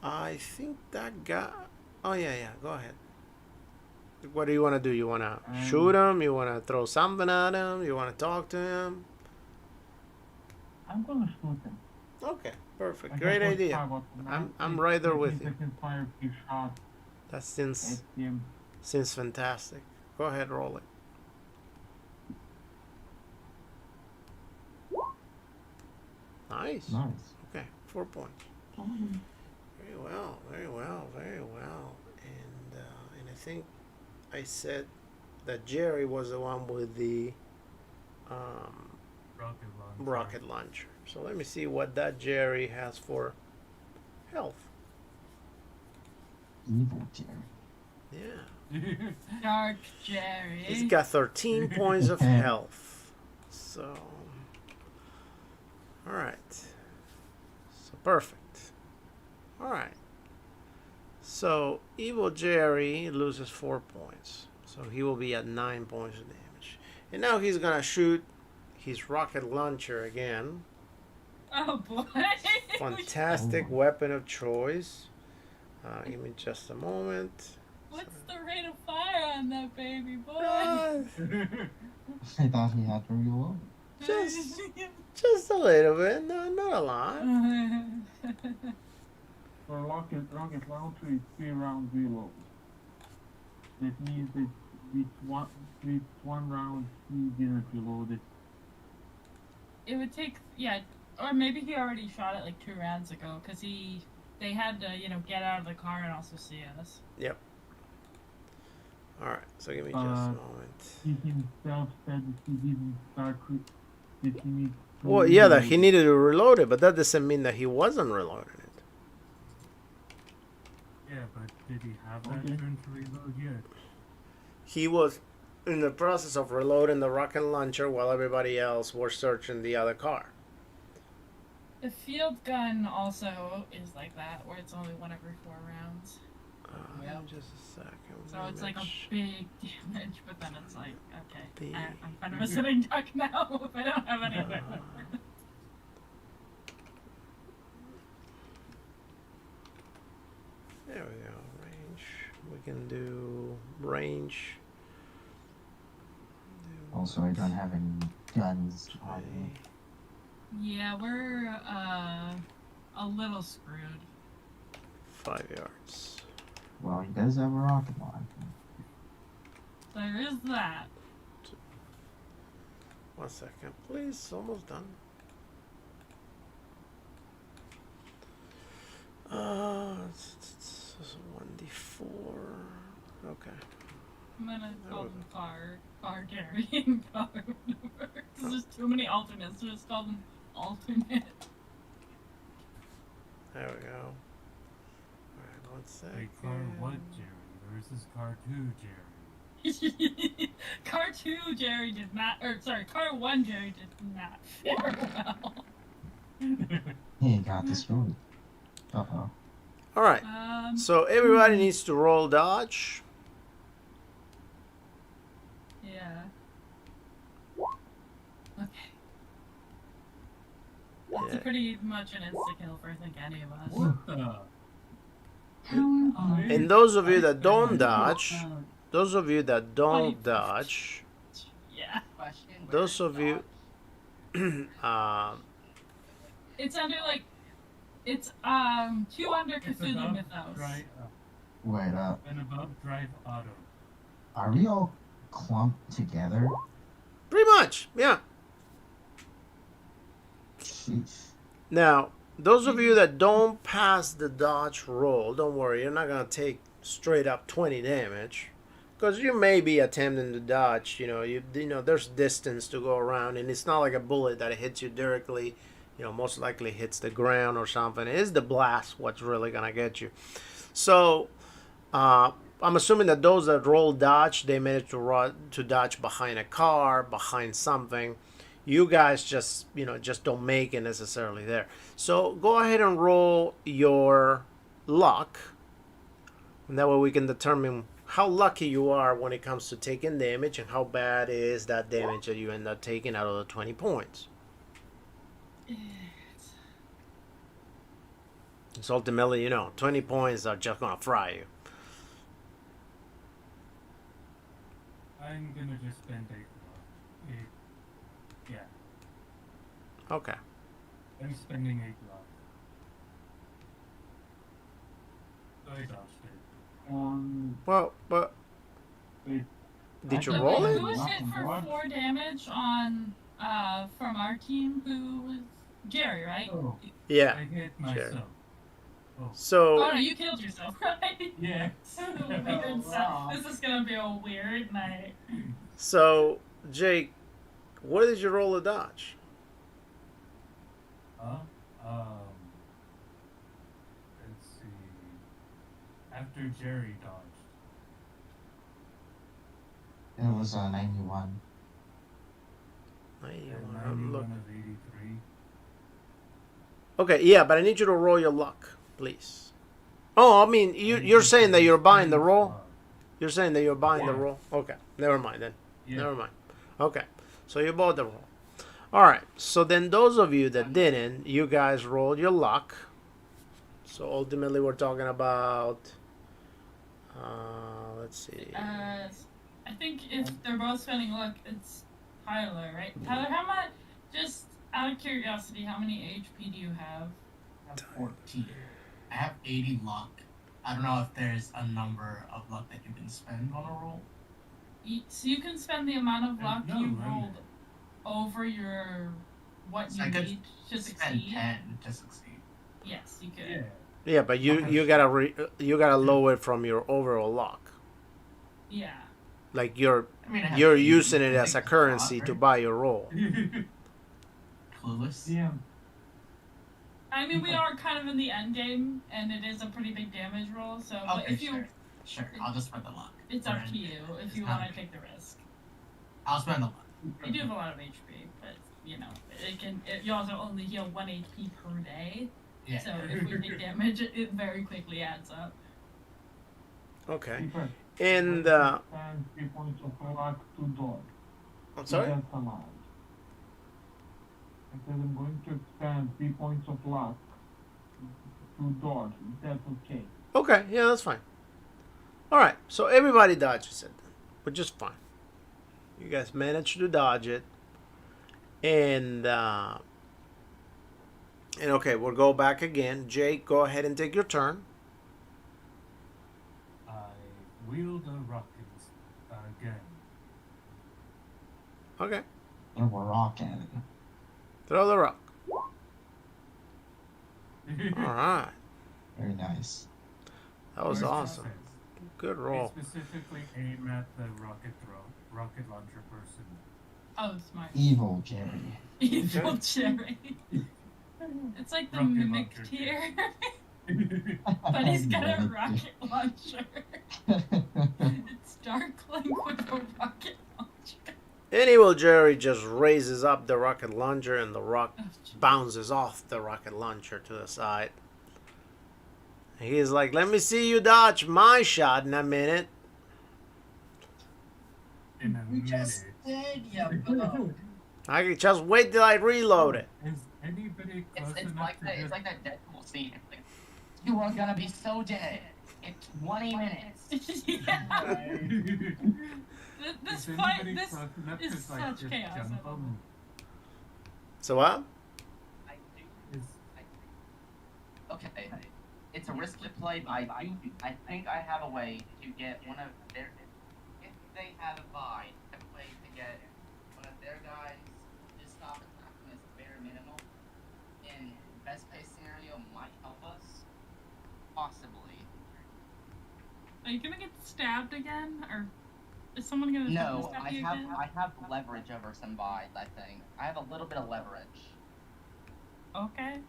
I think that guy. Oh yeah. Go ahead. What do you want to do? You want to shoot him? You want to throw something at him? You want to talk to him? I'm gonna shoot him. Okay, perfect. I Great got idea. 45 automatic. I'm right there with I you. can fire a few shots That seems at him. fantastic. Go ahead, roll it. Nice. Nice. Okay, 4 points. Very well. And I think I said that Jerry was the one with the rocket launcher. So let me see what that Jerry has for health. Evil Jerry. Yeah. Dark Jerry. He's got 13 points of health. So, all right. So perfect. All right. So Evil Jerry loses 4 points. So he will be at 9 points of damage. And now he's gonna shoot his rocket launcher again. Oh boy. Fantastic weapon of choice. Give me just a moment. What's the rate of fire on that baby boy? I thought he had to reload. Just a little bit, no, not a lot. For rocket launcher, it's 3 round reload. That means that with one round he didn't reload it. It would take, yeah, or maybe he already shot it like 2 rounds ago, because they had to, get out of the car and also see us. Yep. All right, so give me just a moment. He himself said that he didn't start that he needs to Well, yeah, that reload he it. needed to reload it, but that doesn't mean that he wasn't reloading it. Yeah, but did he have that turn to reload yet? He was in the process of reloading the rocket launcher while everybody else were searching the other car. The field gun also is like that, where it's only 1 every 4 rounds. Yep. Just a second. So it's like a big damage, but then it's like, okay, Big. I'm kind of a sitting duck now if I don't have anything. There we go. Range. We can do range. Also, I don't have any guns on me. Yeah, we're a little screwed. 5 yards. Well, he does have a rocket launcher. There is that. 1 second, please. Almost done. 1d4. Okay. I'm gonna call them car carrying car whatever. Because there's too many alternates, so just call them alternate. There we go. Alright, 1 second. Wait, car 1 Jerry versus car 2 Jerry. Car 2 Jerry did not, or sorry, car 1 Jerry did not fare well. He got destroyed. Uh-oh. Alright, so everybody needs to roll dodge. Yeah. Okay. That's Yeah. pretty much an insta kill for I think any of us. What the? And those of you that don't dodge, Yeah. those of you, It's under like, it's 2 under It's Cthulhu enough, Mythos. right? Wait, An above drive auto. are we all clumped together? Pretty much, yeah. Sheesh. Now, those of you that don't pass the dodge roll, don't worry, you're not gonna take straight up 20 damage, because you may be attempting to dodge. You know, there's distance to go around, and it's not like a bullet that hits you directly. Most likely hits the ground or something. It is the blast what's really gonna get you. So, I'm assuming that those that roll dodge, they manage to dodge behind a car, behind something. You guys just don't make it necessarily there. So go ahead and roll your luck, and that way we can determine how lucky you are when it comes to taking damage and how bad is that damage that you end up taking out of the 20 points. It's ultimately, 20 points are just gonna fry you. I'm gonna just spend 8 luck. Yeah, Okay. I'm spending 8 luck. So I dodged it. Well, but Wait, did you I roll thought it? Who was hit for 4 damage on from our team? Who was Jerry, right? Oh, Yeah. I hit myself. Oh, So Oh no, you killed yourself, right? yeah. Weird stuff. This is gonna be a weird night. So, Jake, what did you roll a dodge? Huh? Let's see. After Jerry dodged. It was 91. And 91, look. 91 of 83. Okay, yeah, but I need you to roll your luck, please. Oh, I mean, you're saying that you're buying the roll? You're saying that you're buying the Yeah. roll? Okay, never mind then. Yeah. Never mind. Okay, so you bought the roll. All right, so then those of you that didn't, you guys rolled your luck. So ultimately we're talking about, let's see. I think if they're both spending luck, it's Tyler, right? Tyler, how much? Just out of curiosity, how many HP do you have? I have 14. I have 80 luck. I don't know if there's a number of luck that you can spend on a roll. So you can spend the amount of luck No, you right. rolled over your what So you I could need to Spend succeed. 10 to succeed. Yes, you could. Yeah. Yeah, but you gotta lower it from your overall luck. Yeah. Like you're I mean, I have you're 80, using it I as a think that's currency lot, to right? buy your roll. Clueless. Yeah. I mean, we are kind of in the end game, and it is a pretty big damage roll. So, but Okay, if you, sure. I'll just spend the luck. it's up to you if It's you not want to big. take the risk. I'll spend the luck. You do have a lot of HP, but you also only heal 1 HP per day. Yeah. So if we take damage, it very quickly adds up. Okay. Keeper, And spend 3 points of luck to dodge. I'm sorry. That's allowed. I said I'm going to expand 3 points of luck to dodge. That's okay. Okay, yeah, that's fine. All right, so everybody dodges it, which is fine. You guys managed to dodge it, and okay, we'll go back again. Jake, go ahead and take your turn. I wield a rocket again. Okay, And we're rock at it. throw the rock. All right, Very nice. that was First awesome. process. Good I roll. specifically aim at the rocket launcher person. Oh, smart. Evil Jerry. Evil Jerry. It's like the Rocket mimic launcher. tier, but he's got a rocket launcher. It's Darkling with a rocket launcher. And Evil Jerry just raises up the rocket launcher, and the rock Oh, jeez. bounces off the rocket launcher to the side. He's like, let me see you dodge my shot in a minute. In a We minute. just did, yeah, bro. I can just wait till I reload it. Is anybody close It's enough like to that. It's just... like that Deadpool scene. It's like, you are gonna be so dead in 20 minutes. Yeah. This Is fight, anybody this close enough is to, like, such just chaos. jump them? So what? I do. Is... Okay. it's a risky play, but I think I have a way to get one of their, if they have a buy, I have a way to get one of their guys to stop attacking us bare minimum. In best case scenario, might help us, possibly. Are you gonna get stabbed again, or is someone gonna No, stab I you have again? I have leverage over some buys. I think I have a little bit of leverage. Okay.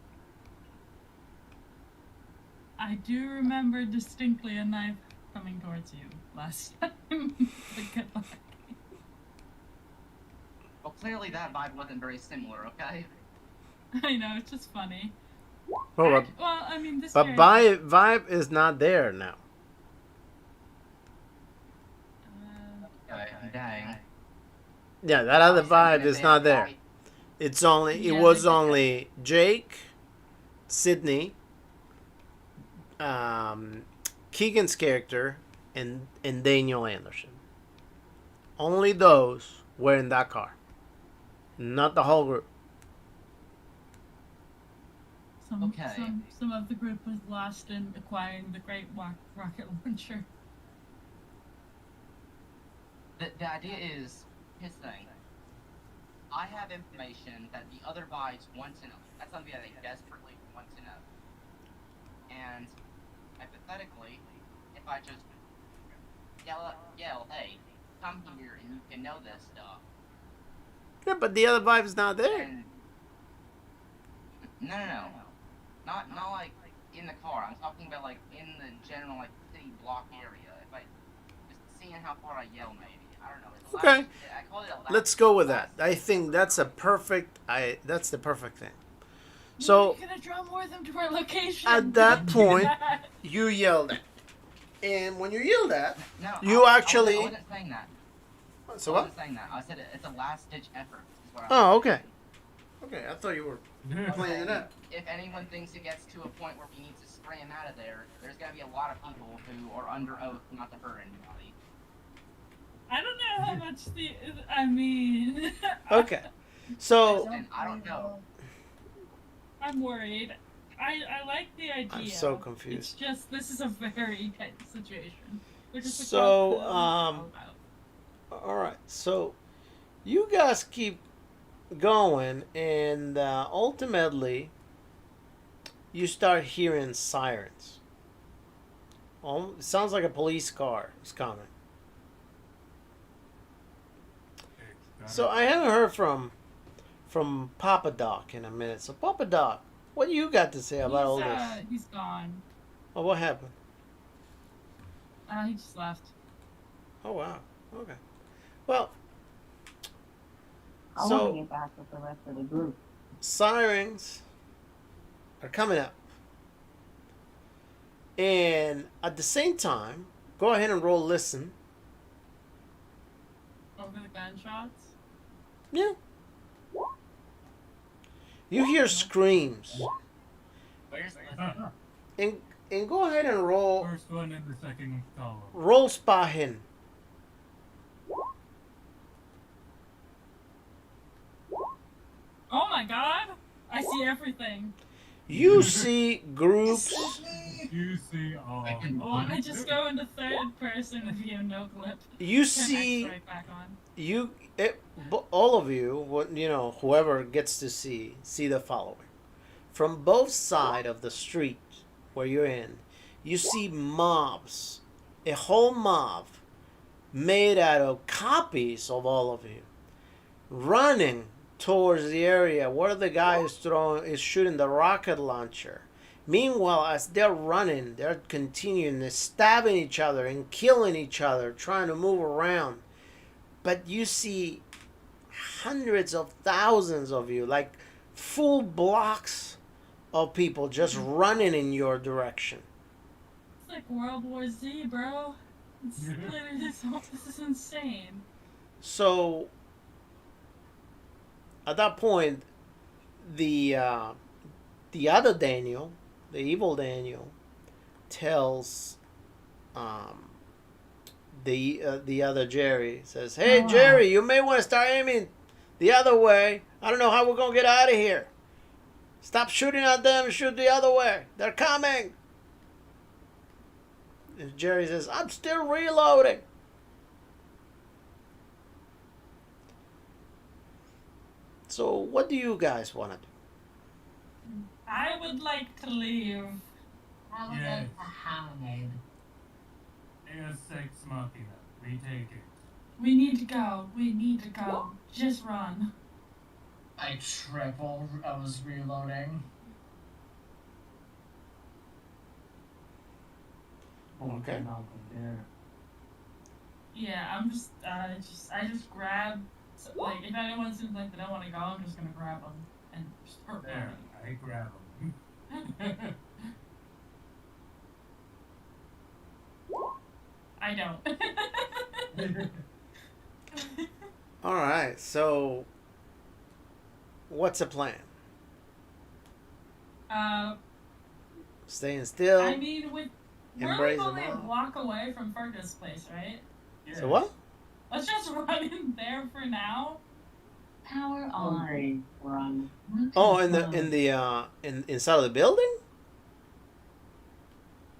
I do remember distinctly a knife coming towards you last time. But good luck. Well, clearly that vibe wasn't very similar. Okay. I know, it's just funny. Well, Well, I mean, this but character- vibe is not there now. Dang. Yeah, that other I was thinking vibe if is they not had there. buy- It's only Yeah, it was they- only Jake, Sydney, Keegan's character, and Daniel Anderson. Only those were in that car, not the whole group. Okay. Some of the group was lost in acquiring the great rocket launcher. The idea is, here's the thing. I have information that the other buys want to know. That's something that they desperately want to know. And hypothetically, if I just yell, hey, come here and you can know this stuff. Yeah, but the other vibe is not there. And no. Not like in the car. I'm talking about like in the general like city block area. If I just seeing how far I yell, maybe. I don't know. It's Okay. I call it a last- Let's go with that. I think that's a perfect. That's the perfect thing. So You're gonna draw more of them to our location. at that Don't do point, that. you yelled at, and when you yelled at, No, you I actually. wasn't saying that. So I what? wasn't saying that. I said it's a last ditch effort. Is what Oh, I'm okay. Okay, I thought you were playing it up. If anyone thinks it gets to a point where we need to spray him out of there, there's gonna be a lot of people who are under oath not to hurt anybody. I don't know how much the. I mean. Okay, so And I don't know. I'm worried. I like the idea. I'm so It's confused. just this is a very tense situation. Which is what So, Cthulhu is all about. all right. So you guys keep going, and ultimately, you start hearing sirens. It sounds like a police car is coming. So I haven't heard from Papa Doc in a minute. So Papa Doc, what do you got to say about all this? He's gone. Oh, what happened? He just left. Oh wow. Okay. Well, I so want to get back with the rest of the group. sirens are coming up, and at the same time, go ahead and roll listen. Over the gunshots. Yeah. You hear screams, Where's the and go ahead and roll First one and the second column. roll spot hidden. Oh my god! I see everything. You see groups. You see all. Oh, I just go into third person view, no clip. You Turn see X-ray back on. all of you. What whoever gets to see the following from both sides of the street where you're in. You see mobs, a whole mob made out of copies of all of you, running towards the area where the guy is shooting the rocket launcher. Meanwhile, as they're running, they're continuing stabbing each other and killing each other, trying to move around. But you see hundreds of thousands of you, like full blocks of people just running in your direction. It's like World War Z, bro. It's literally this is insane. So at that point, the other Daniel, the evil Daniel, tells the other Jerry, says, "Hey Jerry, you may want to start aiming the other way. I don't know how we're gonna get out of here. Stop shooting at them and shoot the other way. They're coming." And Jerry says, I'm still reloading. So what do you guys want to do? I would like to leave. I would Yes. like to hide. Deus Ex Machina. We take it. We need to go. We need to go. Just run. I triple. I was reloading. Okay. Out there. Yeah, I just grab. So, like, if anyone seems like they don't want to go, I'm just gonna grab them and start There, running. I grab him. I don't. All right. So what's the plan? Staying still. I mean, we're Embrace only them a all. block away from Fergus' place, right? So what? Let's just run in there for now. Power on. Run. Oh, inside of the building?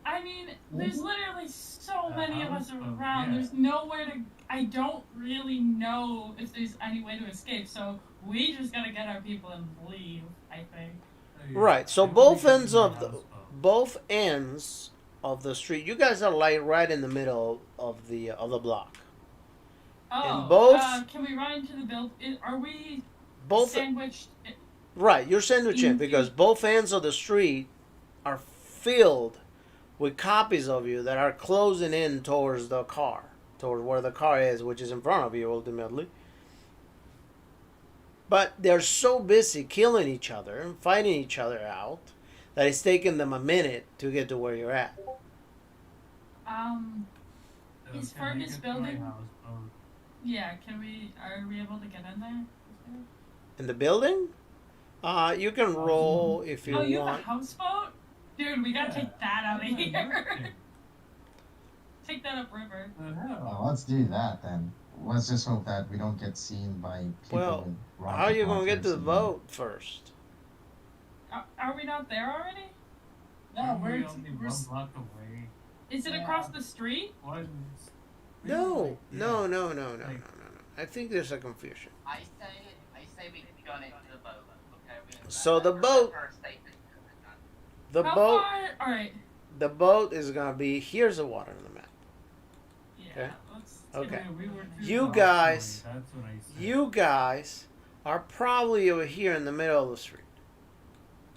I mean, there's literally so many of us house? around. Yeah. There's nowhere to. I don't really know if there's any way to escape. So we just gotta get our people and leave. I think. Right. So both ends of the street. You guys are like right in the middle of the block. Oh, both- can we run into the build? Are we Both sandwiched? right. You're sandwiched in Into- because both ends of the street are filled with copies of you that are closing in towards the car, towards where the car is, which is in front of you ultimately. But they're so busy killing each other and fighting each other out that it's taking them a minute to get to where you're at. Is Can I Fergus get to my building? house? Oh, Yeah, are we able to get in there? In the building, you can roll if you Oh, you have a want. houseboat? Dude, we gotta Yeah. take that out of what's that here. working? Take that upriver. The hell? Well, let's do that then. Let's just hope that we don't get seen by people Well, with How are you rocket gonna get to the launchers and- boat first? Are we not there already? No, Aren't we we're only we're one block away. Is it Yeah. across the street? One. No, Yeah. no. I think there's a confusion. I say we gun it to the boat. Okay. So the boat- The How boat, far? All right. the boat is gonna be. Here's the water on the map. Yeah. Okay. Let's. Okay. Yeah, we were two You blocks guys- away, That's what I said. You guys are probably over here in the middle of the street.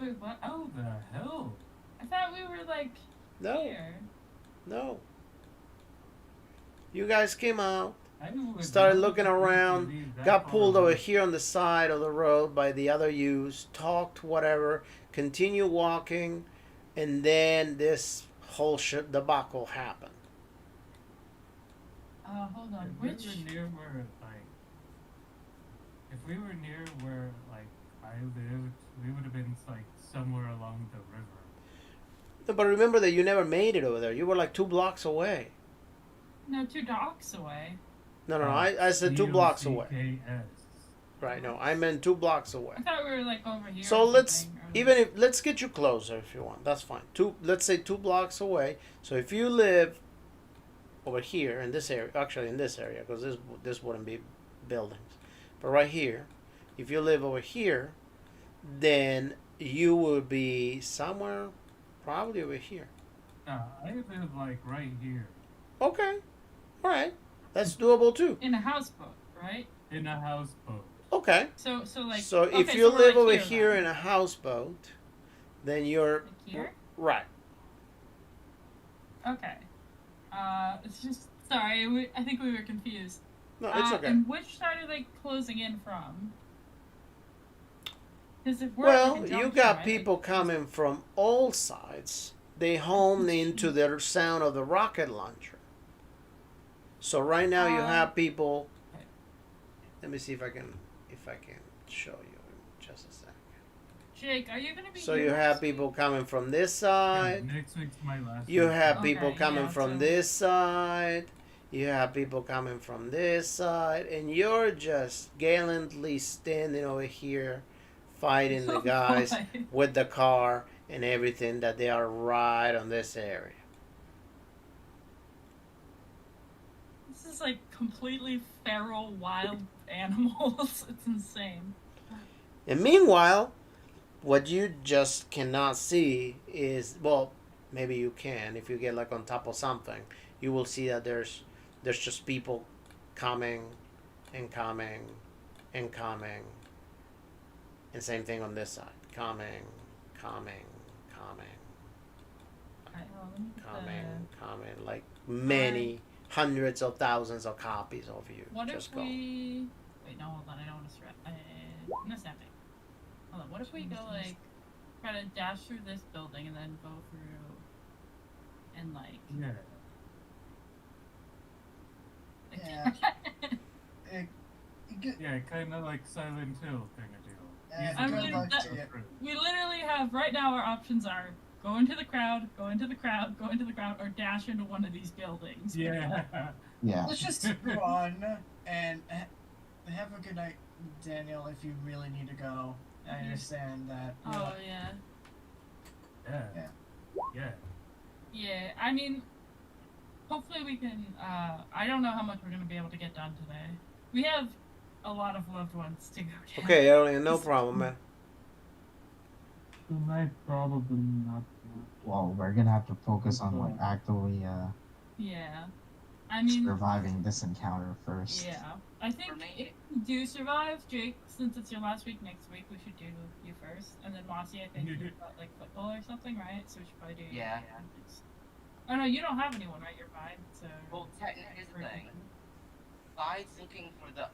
Wait, what? Oh, What the hell? I thought we were like No, here. no. You guys came out, I would started love looking to around, leave that got far pulled away. over here on the side of the road by the other youths, talked whatever, continue walking, and then this whole debacle happened. Hold on. If we Which? were near where, like, if we were near where, like, I lived, we would have been, like, somewhere along the river. No, but remember that you never made it over there. You were like 2 blocks away. No, 2 docks away. No, I said 2 blocks away. COCKS. Right, no, I meant 2 blocks away. I thought we were like over here. So or let's something, or even if let's get you closer if you want. That's fine. Let's say 2 blocks away. So if you live over here in this area, actually in this area, because this wouldn't be buildings, but right here, if you live over here, then you would be somewhere, probably over here. No, I live, like, right here. Okay, all right, that's doable too. in a houseboat, right? In a houseboat. Okay. So like. So if okay, you so we're, live like, over here, here then. in a houseboat, then you're Like here. right. Okay. It's just sorry. I think we were confused. No, it's okay. And which side are they closing in from? Because if we're Well, at the you junction, got right, people like, coming from all sides. They home into the sound of the rocket launcher. So right now you have people. Let me see if I can show you in just a second. Jake, are you gonna be? So here you have next week? people coming from this Yeah, side. next week's my last You week. have Okay, people coming yeah, from so- this side. You have people coming from this side, and you're just gallantly standing over here, fighting the Oh, guys boy. with the car and everything that they are right on this area. This is like completely feral, wild animals. It's insane. And meanwhile, what you just cannot see is, well, maybe you can if you get like on top of something. You will see that there's just people coming and coming and coming. And same thing on this side. Coming, coming, coming, Alright, well, let me get coming. Like many hundreds of thousands of copies of you. What just if go. we... Wait, no, hold on. I don't want to stress. No snapping. Hold on. What if we go, like, try to dash through this building and then go through and, like... Yeah. Yeah. Yeah, kind of like Silent Hill kind of deal. Yeah, I good mean, luck that- to you. We literally have, right now, our options are go into the crowd, go into the crowd, go into the crowd, or dash into one of these buildings. Yeah. Yeah. Let's just run and have a good night, Daniel, if you really need to go. I understand that. you know, Oh, yeah. Yeah. Yeah. Yeah. Yeah, I mean, hopefully we can, I don't know how much we're going to be able to get done today. We have a lot of loved ones to go to. Okay, Alien, no problem, man. Tonight probably not. Well, we're gonna have to focus on like actively Yeah. I mean, surviving this encounter first. yeah. I think if you do survive, Jake, since it's your last week next week, we should do you first. And then Mossy, I think you've got like football or something, right? So we should probably do you Yeah. next. Oh no, you don't have anyone, right? You're fine. So. Well, here's the thing. Vide's looking for the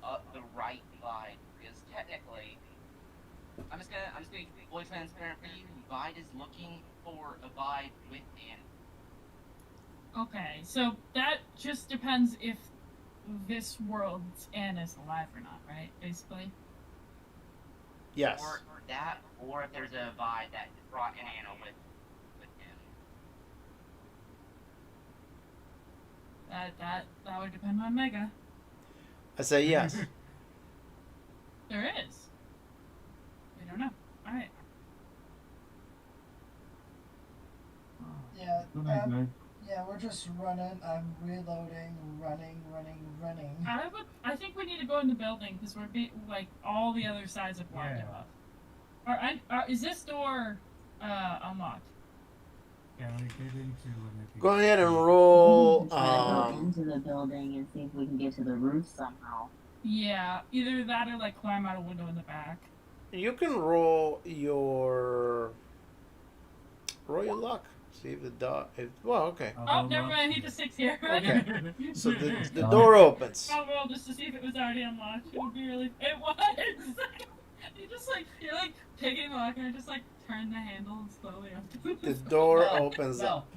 right Vide, because technically, I'm just gonna be fully transparent for you. Vide is looking for a Vide with Anna. Okay, so that just depends if this world's Anna's alive or not, right? Basically. Yes. Or that, or if there's a Vide that brought Anna with him. That would depend on Mega. I say yes. There is. We don't know. All right. Yeah, Good night, guys. yeah, we're just running. I'm reloading, running. I think we need to go in the building because we're like all the other sides have blocked it off. Is this door unlocked? Yeah, we get into when the Go ahead and roll. Try to go into the building and see if we can get to the roof somehow. Yeah, either that or like climb out a window in the back. You can roll your luck. See if the dog. Well, okay. Oh, never mind. He just sits here. Okay. So the door opens. I'll roll just to see if it was already unlocked. It would be really. It was. You're like taking the lock and just like turn the handle and slowly open. The door opens up.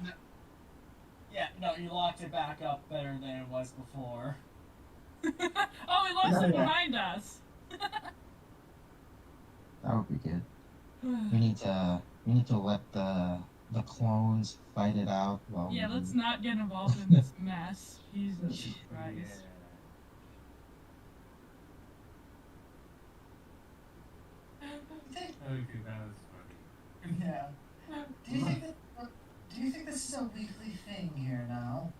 Yeah, no, you locked it back up better than it was before. Oh, we locked it behind us. That would be good. We need to let the clones fight it out. While Yeah, we... let's not get involved in this mess. Jesus Christ. Okay, that was funny. Yeah. Do you think this is a weekly thing here now?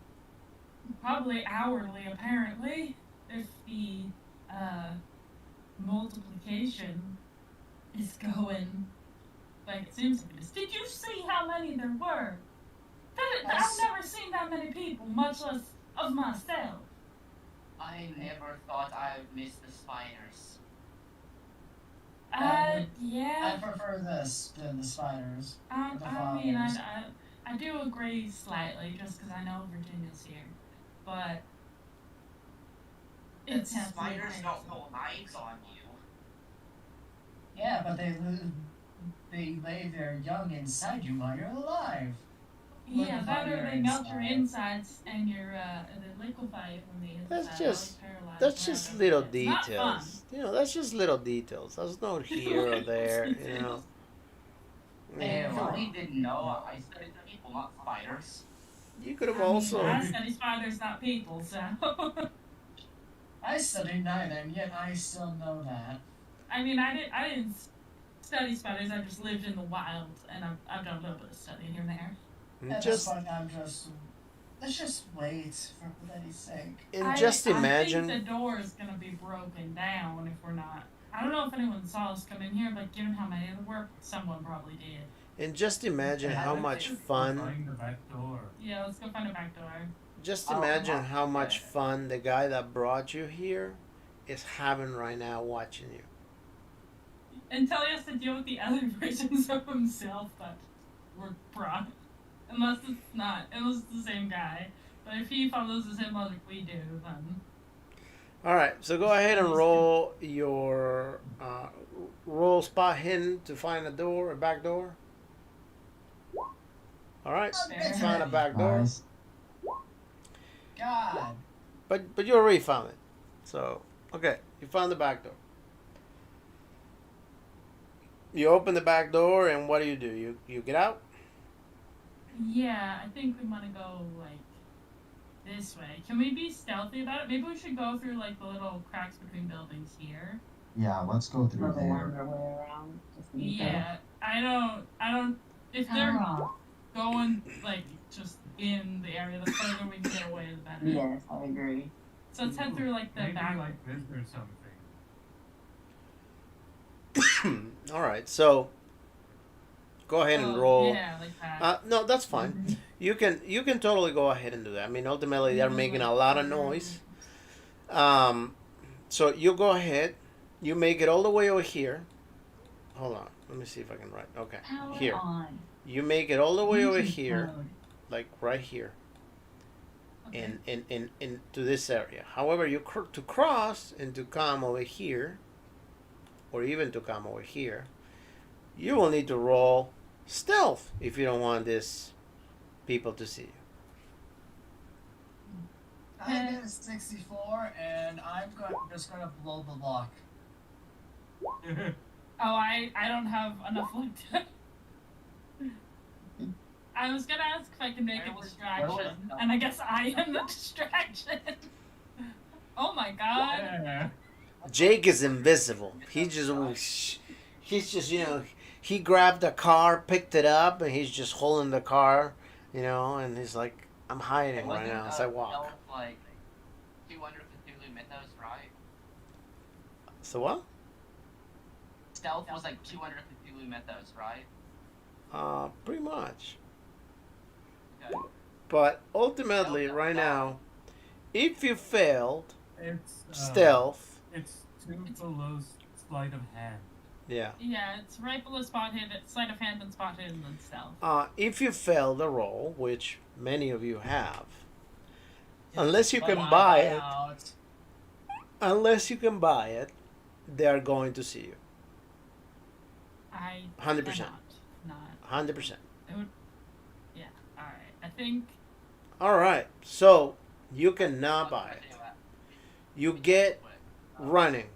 Probably hourly, apparently. If the multiplication is going like it seems like it is. Did you see how many there were? I've never seen that many people, much less of myself. I never thought I would miss the spiders. Yeah. I prefer this than the spiders. I The mean, flowers. I do agree slightly, just because I know Virginia's here, but The it's spiders don't pull knives on you. Yeah, but they lay their young inside you while you're alive. Yeah, Liquefy better your they melt your inside. insides and your and then liquefy you from the inside. That's just little It's not fun. details. You know, that's just little details. That's not here or there. You know. They really didn't know I studied the people, not spiders. You could have I mean, also. I study spiders, not people, so. I studied neither, and yet I still know that. I mean, I didn't study spiders. I just lived in the wild, and I've done a little bit of studying here and there. At Just this point, I'm just Let's just wait, for pity's sake. And just imagine. I think the door is gonna be broken down if we're not. I don't know if anyone saw us come in here, but given how many there were, someone probably did. And just imagine how much fun. Find the back door. Yeah, let's go find a back door. Just imagine how much fun the guy that brought you here is having right now watching you. Until he has to deal with the other versions of himself that were brought. Unless it's the same guy. But if he follows the same logic we do, then... Alright, so go ahead and roll your roll spot hidden to find a door, a back door. Alright, find a back door. Nice. God. But you already found it. So, okay, you found the back door. You open the back door and what do? You get out? Yeah, I think we want to go, like, this way. Can we be stealthy about it? Maybe we should go through, like, the little cracks between buildings here. Yeah, let's go through Or the there. wander way around. Just to be Yeah, I don't... If they're going, like, just in the area, the further we can get away, the better. Yes, I agree. So let's head through, like, the Maybe back... like this or something. Alright, so go ahead and roll. Yeah, like that. No, that's fine. You can totally go ahead and do that. I mean, ultimately they're making a lot of noise. So you go ahead. You make it all the way over here. Hold on. Let me see if I can write. Okay, Power here. on. You make it all the way over Music here, mode. like right here, Okay. in to this area. However, to cross and to come over here, or even to come over here, you will need to roll stealth if you don't want this people to see you. I get a 64, and just gonna blow the lock. Oh, I don't have enough luck to... I was gonna ask if I can make a distraction, and I guess I am the distraction. Oh my god. Yeah. Jake is invisible. He's just he grabbed the car, picked it up, and he's just holding the car, and he's like, I'm hiding right now as I walk. Stealth, like 200 Cthulhu mythos, right? So what? Stealth was like 200 Cthulhu mythos, right? Pretty much. Okay. But ultimately, right now, if you failed It's stealth, It's two below sleight of hand. yeah. Yeah, it's right below spot hidden, sleight of hand and spot hidden and stealth. If you fail the roll, which many of you have, unless you can buy it, they are going to see you. I 100%. cannot not. 100%. It would, yeah, alright. I think All right. So you cannot buy it. You get running.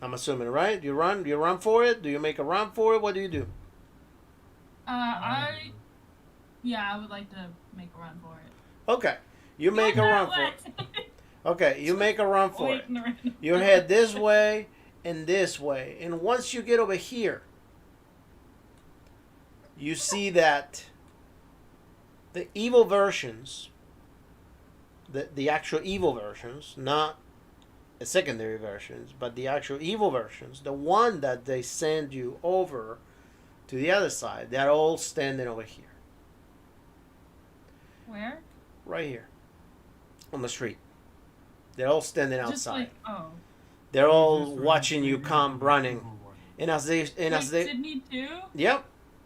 I'm assuming, right? You run for it. Do you make a run for it? What do you do? I would like to make a run for it. Okay, you make a run for it. Okay, you make a run for it. You head this way and this way, and once you get over here, you see that the evil versions, the actual evil versions, not the secondary versions, but the actual evil versions, the one that they send you over to the other side, they're all standing over here. Where? Right here. On the street. They're all standing outside. Just like, oh. They're all watching you come running. And as they Sydney too? Yep.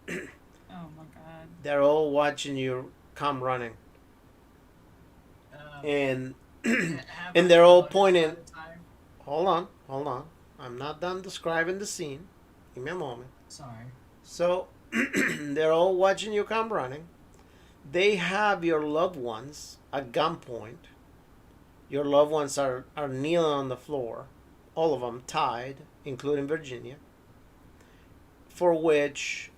Oh my god. They're all watching you come running. And and they're all pointing. Hold on. I'm not done describing the scene. Give me a moment. Sorry. So they're all watching you come running. They have your loved ones at gunpoint. Your loved ones are kneeling on the floor, all of them tied, including Virginia, for which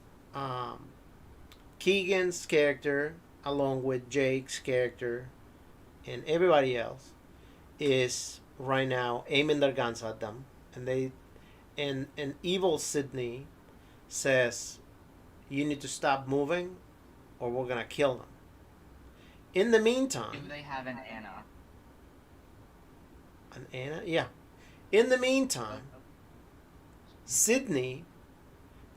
Keegan's character, along with Jake's character, and everybody else, is right now aiming their guns at them. And evil Sydney says, you need to stop moving or we're going to kill them. In the Do meantime, they have an Anna? an Anna, yeah. In the meantime, Sydney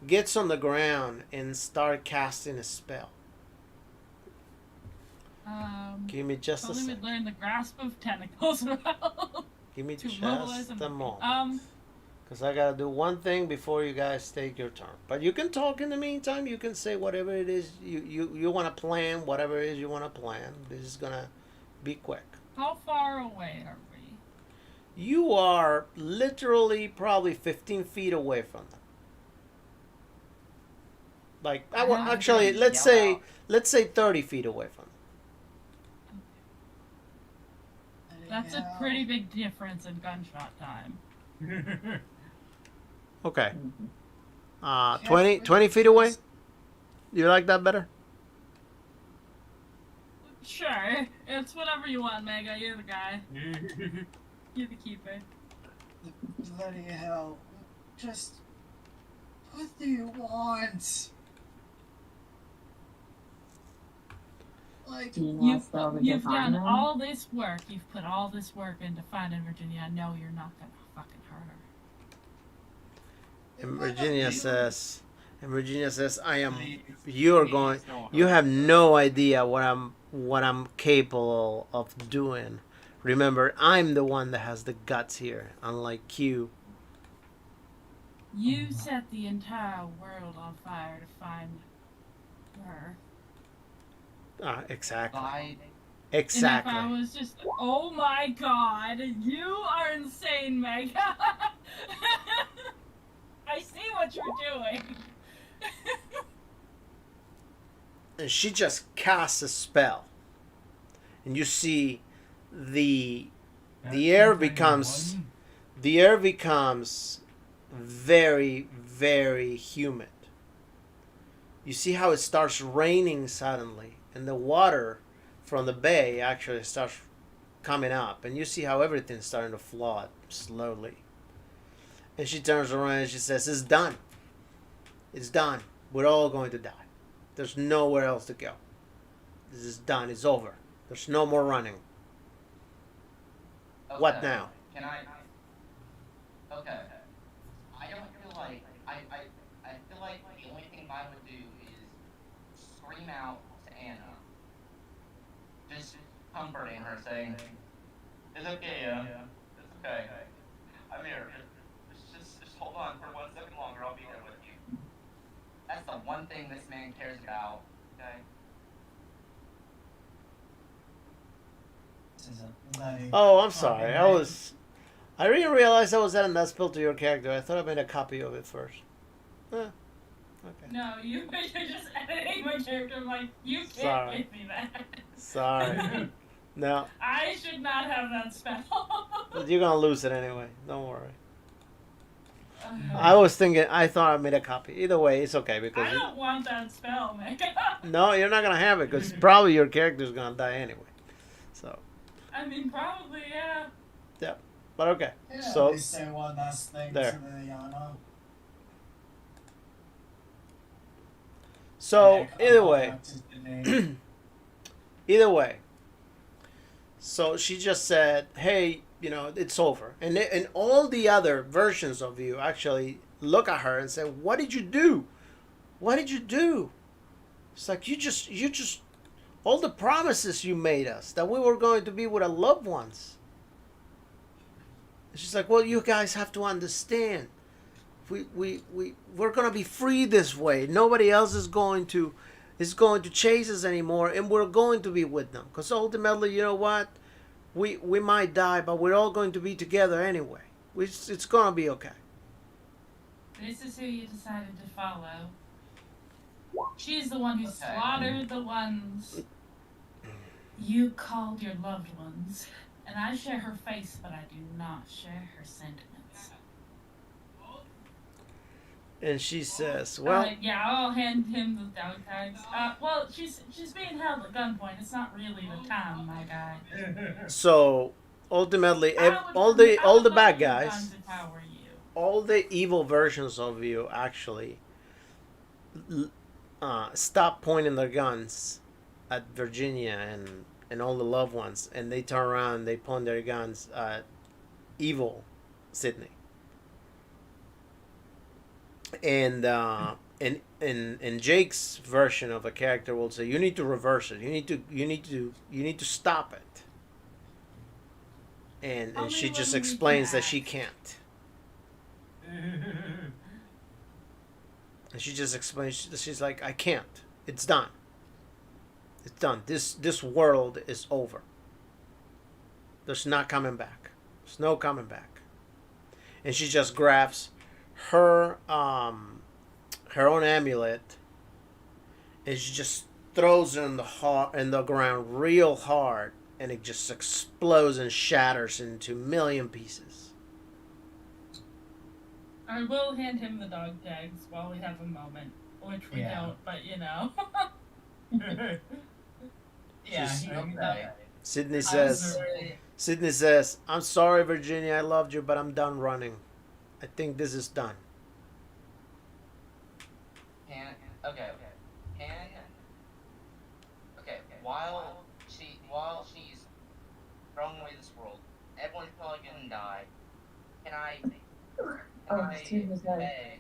gets on the ground and start casting a spell. Give me just a Probably second. would learn the grasp of tentacles well. Give me to just mobilize a them. moment. Because I gotta do one thing before you guys take your turn. But you can talk in the meantime. You can say whatever it is you want to plan, whatever it is you want to plan. This is gonna be quick. How far away are we? You are literally probably 15 feet away from them. Like, actually, let's say 30 feet away from them. That's a pretty big difference in gunshot time. Okay. 20 feet away? You like that better? Sure, it's whatever you want, Mega. You're the guy. You're the keeper. Bloody hell. Just. What do you want? Like, Do you want spell to You've define done them? all this work. You've put all this work into finding Virginia. I know you're not gonna fucking hurt her. And Virginia says, you have no idea what I'm capable of doing. Remember, I'm the one that has the guts here, unlike you. You set the entire world on fire to find her. Exactly. And Exactly. if I was just, oh my god, you are insane, Mega. I see what you're doing. And she just casts a spell, and you see the air becomes very, very humid. You see how it starts raining suddenly, and the water from the bay actually starts coming up, and you see how everything's starting to flood slowly. And she turns around and she says, "It's done. It's done. We're all going to die. There's nowhere else to go. This is done. It's over. There's no more running. Okay. What now?" Can I? Okay. I don't feel like I feel like the only thing I would do is scream out to Anna, just comforting her, saying, "It's okay, yeah. It's okay. I'm here. Just hold on for 1 second longer. I'll be there with you." That's the one thing this man cares about. Okay. Oh, I'm sorry. I didn't realize I was adding that spell to your character. I thought I made a copy of it first. Okay. No, you're just editing my character. I'm like, you can't Sorry. give me that. Sorry. No, I should not have that spell. but you're gonna lose it anyway. Don't worry. I thought I made a copy. Either way, it's okay because I don't want that spell, Mega. no, you're not gonna have it because probably your character's gonna die anyway. So, I mean, probably, yeah. yeah, but okay. Yeah, So they say one last thing there. to the Yana. So either way, either way. So she just said, "Hey, it's over," and all the other versions of you actually look at her and say, "What did you do? What did you do?" It's like you just all the promises you made us that we were going to be with our loved ones. And she's like, "Well, you guys have to understand. We're gonna be free this way. Nobody else is going to chase us anymore, and we're going to be with them. Because ultimately, you know what? We might die, but we're all going to be together anyway. It's gonna be okay." This is who you decided to follow. She's the one who Okay. slaughtered the ones you called your loved ones. And I share her face, but I do not share her sentiments. And she says, "Well, Yeah, I'll hand him the dog tags. Well, she's being held at gunpoint. It's not really the time, my guy. so ultimately, I would all the load bad your guys, guns if I were you. all the evil versions of you actually stop pointing their guns at Virginia and all the loved ones, and they turn around, they point their guns at evil Sydney. And and Jake's version of a character will say, "You need to reverse it. You need to stop it." And Only she just when we explains can that she act. can't. And she just explains. She's like, "I can't. It's done. It's done. This world is over. There's not coming back. There's no coming back." And she just grabs her her own amulet, and she just throws it in the ground real hard, and it just explodes and shatters into a million pieces. I will hand him the dog tags while we have a moment, which we Yeah. don't, but you know. Yeah, She's- he, Okay. Sydney I was says, really- Sydney says, "I'm sorry, Virginia. I loved you, but I'm done running. I think this is done." Okay. While she's throwing away this world, everyone's probably gonna die. Can I excuse me, sorry.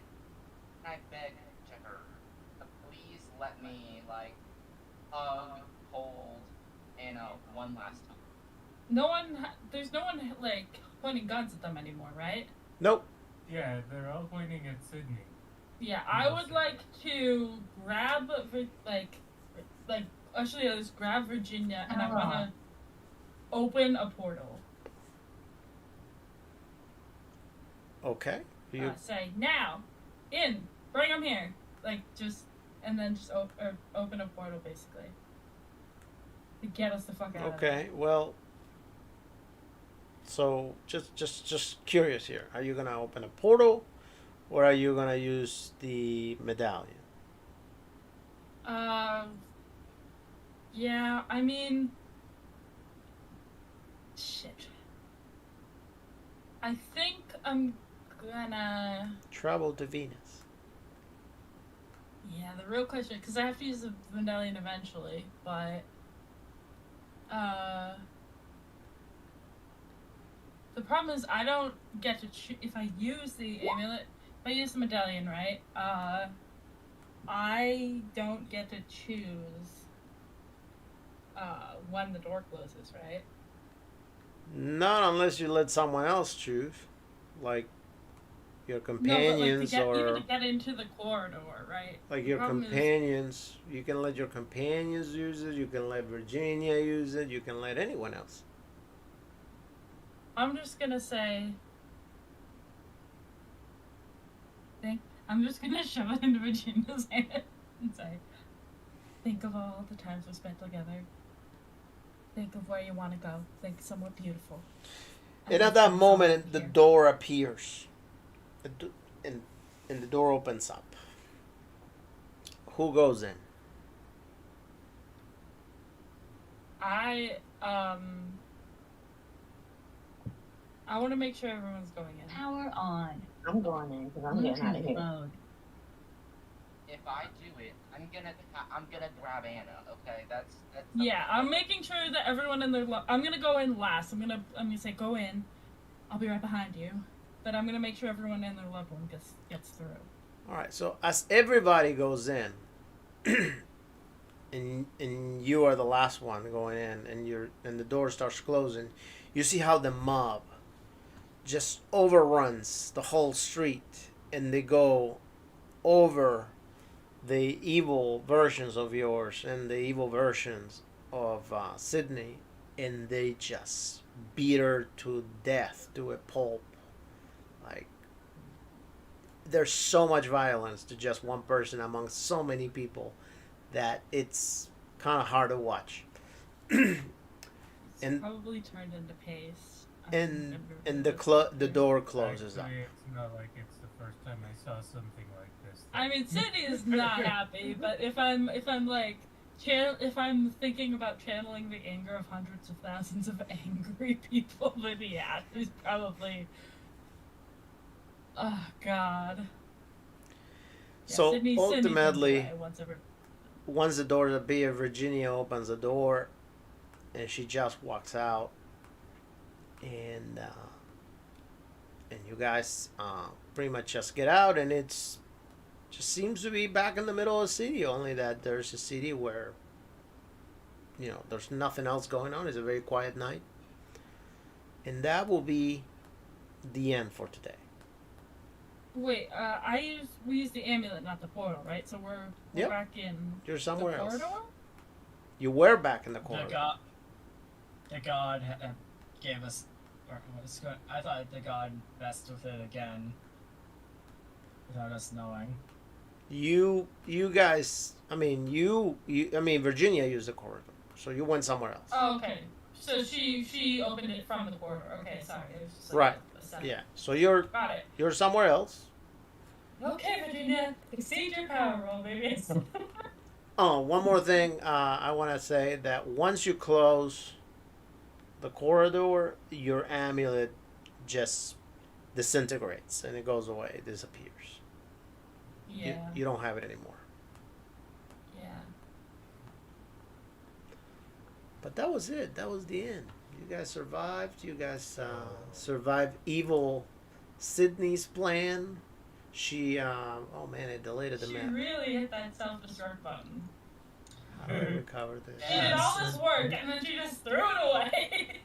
beg to her to please let me like hug, hold, and one last time? There's no one like pointing guns at them anymore, right? Nope. Yeah, they're all pointing at Sydney. Yeah, I would like to grab actually I'll just grab Virginia and I wanna open a portal. Okay. You Say now, bring them here, and then just open a portal basically to get us the fuck out. okay? Well, so just curious here. Are you gonna open a portal, or are you gonna use the medallion? Yeah, I mean, shit. I think I'm gonna. Travel to Venus. Yeah, the real question, because I have to use the medallion eventually, but the problem is I don't get to choose if I use the amulet. If I use the medallion, right? I don't get to choose when the door closes, right? Not unless you let someone else choose, like your companions even or to get into the corridor, right? like The your problem is- companions. You can let your companions use it. You can let Virginia use it. You can let anyone else. I'm just gonna say. I'm just gonna shove it into Virginia's hand and say, "Think of all the times we spent together. Think of where you want to go. Think somewhere beautiful." And at that moment, the door appears, and the door opens up. Who goes in? I want to make sure everyone's going in. Power on. I'm going in because I'm getting out of here. Mode. If I do it, I'm gonna grab Anna. Okay, that's. Yeah, I'm making sure that everyone in their. I'm gonna go in last. I'm gonna say go in. I'll be right behind you, but I'm gonna make sure everyone and their loved one gets through. All right. So as everybody goes in, and you are the last one going in, and the door starts closing, you see how the mob just overruns the whole street, and they go over the evil versions of yours and the evil versions of Sydney, and they just beat her to death, to a pulp. Like, there's so much violence to just one person among so many people that it's kind of hard to watch. And probably turned into pace. and the door closes up. Actually, it's not like it's the first time I saw something like this. I mean, Sydney is not happy, but if I'm thinking about channeling the anger of hundreds of thousands of angry people, then yeah, he's probably. Oh God. Yeah, So Sydney ultimately, turns away once once the doors appear, Virginia opens the door, and she just walks out, and you guys pretty much just get out, and it's just seems to be back in the middle of the city. Only that there's a city where there's nothing else going on. It's a very quiet night, and that will be the end for today. Wait, we used the amulet, not the portal, right? So we're Yep. back in You're somewhere the else. corridor? You were back in the corridor. The god gave us. Or what's good? I thought the god messed with it again without us knowing. You guys. I mean, Virginia used the corridor, so you went somewhere else. Oh, okay. So she opened it from the corridor. Okay, sorry. It was just Right. a second. Yeah. So you're Got it. somewhere else. Okay, Virginia. Exceed your power roll, baby. Oh, one more thing. I want to say that once you close the corridor, your amulet just disintegrates and it goes away. It disappears. Yeah. You don't have it anymore. Yeah. But that was it. That was the end. You guys survived. You guys survived evil Sydney's plan. She, oh man, it deleted the She map. really hit that self-destruct button. How do I recover this? She did all this work and then she just threw it away.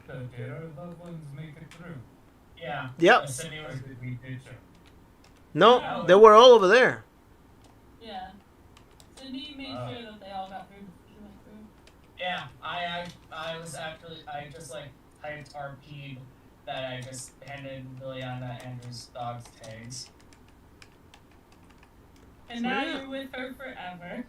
Did our loved ones make it through? Yeah. Yep. Sydney was. Did we ditch them? No, they were all over there. Yeah. Sydney made sure that they all got through before she went through. Yeah, I was actually just like typed RP'd that I just handed Liliana Andrew's dog's tags. And now you're with her forever.